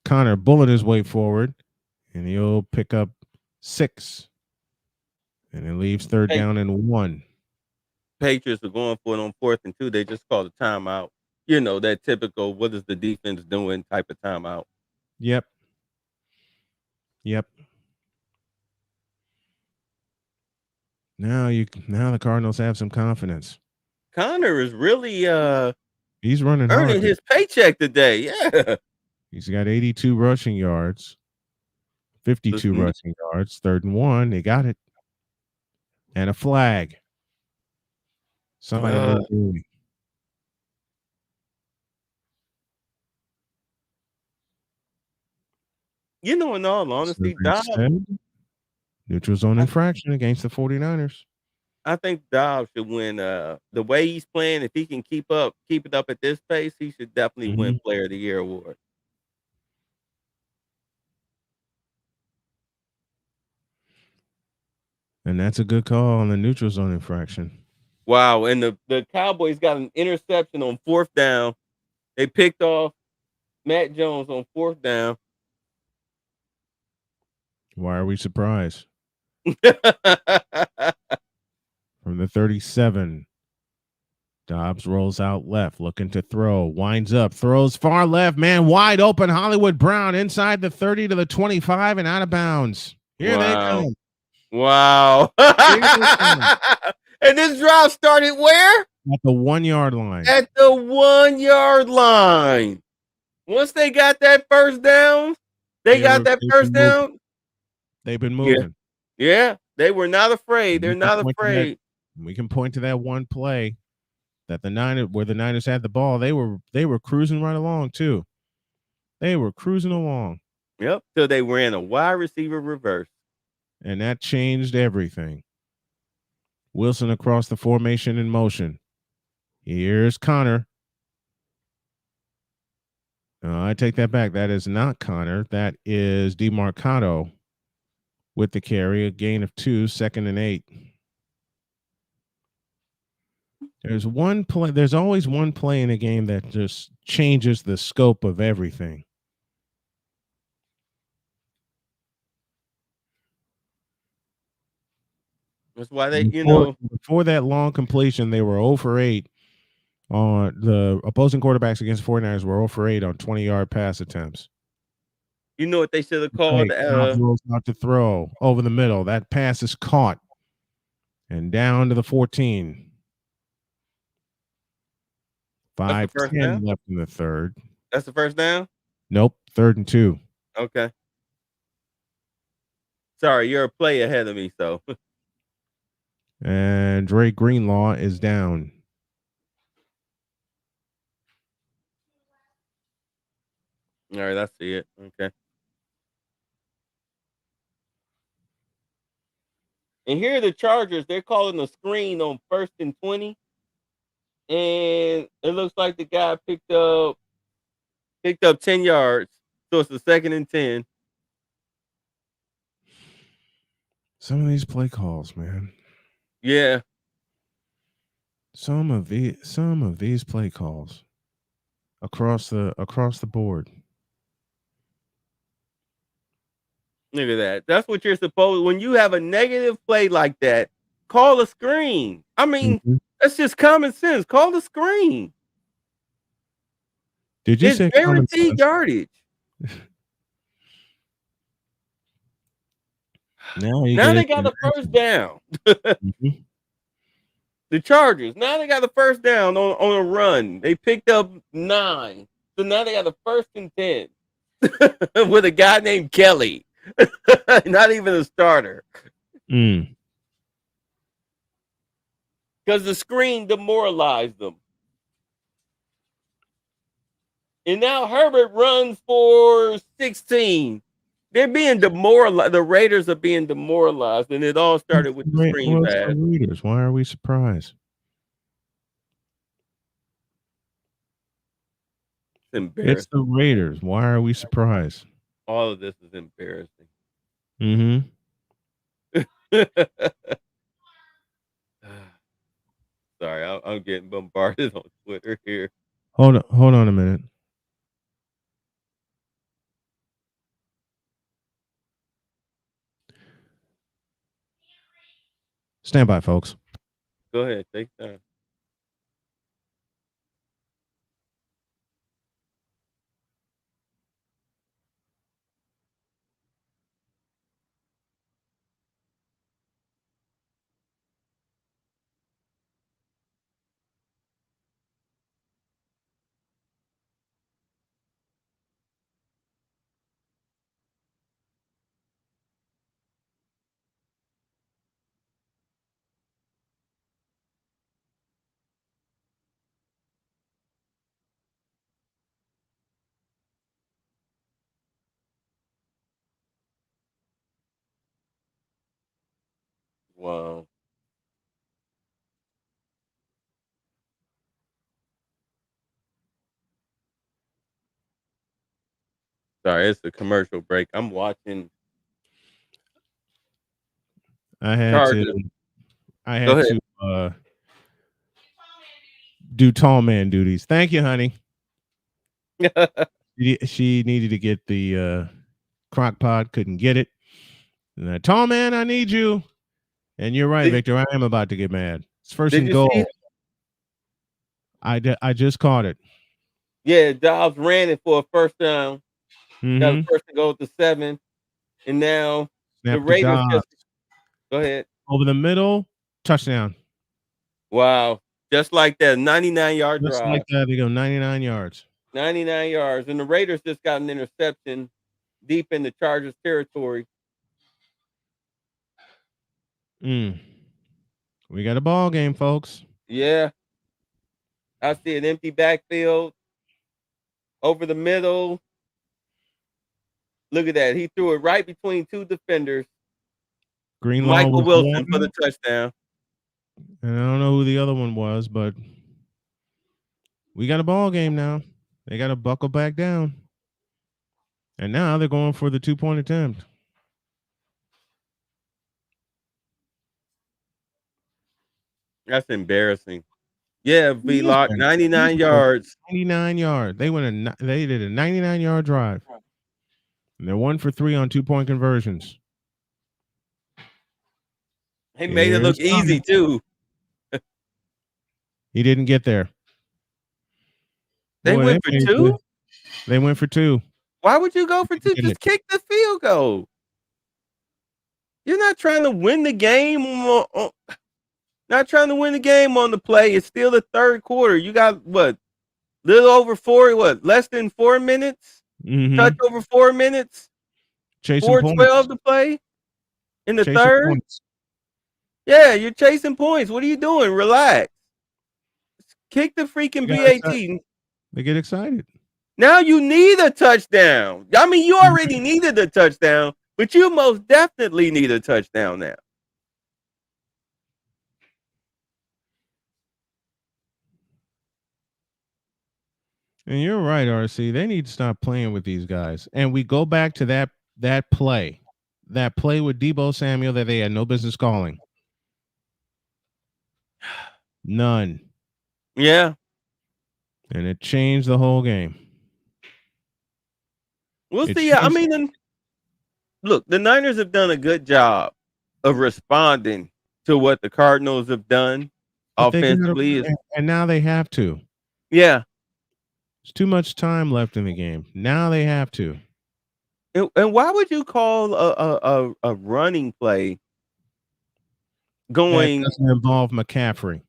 Connor bullet his way forward, and he'll pick up 6. And it leaves third down and 1.
Patriots are going for it on 4th and 2. They just called a timeout. You know, that typical what is the defense doing type of timeout.
Yep. Now the Cardinals have some confidence.
Connor is really
he's running
earning his paycheck today. Yeah.
He's got 82 rushing yards, 52 rushing yards, 3rd and 1. They got it. And a flag. Somebody
you know, in all honesty,
neutral zone infraction against the 49ers.
I think Dobbs should win. The way he's playing, if he can keep it up at this pace, he should definitely win Player of the Year award.
And that's a good call on the neutral zone infraction.
Wow, and the Cowboys got an interception on 4th down. They picked off Matt Jones on 4th down.
Why are we surprised? From the 37, Dobbs rolls out left, looking to throw, winds up, throws far left, man wide open. Hollywood Brown inside the 30 to the 25 and out of bounds. Here they come.
Wow. And this drive started where?
At the 1 yard line.
At the 1 yard line. Once they got that first down, they've
been moving.
Yeah. They were not afraid. They're not afraid.
We can point to that one play that the Niners had the ball. They were cruising right along too. They were cruising along.
Yep. So they ran a wide receiver reverse.
And that changed everything. Wilson across the formation in motion. Here's Connor. I take that back. That is not Connor. That is DeMarcado with the carry. A gain of 2, 2nd and 8. There's one play. There's always one play in a game that just changes the scope of everything.
That's why they,
before that long completion, they were 0 for 8 on the opposing quarterbacks against 49ers were 0 for 8 on 20-yard pass attempts.
You know what they should have called?
Rolls out to throw over the middle. That pass is caught and down to the 14. 5:10 left in the third.
That's the first down?
Nope, 3rd and 2.
Okay. Sorry, you're a play ahead of me, so.
And Dre Greenlaw is down.
All right, I see it. Okay. And here are the Chargers. They're calling a screen on 1st and 20. And it looks like the guy picked up 10 yards. So it's the 2nd and 10.
Some of these play calls, man.
Yeah.
Some of these play calls across the board.
Look at that. That's what you're supposed. When you have a negative play like that, call a screen. I mean, that's just common sense. Call the screen.
Did you say
guaranteed yardage?
Now
they got the first down. The Chargers. Now they got the first down on a run. They picked up 9. So now they got the 1st and 10 with a guy named Kelly. Not even a starter. Because the screen demoralized them. And now Herbert runs for 16. They're being demoralized. The Raiders are being demoralized, and it all started with the screen pass.
The Raiders. Why are we surprised?
It's embarrassing.
It's the Raiders. Why are we surprised?
All of this is embarrassing. Sorry, I'm getting bombarded on Twitter here.
Hold on a minute. Stand by, folks.
Go ahead, take time. Wow. sorry, it's a commercial break. I'm watching.
I had
Chargers. Go
to do tall man duties. Thank you, honey. She needed to get the crock pot, couldn't get it. And tall man, I need you. And you're right, Victor. I am about to get mad. It's first and goal. I just caught it.
Yeah, Dobbs ran it for a first down. Got a first and goal to 7. And now the Raiders just go ahead.
Over the middle, touchdown.
Wow. Just like that, 99-yard drive.
Just like that, they go 99 yards.
99 yards. And the Raiders just got an interception deep in the Chargers territory.
We got a ball game, folks.
Yeah. I see an empty backfield over the middle. Look at that. He threw it right between 2 defenders. Michael Wilson for the touchdown.
And I don't know who the other one was, but we got a ball game now. They got to buckle back down. And now they're going for the 2-point attempt.
That's embarrassing. Yeah, V-Lock, 99 yards.
99 yards. They did a 99-yard drive. And they're 1 for 3 on 2-point conversions.
He made it look easy, too.
He didn't get there.
They went for 2?
They went for 2.
Why would you go for 2? Just kick the field goal. You're not trying to win the game. Not trying to win the game on the play. It's still the third quarter. You got what? Little over 4. What? Less than 4 minutes. Touch over 4 minutes.
Chasing
4:12 to play in the third. Points. Yeah, you're chasing points. What are you doing? Relax. Kick the freaking BAT.
They get excited.
Now you need a touchdown. I mean, you already needed a touchdown, but you most definitely need a touchdown now.
And you're right, RC. They need to stop playing with these guys. And we go back to that play with Deebo Samuel that they had no business calling. None.
Yeah.
And it changed the whole game.
We'll see. I mean, look, the Niners have done a good job of responding to what the Cardinals have done offensively.
And now they have to.
Yeah.
There's too much time left in the game. Now they have to.
And why would you call a running play going?
That doesn't involve McCaffrey.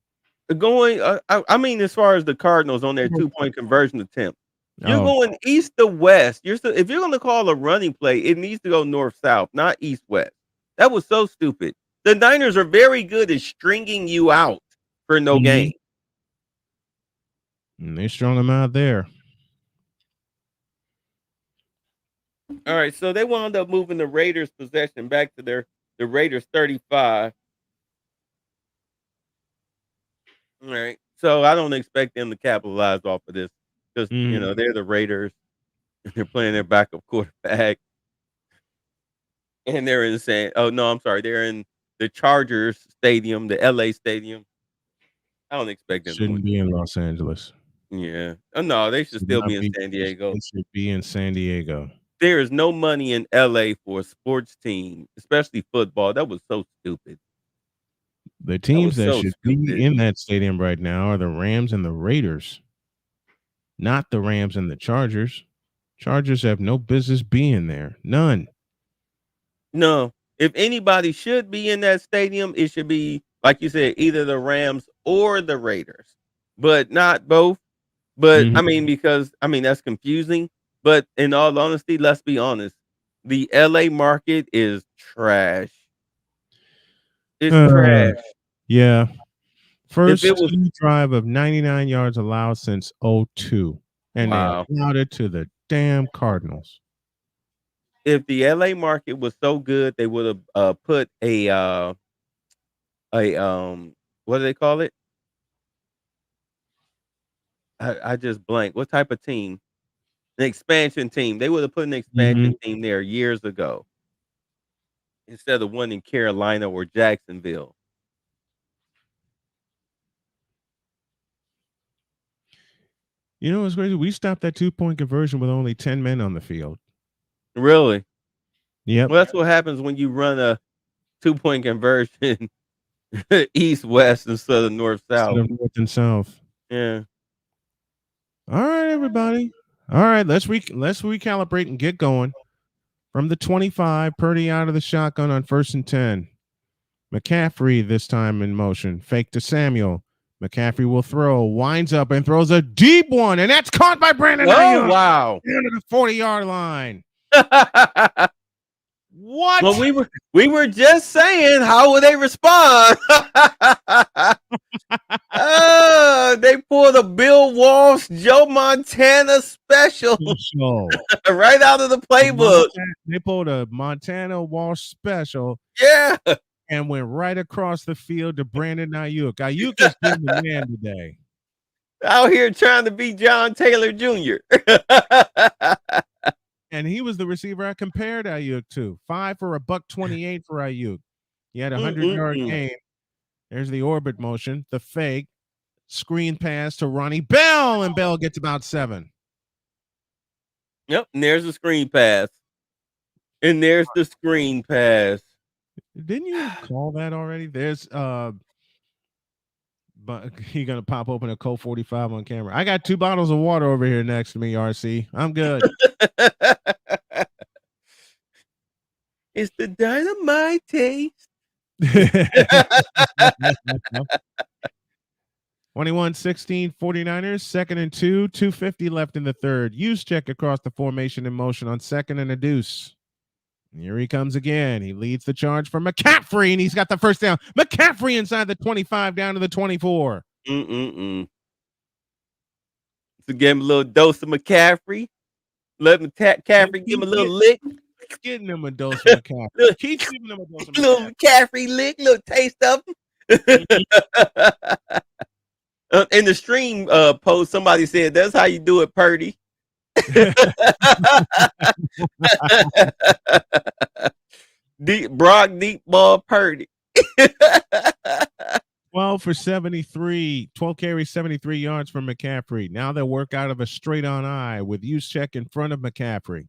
I mean, as far as the Cardinals on their 2-point conversion attempt, you're going east to west. If you're going to call a running play, it needs to go north-south, not east-west. That was so stupid. The Niners are very good at stringing you out for no gain.
And they strung them out there.
All right, so they wound up moving the Raiders' possession back to the Raiders' 35. All right, so I don't expect them to capitalize off of this because they're the Raiders. They're playing their backup quarterback, and they're in they're in the Chargers stadium, the LA stadium. I don't expect them.
Shouldn't be in Los Angeles.
Yeah. Oh no, they should still be in San Diego.
They should be in San Diego.
There is no money in LA for a sports team, especially football. That was so stupid.
The teams that should be in that stadium right now are the Rams and the Raiders, not the Rams and the Chargers. Chargers have no business being there. None.
No. If anybody should be in that stadium, it should be, like you said, either the Rams or the Raiders, but not both. But I mean, because that's confusing. But in all honesty, let's be honest. The LA market is trash. It's trash.
Yeah. First drive of 99 yards allowed since 2002. And they allowed it to the damn Cardinals.
If the LA market was so good, they would have put a what do they call it? I just blanked. What type of team? An expansion team. They would have put an expansion team there years ago instead of one in Carolina or Jacksonville.
You know what's crazy? We stopped that 2-point conversion with only 10 men on the field.
Really?
Yep.
Well, that's what happens when you run a 2-point conversion east west instead of north south.
Instead of north and south.
Yeah.
All right, everybody. All right, let's recalibrate and get going. From the 25, Purdy out of the shotgun on 1st and 10. McCaffrey this time in motion. Fake to Samuel. McCaffrey will throw, winds up and throws a deep one, and that's caught by Brandon Ayuk.
Oh, wow.
Down to the 40-yard line. What?
Well, we were just saying, how will they respond? They pulled a Bill Walsh, Joe Montana special right out of the playbook.
They pulled a Montana Walsh special.
Yeah.
And went right across the field to Brandon Ayuk. Ayuk is being the man today.
Out here trying to be John Taylor Jr.
And he was the receiver I compared Ayuk to. 5 for $128 for Ayuk. He had a 100-yard gain. There's the orbit motion, the fake, screen pass to Ronnie Bell, and Bell gets about 7.
Yep, and there's the screen pass. And there's the screen pass.
Didn't you call that already? There's but you're gonna pop open a Colt 45 on camera. I got 2 bottles of water over here next to me, RC. I'm good.
It's the dynamite taste.
21-16 49ers, 2nd and 2, 2:50 left in the third. Use check across the formation in motion on 2nd and a deuce. Here he comes again. He leads the charge for McCaffrey, and he's got the first down. McCaffrey inside the 25 down to the 24.
So give him a little dose of McCaffrey. Let McCaffrey give him a little lick.
Getting him a dose of McCaffrey. Keep giving him a dose of McCaffrey.
Little McCaffrey lick, little taste of him. In the stream post, somebody said, that's how you do it, Purdy. Brock deep ball Purdy.
12 for 73, 12 carries, 73 yards from McCaffrey. Now they'll work out of a straight on eye with Juszczyk in front of McCaffrey.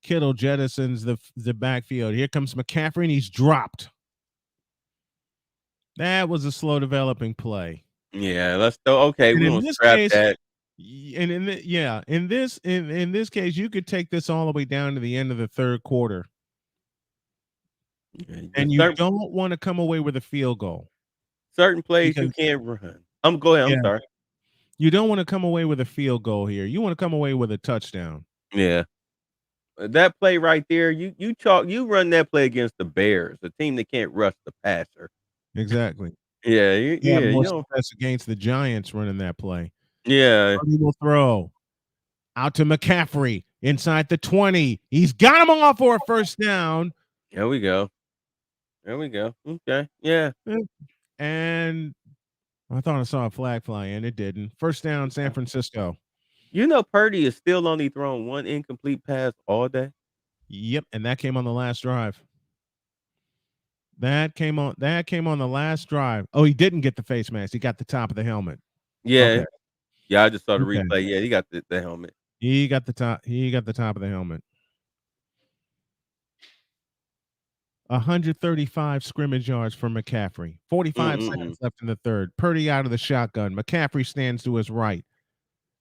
Kittle jettisons the backfield. Here comes McCaffrey, and he's dropped. That was a slow developing play.
Yeah, let's go. Okay, we don't scrap that.
And in this case, you could take this all the way down to the end of the third quarter. And you don't want to come away with a field goal.
Certain plays you can't run. Go ahead. I'm sorry.
You don't want to come away with a field goal here. You want to come away with a touchdown.
Yeah. That play right there, you run that play against the Bears, a team that can't rush the passer.
Exactly.
Yeah, you know,
success against the Giants running that play.
Yeah.
He will throw out to McCaffrey inside the 20. He's got him off for a first down.
There we go. Okay. Yeah.
And I thought I saw a flag fly, and it didn't. First down, San Francisco.
You know, Purdy is still only throwing 1 incomplete pass all day.
Yep, and that came on the last drive. That came on the last drive. Oh, he didn't get the face mask. He got the top of the helmet.
Yeah. Okay. Yeah, I just saw the replay. Yeah, he got the helmet.
He got the top of the helmet. 135 scrimmage yards for McCaffrey. 45 seconds left in the third. Purdy out of the shotgun. McCaffrey stands to his right.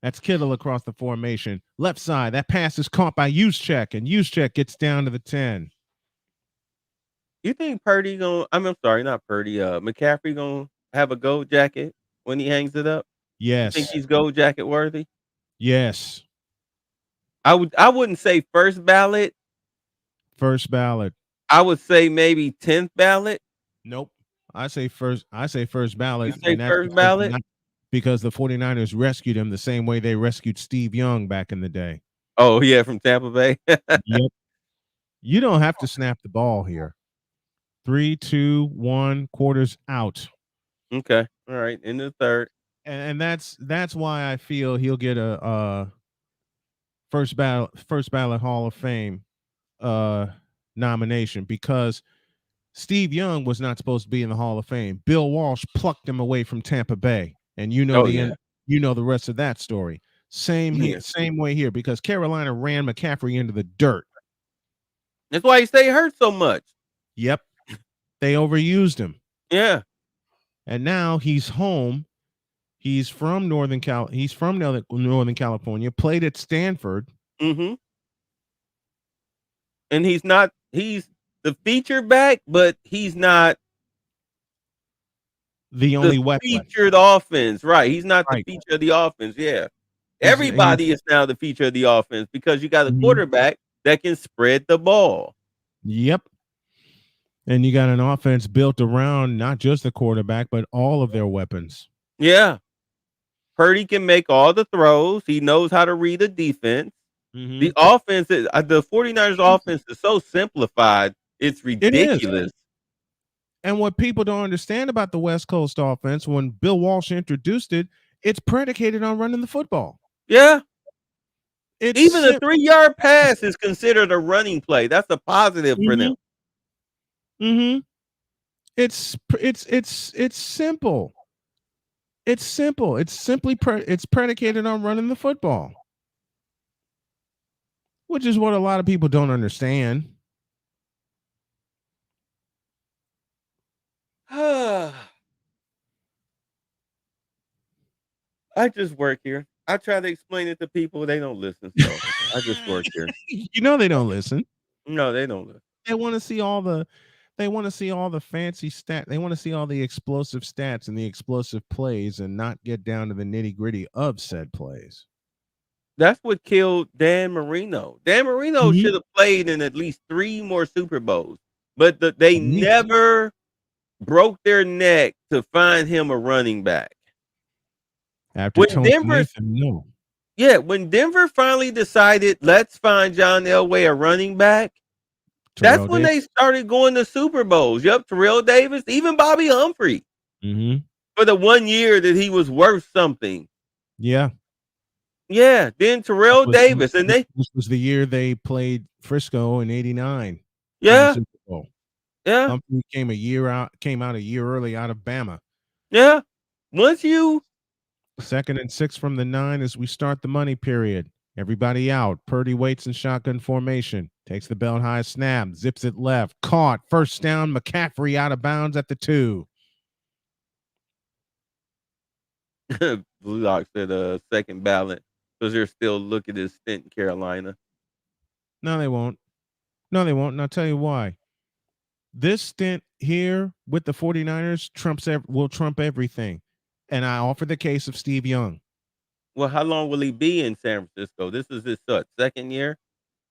That's Kittle across the formation. Left side. That pass is caught by Juszczyk, and Juszczyk gets down to the 10.
You think Purdy McCaffrey gonna have a gold jacket when he hangs it up?
Yes.
You think he's gold jacket worthy?
Yes.
I wouldn't say first ballot.
First ballot.
I would say maybe 10th ballot.
Nope. I say first ballot.
You say first ballot?
Because the 49ers rescued him the same way they rescued Steve Young back in the day.
Oh, yeah, from Tampa Bay.
Yep. You don't have to snap the ball here. 3, 2, 1, quarters out.
Okay. All right. In the third.
And that's why I feel he'll get a first ballot Hall of Fame nomination, because Steve Young was not supposed to be in the Hall of Fame. Bill Walsh plucked him away from Tampa Bay, and you know the rest of that story. Same way here, because Carolina ran McCaffrey into the dirt.
That's why he stayed hurt so much.
Yep, they overused him.
Yeah,
and now he's home. He's from Northern California. Played at Stanford.
Mm-hmm. And he's the feature back, but he's not
the only
featured offense. Right. He's not the feature of the offense. Yeah. Everybody is now the feature of the offense because you got a quarterback that can spread the ball.
Yep. And you got an offense built around not just the quarterback, but all of their weapons.
Yeah. Purdy can make all the throws. He knows how to read a defense. Mm-hmm. The offense, the 49ers offense is so simplified. It's ridiculous.
And what people don't understand about the West Coast offense, when Bill Walsh introduced it, it's predicated on running the football.
Yeah. Even a 3-yard pass is considered a running play. That's a positive for them.
Mm-hmm. It's simple. It's simple. It's simply it's predicated on running the football, which is what a lot of people don't understand.
I just work here. I try to explain it to people. They don't listen. So I just work here.
You know they don't listen.
No, they don't listen.
They want to see all the fancy stats. They want to see all the explosive stats and the explosive plays and not get down to the nitty-gritty of said plays.
That's what killed Dan Marino. Dan Marino should have played in at least 3 more Super Bowls, but they never broke their neck to find him a running back.
After
when Denver finally decided, let's find John Elway a running back, that's when they started going to Super Bowls. Yep, Terrell Davis, even Bobby Humphrey. For the 1 year that he was worth something.
Yeah.
Yeah, then Terrell Davis. And this
was the year they played Frisco in '89.
Yeah.
Super Bowl.
Yeah.
Humphrey came out a year early out of Bama.
Yeah. Once you
2nd and 6 from the 9 as we start the money period. Everybody out. Purdy waits in shotgun formation. Takes the belt high snap. Zips it left. Caught. First down. McCaffrey out of bounds at the 2.
Blue Lock said second ballot because they're still looking at stint in Carolina.
No, they won't. And I'll tell you why. This stint here with the 49ers will trump everything. And I offer the case of Steve Young.
Well, how long will he be in San Francisco? This is his second year.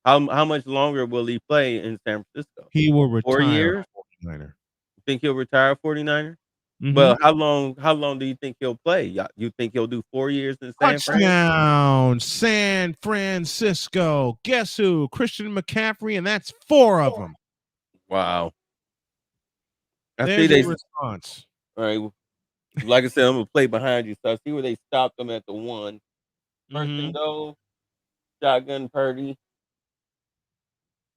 How much longer will he play in San Francisco?
He will retire.
4 years.
49er.
You think he'll retire 49er?
Mm-hmm.
Well, how long do you think he'll play? You think he'll do 4 years in San Francisco?
Touchdown, San Francisco. Guess who? Christian McCaffrey, and that's 4 of them.
Wow.
There's your response.
All right. Like I said, I'm gonna play behind you, so I see where they stopped them at the 1. First and goal, shotgun Purdy,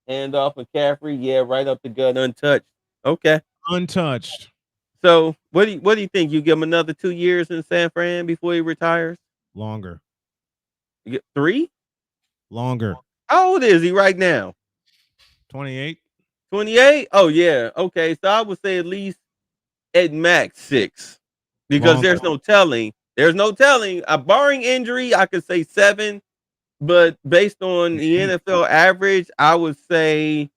hand off McCaffrey. Yeah, right up the gut, untouched. Okay,
untouched.
So what do you think? You give him another 2 years in San Fran before he retires?
Longer.
You get 3?
Longer.
How old is he right now?
28.
28? Oh yeah. Okay, so I would say at least at max 6. Because there's no telling. Barring injury, I could say 7. But based on the NFL average, I would say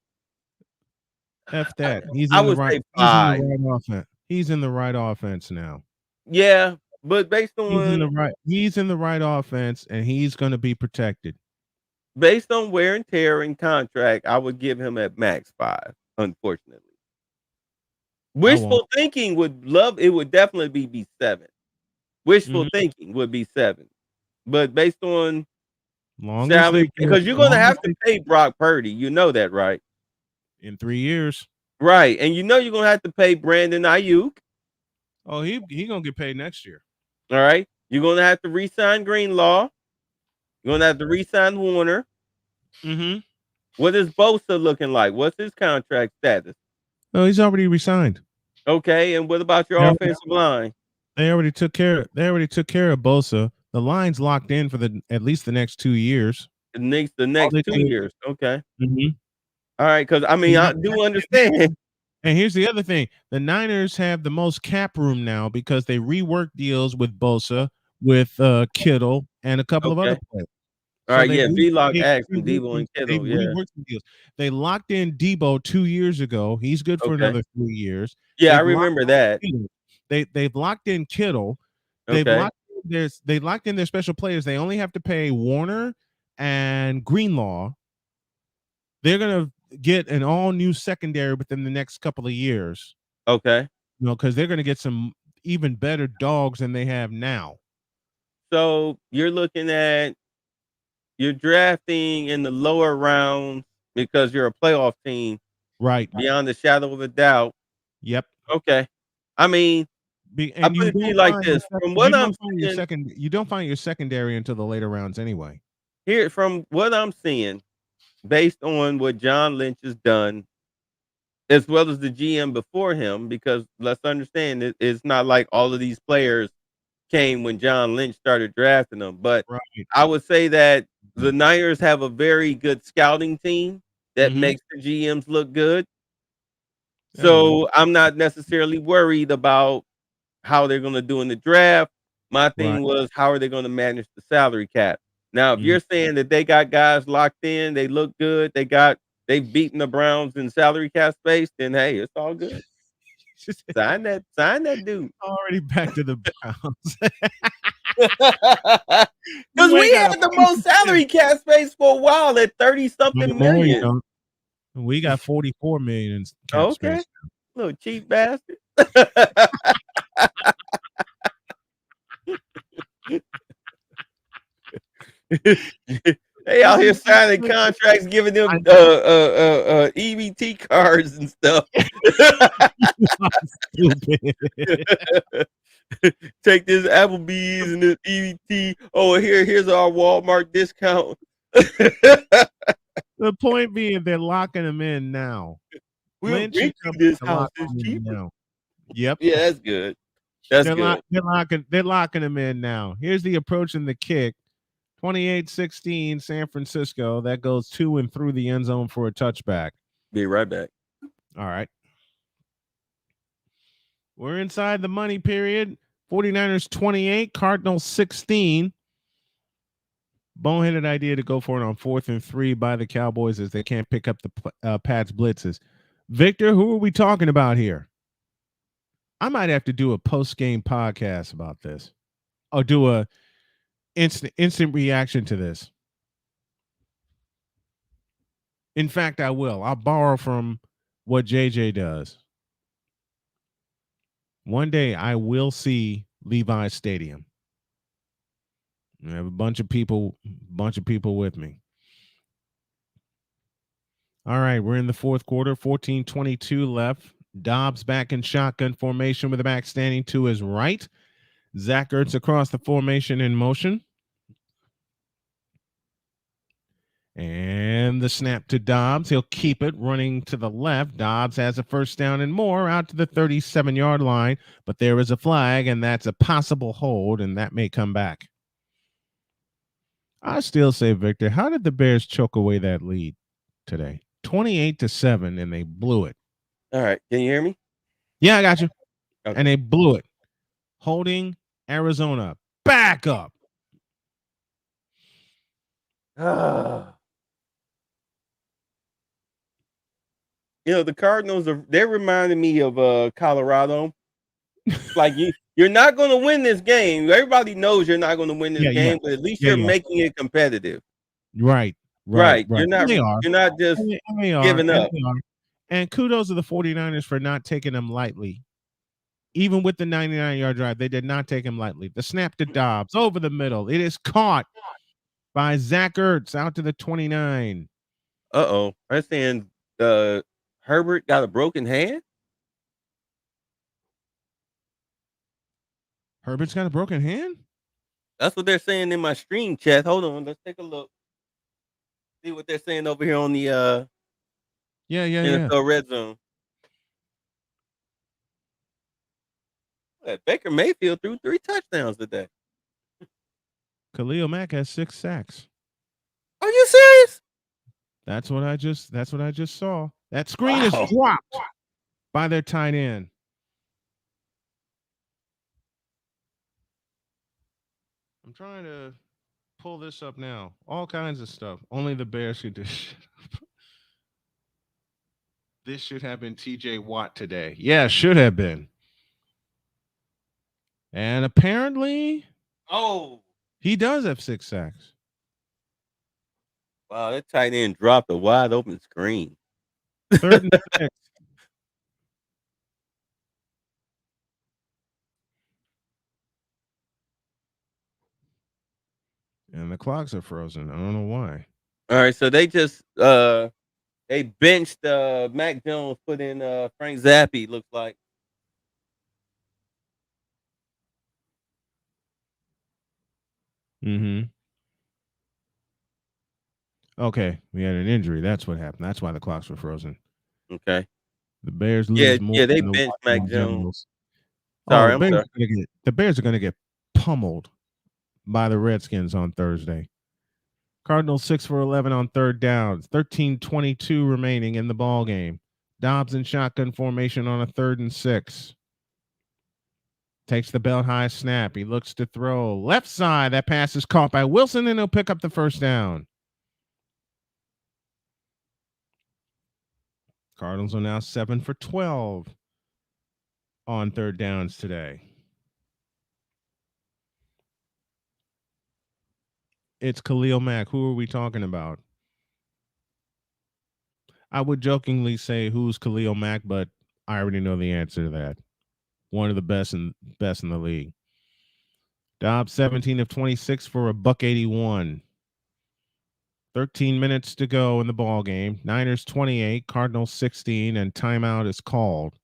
F that. He's in the right offense. He's in the right offense now.
Yeah, but based on
he's in the right offense, and he's going to be protected.
Based on wear and tear and contract, I would give him at max 5. Unfortunately. Wishful thinking would definitely be 7. Wishful thinking would be 7. But based on salary, because you're going to have to pay Brock Purdy. You know that, right?
In 3 years.
Right. And you know you're going to have to pay Brandon Ayuk.
Oh, he going to get paid next year.
All right. You're going to have to re-sign Greenlaw. You're gonna have to re-sign Warner.
Mm-hmm.
What is Bosa looking like? What's his contract status?
Oh, he's already resigned.
Okay, and what about your offensive line?
They already took care of Bosa. The line's locked in for at least the next 2 years.
The next 2 years. Okay.
Mm-hmm.
All right, because I mean, I do understand.
And here's the other thing: the Niners have the most cap room now because they reworked deals with Bosa, with Kittle, and a couple of other players.
All right, yeah, V-Lock asked and Debo and
They
Kittle, yeah.
reworked the deals. They locked in Debo 2 years ago. He's good for another 3 years.
Yeah, I remember that.
They've locked in Kittle. They locked in their special players. They only have to pay Warner and Greenlaw. They're gonna get an all new secondary within the next couple of years.
Okay.
You know, because they're gonna get some even better dogs than they have now.
So you're drafting in the lower rounds because you're a playoff team,
right?
Beyond the shadow of a doubt.
Yep.
Okay. I mean, I put it to you like this. From what I'm seeing,
you don't find your secondary until the later rounds anyway.
Here, from what I'm seeing, based on what John Lynch has done, as well as the GM before him, because let's understand it's not like all of these players came when John Lynch started drafting them. But I would say that the Niners have a very good scouting team that makes the GMs look good. So I'm not necessarily worried about how they're going to do in the draft. My thing was, how are they going to manage the salary cap? Now, if you're saying that they got guys locked in, they look good, they've beaten the Browns in salary cap space, then hey, it's all good. sign that dude.
Already back to the Browns.
Because we had the most salary cap space for a while at 30-something million.
We got 44 million in cap space.
Little cheap bastard. They out here signing contracts, giving them EBT cards and stuff. Take this Applebee's and this EBT. Oh, here's our Walmart discount.
The point being, they're locking them in now.
Lynch this house is cheaper now.
Yep.
Yeah, that's good. That's good.
They're locking them in now. Here's the approach and the kick. 28-16 San Francisco. That goes to and through the end zone for a touchback.
Be right back.
All right. We're inside the money period. 49ers 28, Cardinals 16. Boneheaded idea to go for it on 4th and 3 by the Cowboys as they can't pick up the Pats blitzes. Victor, who are we talking about here? I might have to do a post-game podcast about this. Or do a instant reaction to this. In fact, I will. I'll borrow from what JJ does. One day I will see Levi Stadium. I have a bunch of people with me. All right, we're in the fourth quarter, 14:22 left. Dobbs back in shotgun formation with the back standing to his right. Zach Ertz across the formation in motion. And the snap to Dobbs. He'll keep it running to the left. Dobbs has a first down and more out to the 37-yard line, but there is a flag, and that's a possible hold, and that may come back. I still say, Victor, how did the Bears choke away that lead today? 28-7, and they blew it.
All right. Can you hear me?
Yeah, I got you.
Okay.
And they blew it. Holding Arizona back up.
You know, the Cardinals they're reminding me of Colorado. Like you're not going to win this game. Everybody knows you're not going to win this game, but at least you're making it competitive.
Right.
You're not just giving up.
And kudos to the 49ers for not taking them lightly. Even with the 99-yard drive, they did not take him lightly. The snap to Dobbs over the middle. It is caught by Zach Ertz out to the 29.
Uh-oh. I'm saying Herbert got a broken hand?
Herbert's got a broken hand?
That's what they're saying in my stream chat. Hold on, let's take a look. See what they're saying over here on the
Yeah.
NFL Red Zone. Baker Mayfield threw 3 touchdowns today.
Khalil Mack has 6 sacks.
Are you serious?
That's what I just saw. That screen is dropped by their tight end. I'm trying to pull this up now. All kinds of stuff. Only the Bears should do shit. This should have been TJ Watt today. Yeah, should have been. And apparently, he does have 6 sacks.
Wow, that tight end dropped a wide open screen.
3rd and 6. And the clocks are frozen. I don't know why.
All right, so they just they benched Mac Jones, put in Frank Zappi, looks like.
Mm-hmm. Okay, we had an injury. That's what happened. That's why the clocks were frozen.
Okay.
The Bears lose more.
Yeah, they
than the
benched Mac Jones.
Generals.
Sorry,
the Bears are going to get pummeled by the Redskins on Thursday. Cardinals 6 for 11 on 3rd downs. 13:22 remaining in the ball game. Dobbs in shotgun formation on a 3rd and 6. Takes the belt high snap. He looks to throw. Left side. That pass is caught by Wilson, and he'll pick up the 1st down. Cardinals are now 7 for 12 on 3rd downs today. It's Khalil Mack. Who are we talking about? I would jokingly say who's Khalil Mack, but I already know the answer to that. One of the best in the league. Dobbs 17 of 26 for a $181. 13 minutes to go in the ball game. Niners 28, Cardinals 16, and timeout is called.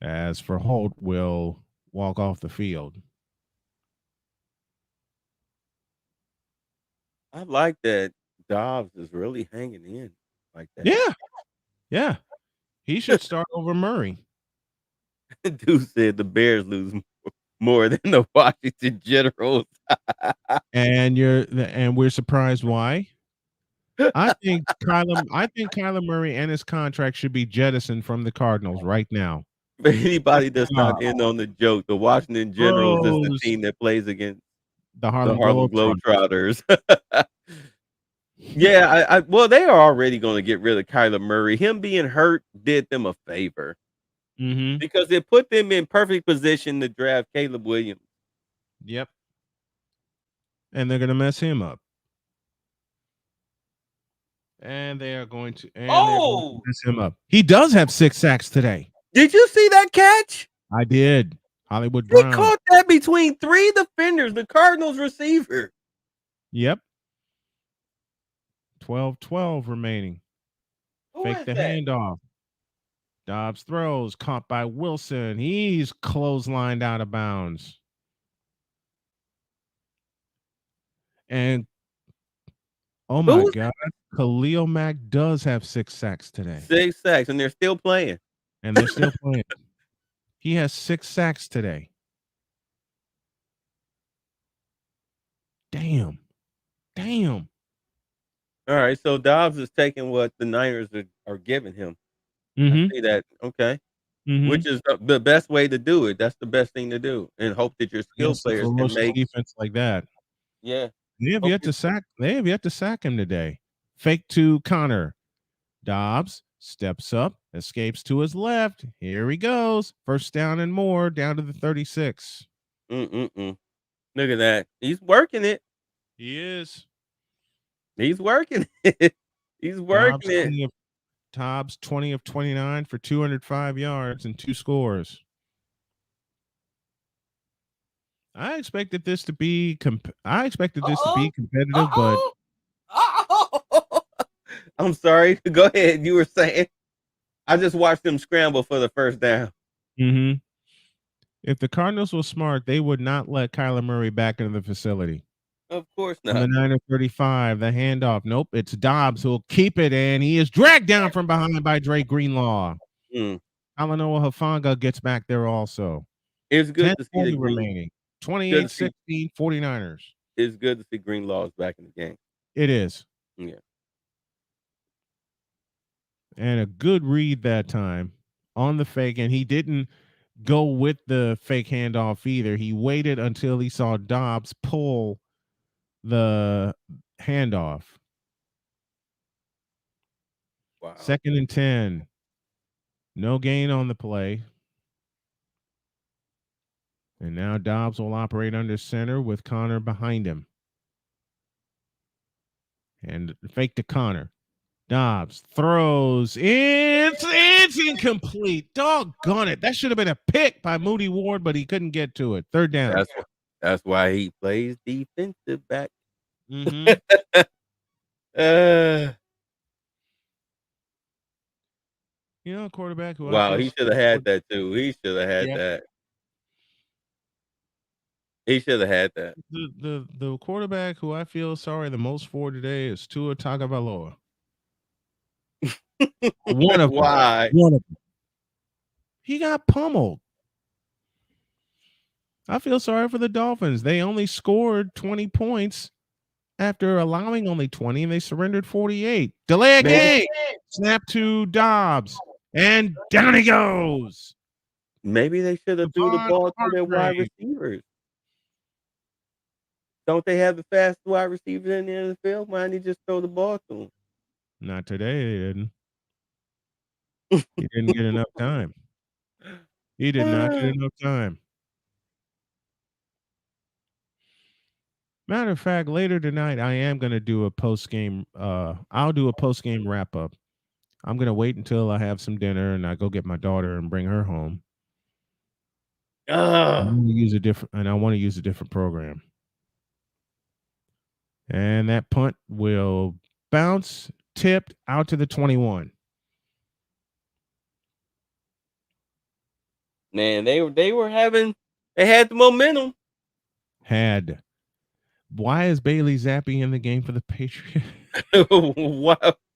As for Holt, will walk off the field.
I like that Dobbs is really hanging in like that.
Yeah. He should start over Murray.
Dude said the Bears lose more than the Washington Generals.
And we're surprised why. I think Kyler Murray and his contract should be jettisoned from the Cardinals right now.
For anybody that's not in on the joke, the Washington Generals is the team that plays against
the Harlem
Globetrotters. Yeah, well, they are already going to get rid of Kyler Murray. Him being hurt did them a favor because it put them in perfect position to draft Caleb Williams.
Yep. And they're going to mess him up. And they are going to mess him up. He does have 6 sacks today.
Did you see that catch?
I did. Hollywood Brown.
He caught that between 3 defenders, the Cardinals receiver.
Yep. 12-12 remaining. Fake the handoff. Dobbs throws, caught by Wilson. He's clotheslined out of bounds. And oh my God, Khalil Mack does have 6 sacks today.
6 sacks, and they're still playing.
He has 6 sacks today. Damn.
All right, so Dobbs is taking what the Niners are giving him. I see that. Okay. Which is the best way to do it. That's the best thing to do, and hope that your skill players can make
defense like that.
Yeah.
They have yet to sack him today. Fake to Connor. Dobbs steps up, escapes to his left. Here he goes. 1st down and more, down to the 36.
Look at that. He's working it.
He is.
He's working it. He's working it.
Dobbs 20 of 29 for 205 yards and 2 scores. I expected this to be competitive, but
I'm sorry. Go ahead. You were saying. I just watched them scramble for the 1st down.
If the Cardinals were smart, they would not let Kyler Murray back into the facility.
Of course
On
not.
the 9:35, the handoff. Nope, it's Dobbs who'll keep it, and he is dragged down from behind by Dre Greenlaw. Talanoa Hufanga gets back there also.
It's good to see the
remaining. 28-16, 49ers.
It's good to see Greenlaw's back in the game.
It is.
Yeah.
And a good read that time on the fake, and he didn't go with the fake handoff either. He waited until he saw Dobbs pull the handoff.
Wow.
2nd and 10. No gain on the play. And now Dobbs will operate under center with Connor behind him. And fake to Connor. Dobbs throws. It's incomplete. Doggone it. That should have been a pick by Moody Ward, but he couldn't get to it. 3rd down.
That's why he plays defensive back.
Mm-hmm. You know, a quarterback who
he should have had that too. He should have had that. He should have had that.
The quarterback who I feel sorry the most for today is Tua Tagovailoa. One of them. He got pummeled. I feel sorry for the Dolphins. They only scored 20 points after allowing only 20, and they surrendered 48. Delay a game. Snap to Dobbs. And down he goes.
Maybe they should have threw the ball to their wide receivers. Don't they have the fastest wide receivers in the NFL? Why didn't he just throw the ball to them?
Not today, they didn't. He didn't get enough time. He did not get enough time. Matter of fact, later tonight, I am going to do a post-game. I'll do a post-game wrap-up. I'm going to wait until I have some dinner and I go get my daughter and bring her home. I want to use a different program. And that punt will bounce, tipped out to the 21.
Man, they had the momentum.
Why is Bailey Zappi in the game for the Patriots?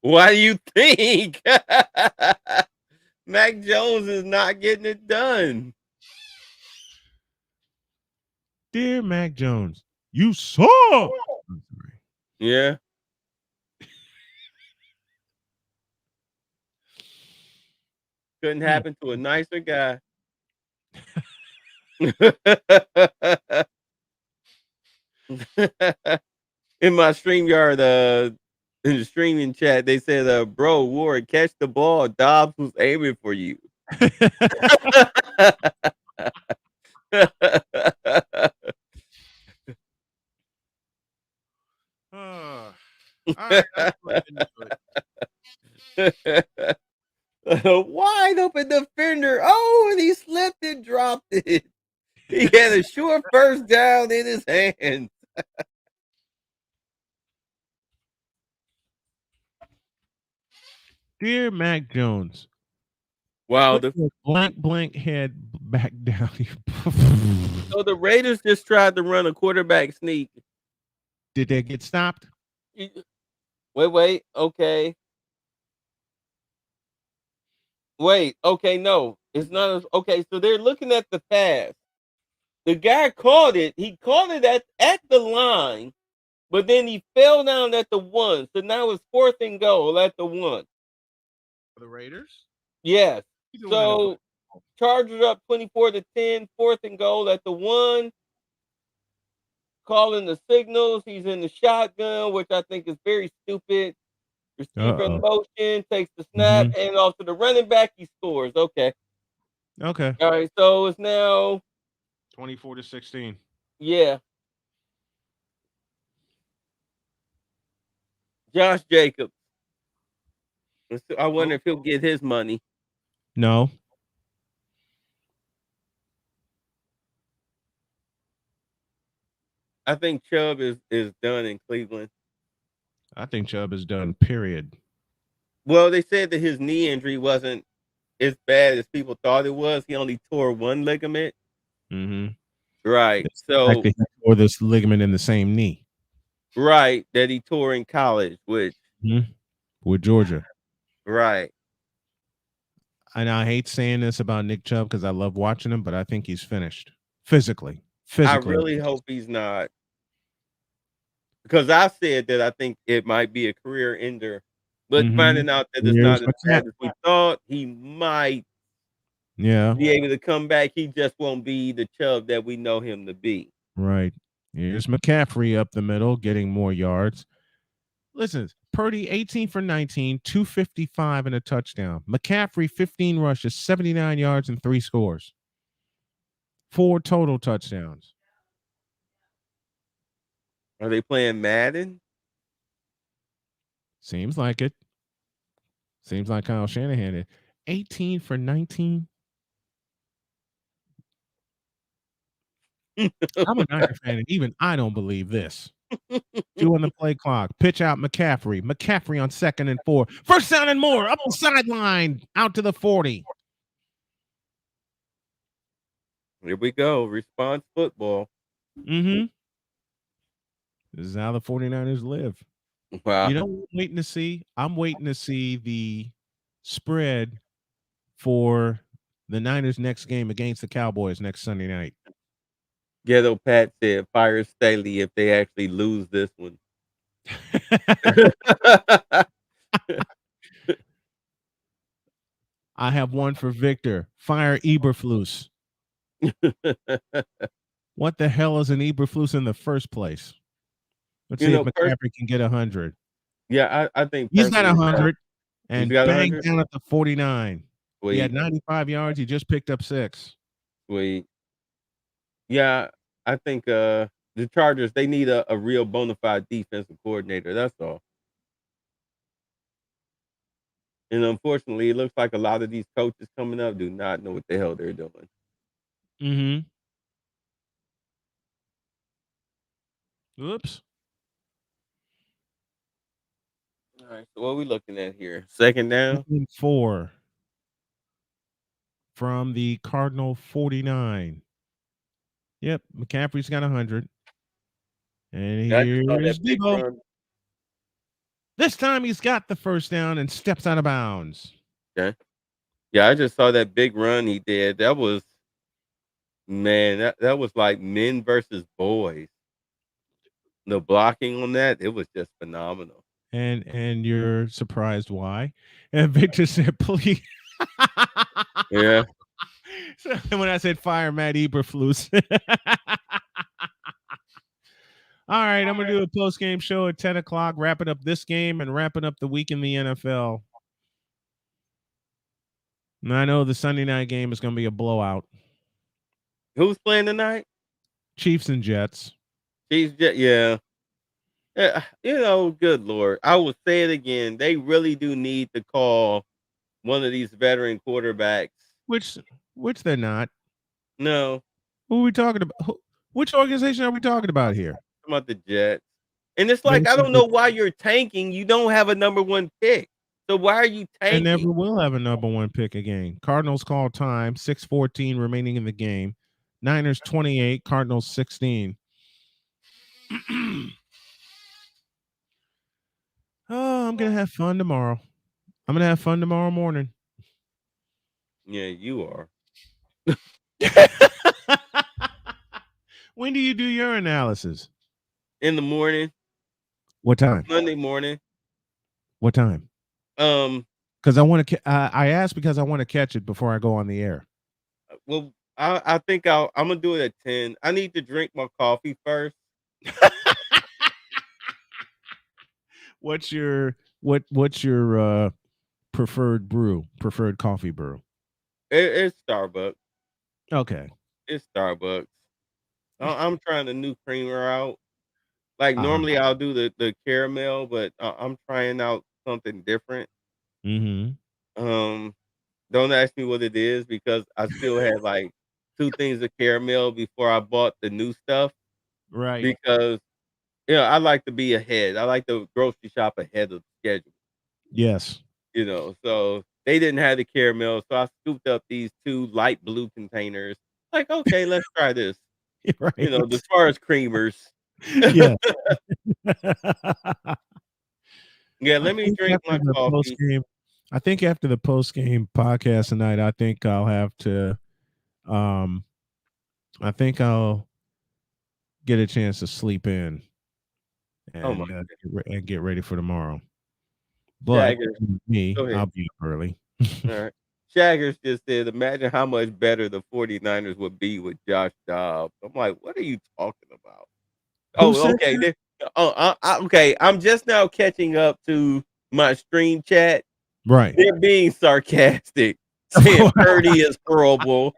Why do you think Mac Jones is not getting it done?
Dear Mac Jones, you saw.
Yeah. Couldn't happen to a nicer guy. In my StreamYard, in the streaming chat, they said, bro, Ward, catch the ball. Dobbs was aiming for you. Wide open defender. Oh, and he slipped and dropped it. He had a short first down in his hands.
Dear Mac Jones.
Wow.
The blank head back down.
So the Raiders just tried to run a quarterback sneak.
Did they get stopped?
Wait. Okay. Wait. Okay, no. It's not. Okay, so they're looking at the pass. The guy caught it. He caught it at the line, but then he fell down at the 1. So now it's 4th and goal at the 1.
For the Raiders?
Yes. So Chargers up 24-10, 4th and goal at the 1. Calling the signals. He's in the shotgun, which I think is very stupid. Receiver in motion, takes the snap, and off to the running back. He scores. Okay. All right. So it's now
24-16.
Yeah. Josh Jacobs. I wonder if he'll get his money.
No.
I think Chubb is done in Cleveland.
I think Chubb is done, period.
Well, they said that his knee injury wasn't as bad as people thought it was. He only tore one ligament.
Mm-hmm.
Right.
It's the fact
So
that he tore this ligament in the same knee.
right, that he tore in college, which
with Georgia.
right.
And I hate saying this about Nick Chubb because I love watching him, but I think he's finished physically.
I
Physically.
really hope he's not. Because I said that I think it might be a career ender, but finding out that it's
Here's
not as
my cat.
bad as we thought, he might
Yeah.
be able to come back. He just won't be the Chubb that we know him to be.
Right. Here's McCaffrey up the middle, getting more yards. Listen, Purdy 18 for 19, 255 and a touchdown. McCaffrey 15 rushes, 79 yards and 3 scores. 4 total touchdowns.
Are they playing Madden?
Seems like it. Seems like Kyle Shanahan did. 18 for 19. I'm a Niner fan, and even I don't believe this. 2 on the play clock. Pitch out McCaffrey. McCaffrey on 2nd and 4. First down and more. Up the sideline. Out to the 40.
Here we go. Response football.
Mm-hmm. This is how the 49ers live.
Wow.
You know what I'm waiting to see? I'm waiting to see the spread for the Niners' next game against the Cowboys next Sunday night.
Ghetto Pat said fire Staley if they actually lose this one.
I have one for Victor. Fire Eberflus. What the hell is an Eberflus in the first place? Let's see if McCaffrey can get 100.
Yeah, I think
he's got 100 and bang
100?
down at the 49.
Sweet.
He had 95 yards. He just picked up 6.
Sweet. Yeah, I think the Chargers, they need a real bona fide defensive coordinator. That's all. And unfortunately, it looks like a lot of these coaches coming up do not know what the hell they're doing.
Mm-hmm. Oops.
All right, so what are we looking at here? Second down?
4 from the Cardinal 49. Yep, McCaffrey's got 100. And here's Debo. This time he's got the first down and steps out of bounds.
Okay. Yeah, I just saw that big run he did. That was, man, that was like men versus boys. The blocking on that, it was just phenomenal.
And you're surprised why? And Victor said, please.
Yeah.
So when I said fire Matt Eberflus. All right, I'm going to do a post-game show at 10 o'clock, wrapping up this game and wrapping up the week in the NFL. And I know the Sunday night game is going to be a blowout.
Who's playing tonight?
Chiefs and Jets.
Chiefs, yeah. You know, good Lord. I will say it again. They really do need to call one of these veteran quarterbacks.
Which they're not.
No.
Who are we talking about? Which organization are we talking about here?
I'm about the Jets. And it's like, I don't know why you're tanking. You don't have a number 1 pick. So why are you tanking?
They never will have a number 1 pick again. Cardinals call time, 6:14 remaining in the game. Niners 28, Cardinals 16. Oh, I'm going to have fun tomorrow. I'm going to have fun tomorrow morning.
Yeah, you are.
When do you do your analysis?
In the morning.
What time?
Monday morning.
What time? Because I want to. I asked because I want to catch it before I go on the air.
Well, I think I'm gonna do it at 10. I need to drink my coffee first.
What's your preferred brew? Preferred coffee brew?
It's Starbucks.
Okay.
It's Starbucks. I'm trying the new creamer out. Like normally I'll do the caramel, but I'm trying out something different.
Mm-hmm.
Don't ask me what it is because I still had like 2 things of caramel before I bought the new stuff.
Right.
Because I like to be ahead. I like to grocery shop ahead of the schedule.
Yes.
So they didn't have the caramel, so I scooped up these 2 light blue containers. Like, okay, let's try this.
Right.
As far as creamers.
Yeah.
Yeah, let me drink my coffee.
I think after the post-game podcast tonight, I think I'll have to I think I'll get a chance to sleep in and get ready for tomorrow. But me, I'll be up early.
All right. Shaggers just said, imagine how much better the 49ers would be with Josh Dobbs. I'm like, what are you talking about? Okay. Okay. I'm just now catching up to my stream chat.
Right.
They're being sarcastic, saying Purdy is horrible.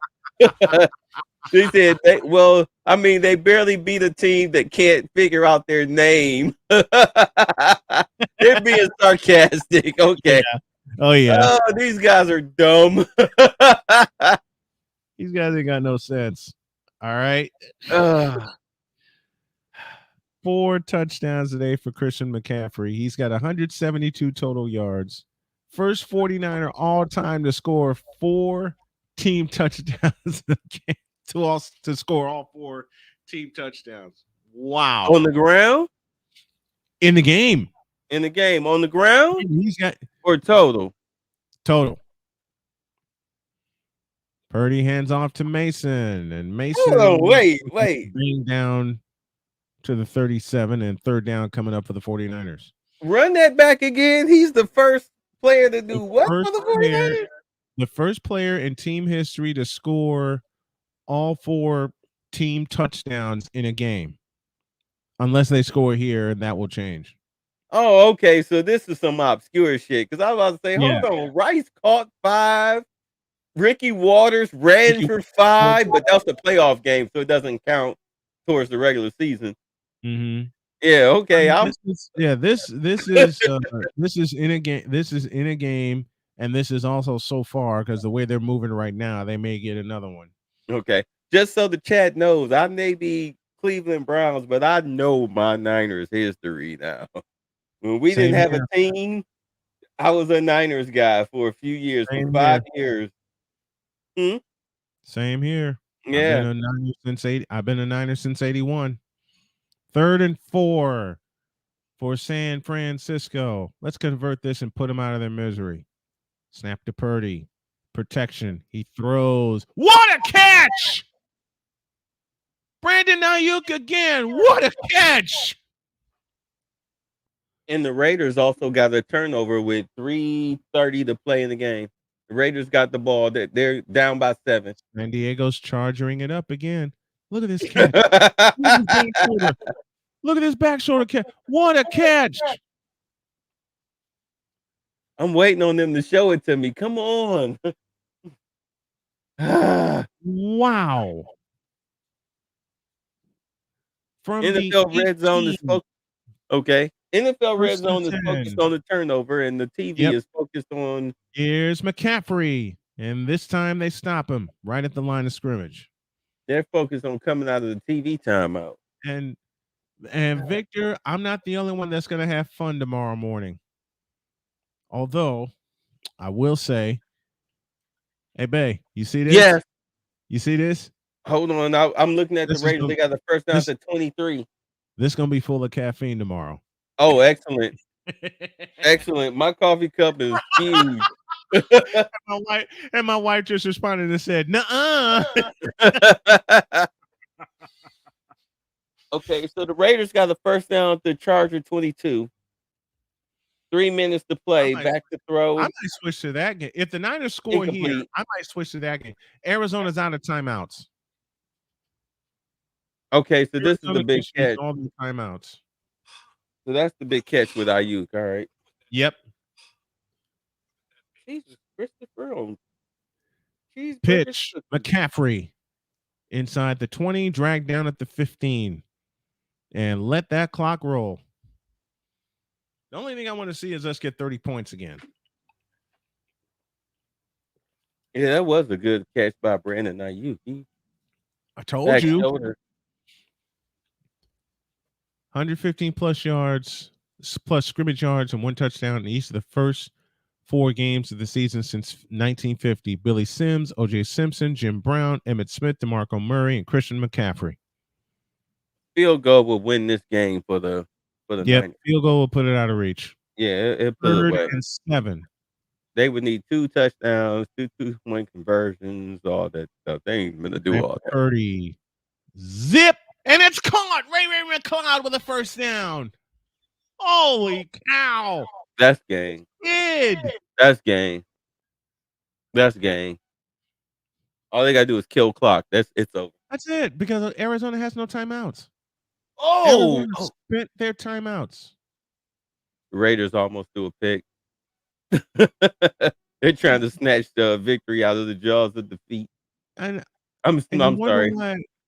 They said, they barely beat a team that can't figure out their name. They're being sarcastic. Okay.
Yeah. Oh, yeah.
Oh, these guys are dumb.
These guys ain't got no sense. All right. 4 touchdowns today for Christian McCaffrey. He's got 172 total yards. First 49er all time to score 4 team touchdowns to score all 4 team touchdowns. Wow.
On the ground?
In the game.
In the game. On the ground?
He's got
or total?
Total. Purdy hands off to Mason, and Mason
wait.
Bring down to the 37 and third down coming up for the 49ers.
Run that back again. He's the first player to do what for the 49ers?
The first player in team history to score all 4 team touchdowns in a game. Unless they score here, that will change.
Oh, okay. So this is some obscure shit. Because I was about to say, hold on. Rice caught 5. Ricky Waters ran for 5, but that's the playoff game, so it doesn't count towards the regular season.
Mm-hmm.
Yeah, okay.
This is in a game. This is in a game, and this is also so far because the way they're moving right now, they may get another one.
Okay, just so the chat knows, I may be Cleveland Browns, but I know my Niners history now. When we didn't have a team, I was a Niners guy for a few years, for 5 years.
Same here.
Yeah,
I've been a Niner since '81. 3rd and 4 for San Francisco. Let's convert this and put them out of their misery. Snap to Purdy. Protection. He throws. What a catch! Brandon Ayuk again. What a catch!
And the Raiders also got a turnover with 3:30 to play in the game. The Raiders got the ball. They're down by 7.
San Diego's charging it up again. Look at this catch. Look at this back shoulder catch. What a catch.
I'm waiting on them to show it to me. Come on.
Wow. From
NFL Red Zone is focused. Okay. NFL Red Zone is focused on the turnover, and the TV is focused on.
Here's McCaffrey. And this time they stop him right at the line of scrimmage.
They're focused on coming out of the TV timeout.
And Victor, I'm not the only one that's going to have fun tomorrow morning. Although, I will say, hey, Bay, you see this?
Yes.
You see this?
Hold on. I'm looking at the Raiders. They got the first down to 23.
This is going to be full of caffeine tomorrow.
Oh, excellent. Excellent. My coffee cup is huge.
and my wife just responded and said, nuh-uh.
Okay, so the Raiders got the first down to Charger 22. 3 minutes to play. Back to throw.
I might switch to that game. If the Niners score here, I might switch to that game. Arizona's out of timeouts.
Okay, so this is the big catch.
All the timeouts.
So that's the big catch with Ayuk. All right.
Yep.
Jesus, Christopher.
Pitch. McCaffrey inside the 20, dragged down at the 15, and let that clock roll. The only thing I want to see is us get 30 points again.
Yeah, that was a good catch by Brandon Ayuk.
I told you. 115 plus yards, plus scrimmage yards, and 1 touchdown in each of the first 4 games of the season since 1950. Billy Sims, O.J. Simpson, Jim Brown, Emmitt Smith, DeMarco Murray, and Christian McCaffrey.
Field goal will win this game for the Niners.
Field goal will put it out of reach.
Yeah, it put it away.
3rd and 7.
They would need 2 touchdowns, 2 2-point conversions, all that stuff. They ain't gonna do all that.
30. Zip, and it's caught. Ray McCloud with a first down. Holy cow!
That's game. That's game. That's game. All they gotta do is kill clock. It's over.
That's it, because Arizona has no timeouts.
Oh,
spent their timeouts.
The Raiders almost threw a pick. They're trying to snatch the victory out of the jaws of defeat.
And
I'm sorry.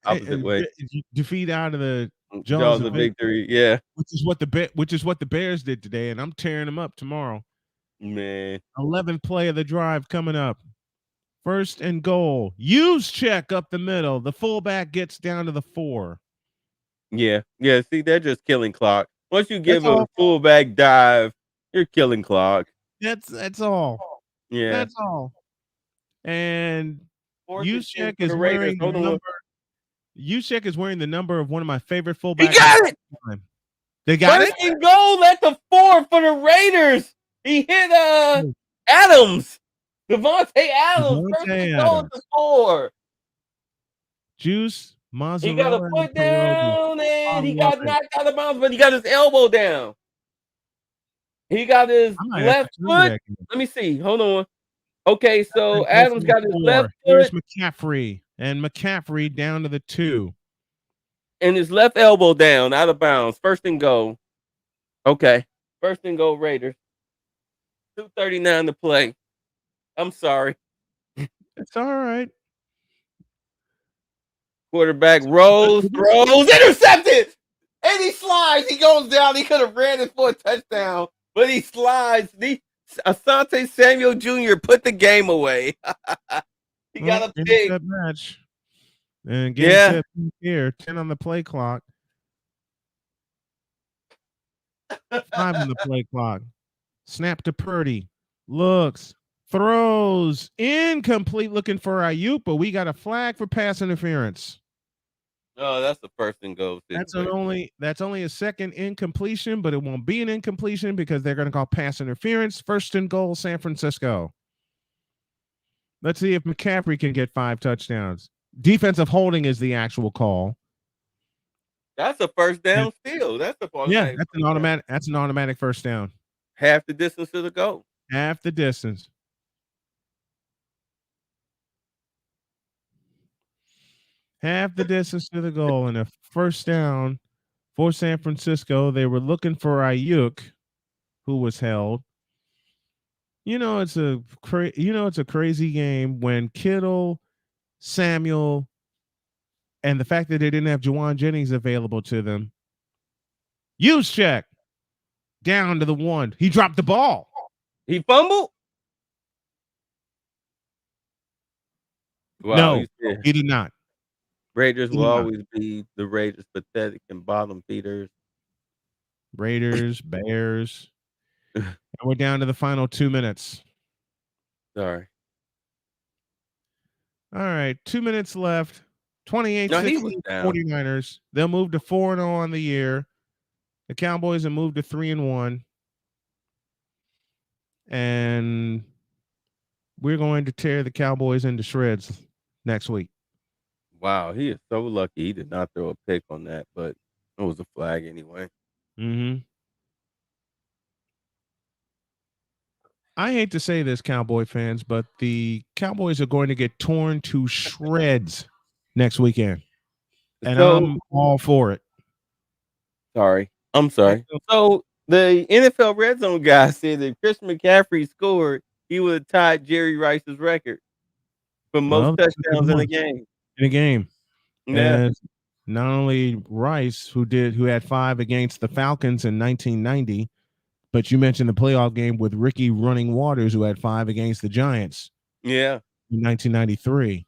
Opposite way. Defeat out of the
jaws of victory. Yeah,
which is what the Bears did today, and I'm tearing them up tomorrow.
Man,
11th play of the drive coming up. 1st and goal. Use check up the middle. The fullback gets down to the 4.
Yeah. See, they're just killing clock. Once you give a fullback dive, you're killing clock.
That's all.
Yeah,
that's all. And Juszczyk is wearing the number. Juszczyk is wearing the number of one of my favorite fullbacks.
He got it.
They got
it. And goal at the 4 for the Raiders. He hit Adams. Devontae Adams. First and goal at the 4.
Juice. Mozzarella,
he got a foot down and he got knocked out of bounds, but he got his elbow down. He got his left foot. Let me see. Hold on. Okay, so Adams got his left foot.
Here's McCaffrey, and McCaffrey down to the 2.
And his left elbow down, out of bounds. 1st and goal. Okay. 1st and goal, Raiders. 2:39 to play. I'm sorry.
It's all right.
Quarterback rolls, intercepted, and he slides. He goes down. He could have ran it for a touchdown, but he slides. Asante Samuel Jr. put the game away. He got a pick.
Match. And game here, 10 on the play clock. 5 on the play clock. Snap to Purdy. Looks. Throws. Incomplete, looking for Ayuk, but we got a flag for pass interference.
Oh, that's the 1st and goal.
That's only a 2nd incompletion, but it won't be an incompletion because they're going to call pass interference. 1st and goal, San Francisco. Let's see if McCaffrey can get 5 touchdowns. Defensive holding is the actual call.
That's a first down steal. That's the part.
Yeah, that's an automatic. That's an automatic first down.
Half the distance to the goal.
Half the distance. Half the distance to the goal, and a first down for San Francisco. They were looking for Ayuk, who was held. It's a crazy game when Kittle, Samuel, and the fact that they didn't have Juwan Jennings available to them. Juszczyk down to the 1. He dropped the ball.
He fumbled?
Wow, no, he did not.
Raiders will always be the Raiders, pathetic and bottom feeders.
Raiders, Bears. And we're down to the final 2 minutes.
Sorry.
All right, 2 minutes left. 28-16 49ers. They'll move to 4-0 on the year. The Cowboys have moved to 3-1. And we're going to tear the Cowboys into shreds next week.
Wow, he is so lucky he did not throw a pick on that, but it was a flag anyway.
Mm-hmm. I hate to say this, Cowboy fans, but the Cowboys are going to get torn to shreds next weekend. And I'm all for it.
I'm sorry. So the NFL Red Zone guy said that Christian McCaffrey scored, he would have tied Jerry Rice's record for most touchdowns in a game. Yeah.
And not only Rice, who had 5 against the Falcons in 1990, but you mentioned the playoff game with Ricky Running Waters, who had 5 against the Giants.
Yeah.
In 1993.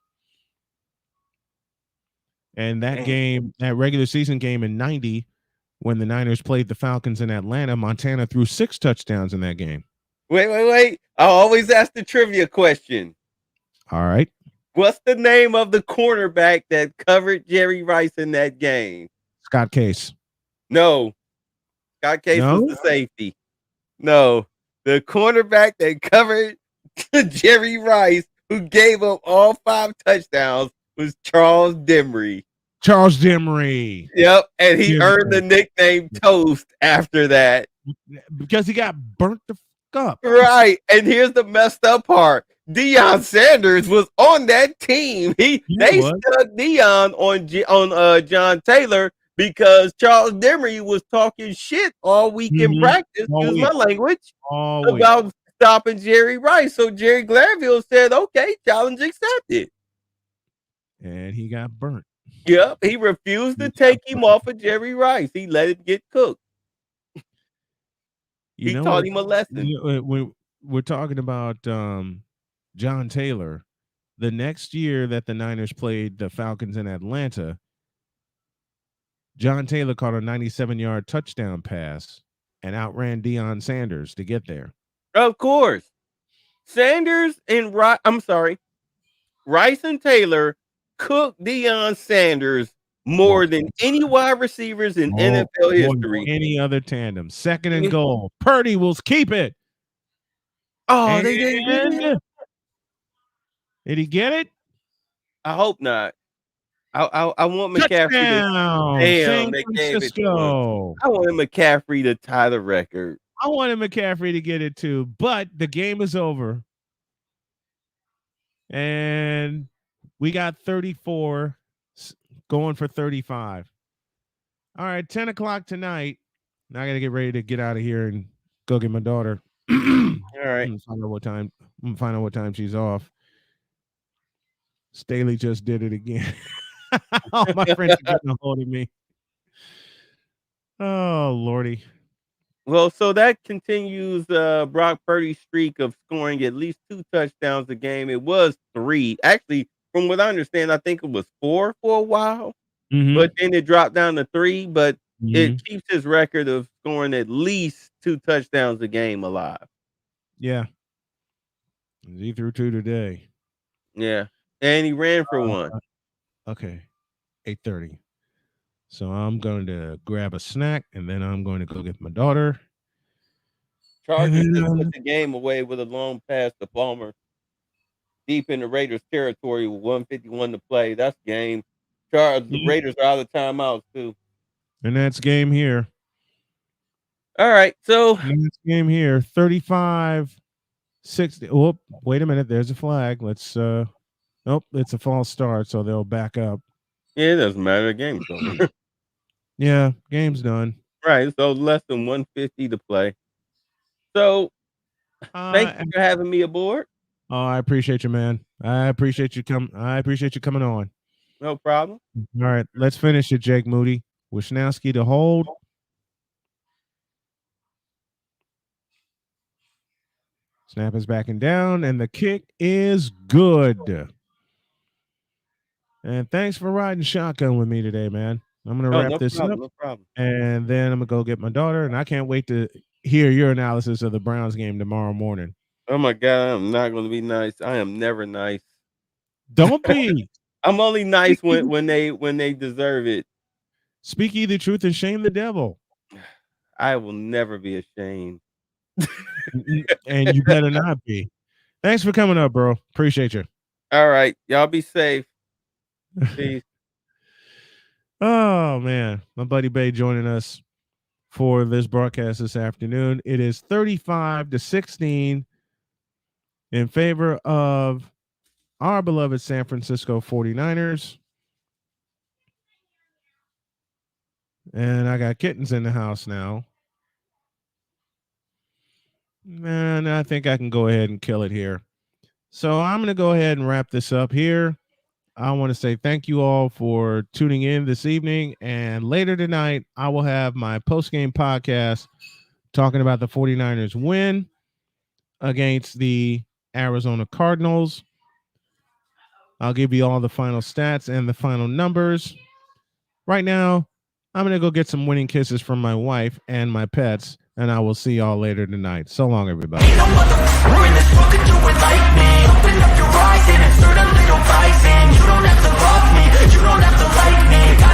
And that game, that regular season game in 90, when the Niners played the Falcons in Atlanta, Montana threw 6 touchdowns in that game.
Wait. I always ask the trivia question.
All right.
What's the name of the cornerback that covered Jerry Rice in that game?
Scott Case.
No. Scott Case was the safety. No. The cornerback that covered Jerry Rice, who gave up all 5 touchdowns, was Charles Demery.
Charles Demery.
Yep. And he earned the nickname Toast after that.
Because he got burnt the fuck up.
Right. And here's the messed up part. Deion Sanders was on that team. They stuck Deion on John Taylor because Charles Demery was talking shit all week in practice, excuse my language, about stopping Jerry Rice. So Jerry Glanville said, okay, challenge accepted.
And he got burnt.
Yep. He refused to take him off of Jerry Rice. He let it get cooked. He taught him a lesson.
We're talking about John Taylor. The next year that the Niners played the Falcons in Atlanta, John Taylor caught a 97-yard touchdown pass and outran Deion Sanders to get there.
Of course. Rice and Taylor cooked Deion Sanders more than any wide receivers in NFL history.
Any other tandem. Second and goal. Purdy will keep it.
Oh, they didn't.
Did he get it?
I hope not. I want McCaffrey
San Francisco.
I wanted McCaffrey to tie the record.
I wanted McCaffrey to get it too, but the game is over. And we got 34 going for 35. All right, 10 o'clock tonight. Now I got to get ready to get out of here and go get my daughter.
All right.
I'm gonna find out what time she's off. Staley just did it again. All my friends are getting a hold of me. Oh, Lordy.
Well, so that continues Brock Purdy's streak of scoring at least 2 touchdowns a game. It was 3. Actually, from what I understand, I think it was 4 for a while. But then it dropped down to 3. But it keeps his record of scoring at least 2 touchdowns a game alive.
Yeah. He threw 2 today.
Yeah. And he ran for 1.
Okay. 8:30. So I'm going to grab a snack, and then I'm going to go get my daughter.
Chargers put the game away with a long pass to Palmer deep in the Raiders' territory with 1:51 to play. That's game. The Raiders are out of timeouts, too.
And that's game here.
All right. So
that's game here. 35-60. Oh, wait a minute. There's a flag. Let's nope, it's a false start, so they'll back up.
Yeah, it doesn't matter. The game's over.
Yeah, game's done.
Right. So less than 150 to play. So thank you for having me aboard.
Oh, I appreciate you, man. I appreciate you coming on.
No problem.
All right, let's finish it, Jake Moody. Wisnowski to hold. Snap is backing down, and the kick is good. And thanks for riding shotgun with me today, man. I'm going to wrap this up.
No problem.
And then I'm going to go get my daughter, and I can't wait to hear your analysis of the Browns game tomorrow morning.
Oh, my God. I'm not going to be nice. I am never nice.
Don't be.
I'm only nice when they deserve it.
Speak ye the truth and shame the devil.
I will never be ashamed.
And you better not be. Thanks for coming up, bro. Appreciate you.
All right. Y'all be safe. Peace.
Oh, man. My buddy Bay joining us for this broadcast this afternoon. It is 35-16 in favor of our beloved San Francisco 49ers. And I got kittens in the house now. And I think I can go ahead and kill it here. So I'm going to go ahead and wrap this up here. I want to say thank you all for tuning in this evening. And later tonight, I will have my post-game podcast talking about the 49ers win against the Arizona Cardinals. I'll give you all the final stats and the final numbers. Right now, I'm going to go get some winning kisses from my wife and my pets and I will see y'all later tonight. So long, everybody.
Ain't no motherfucker in this world could do it like me. Open up your eyes and insert a little vice in. You don't have to love me, you don't have to like me.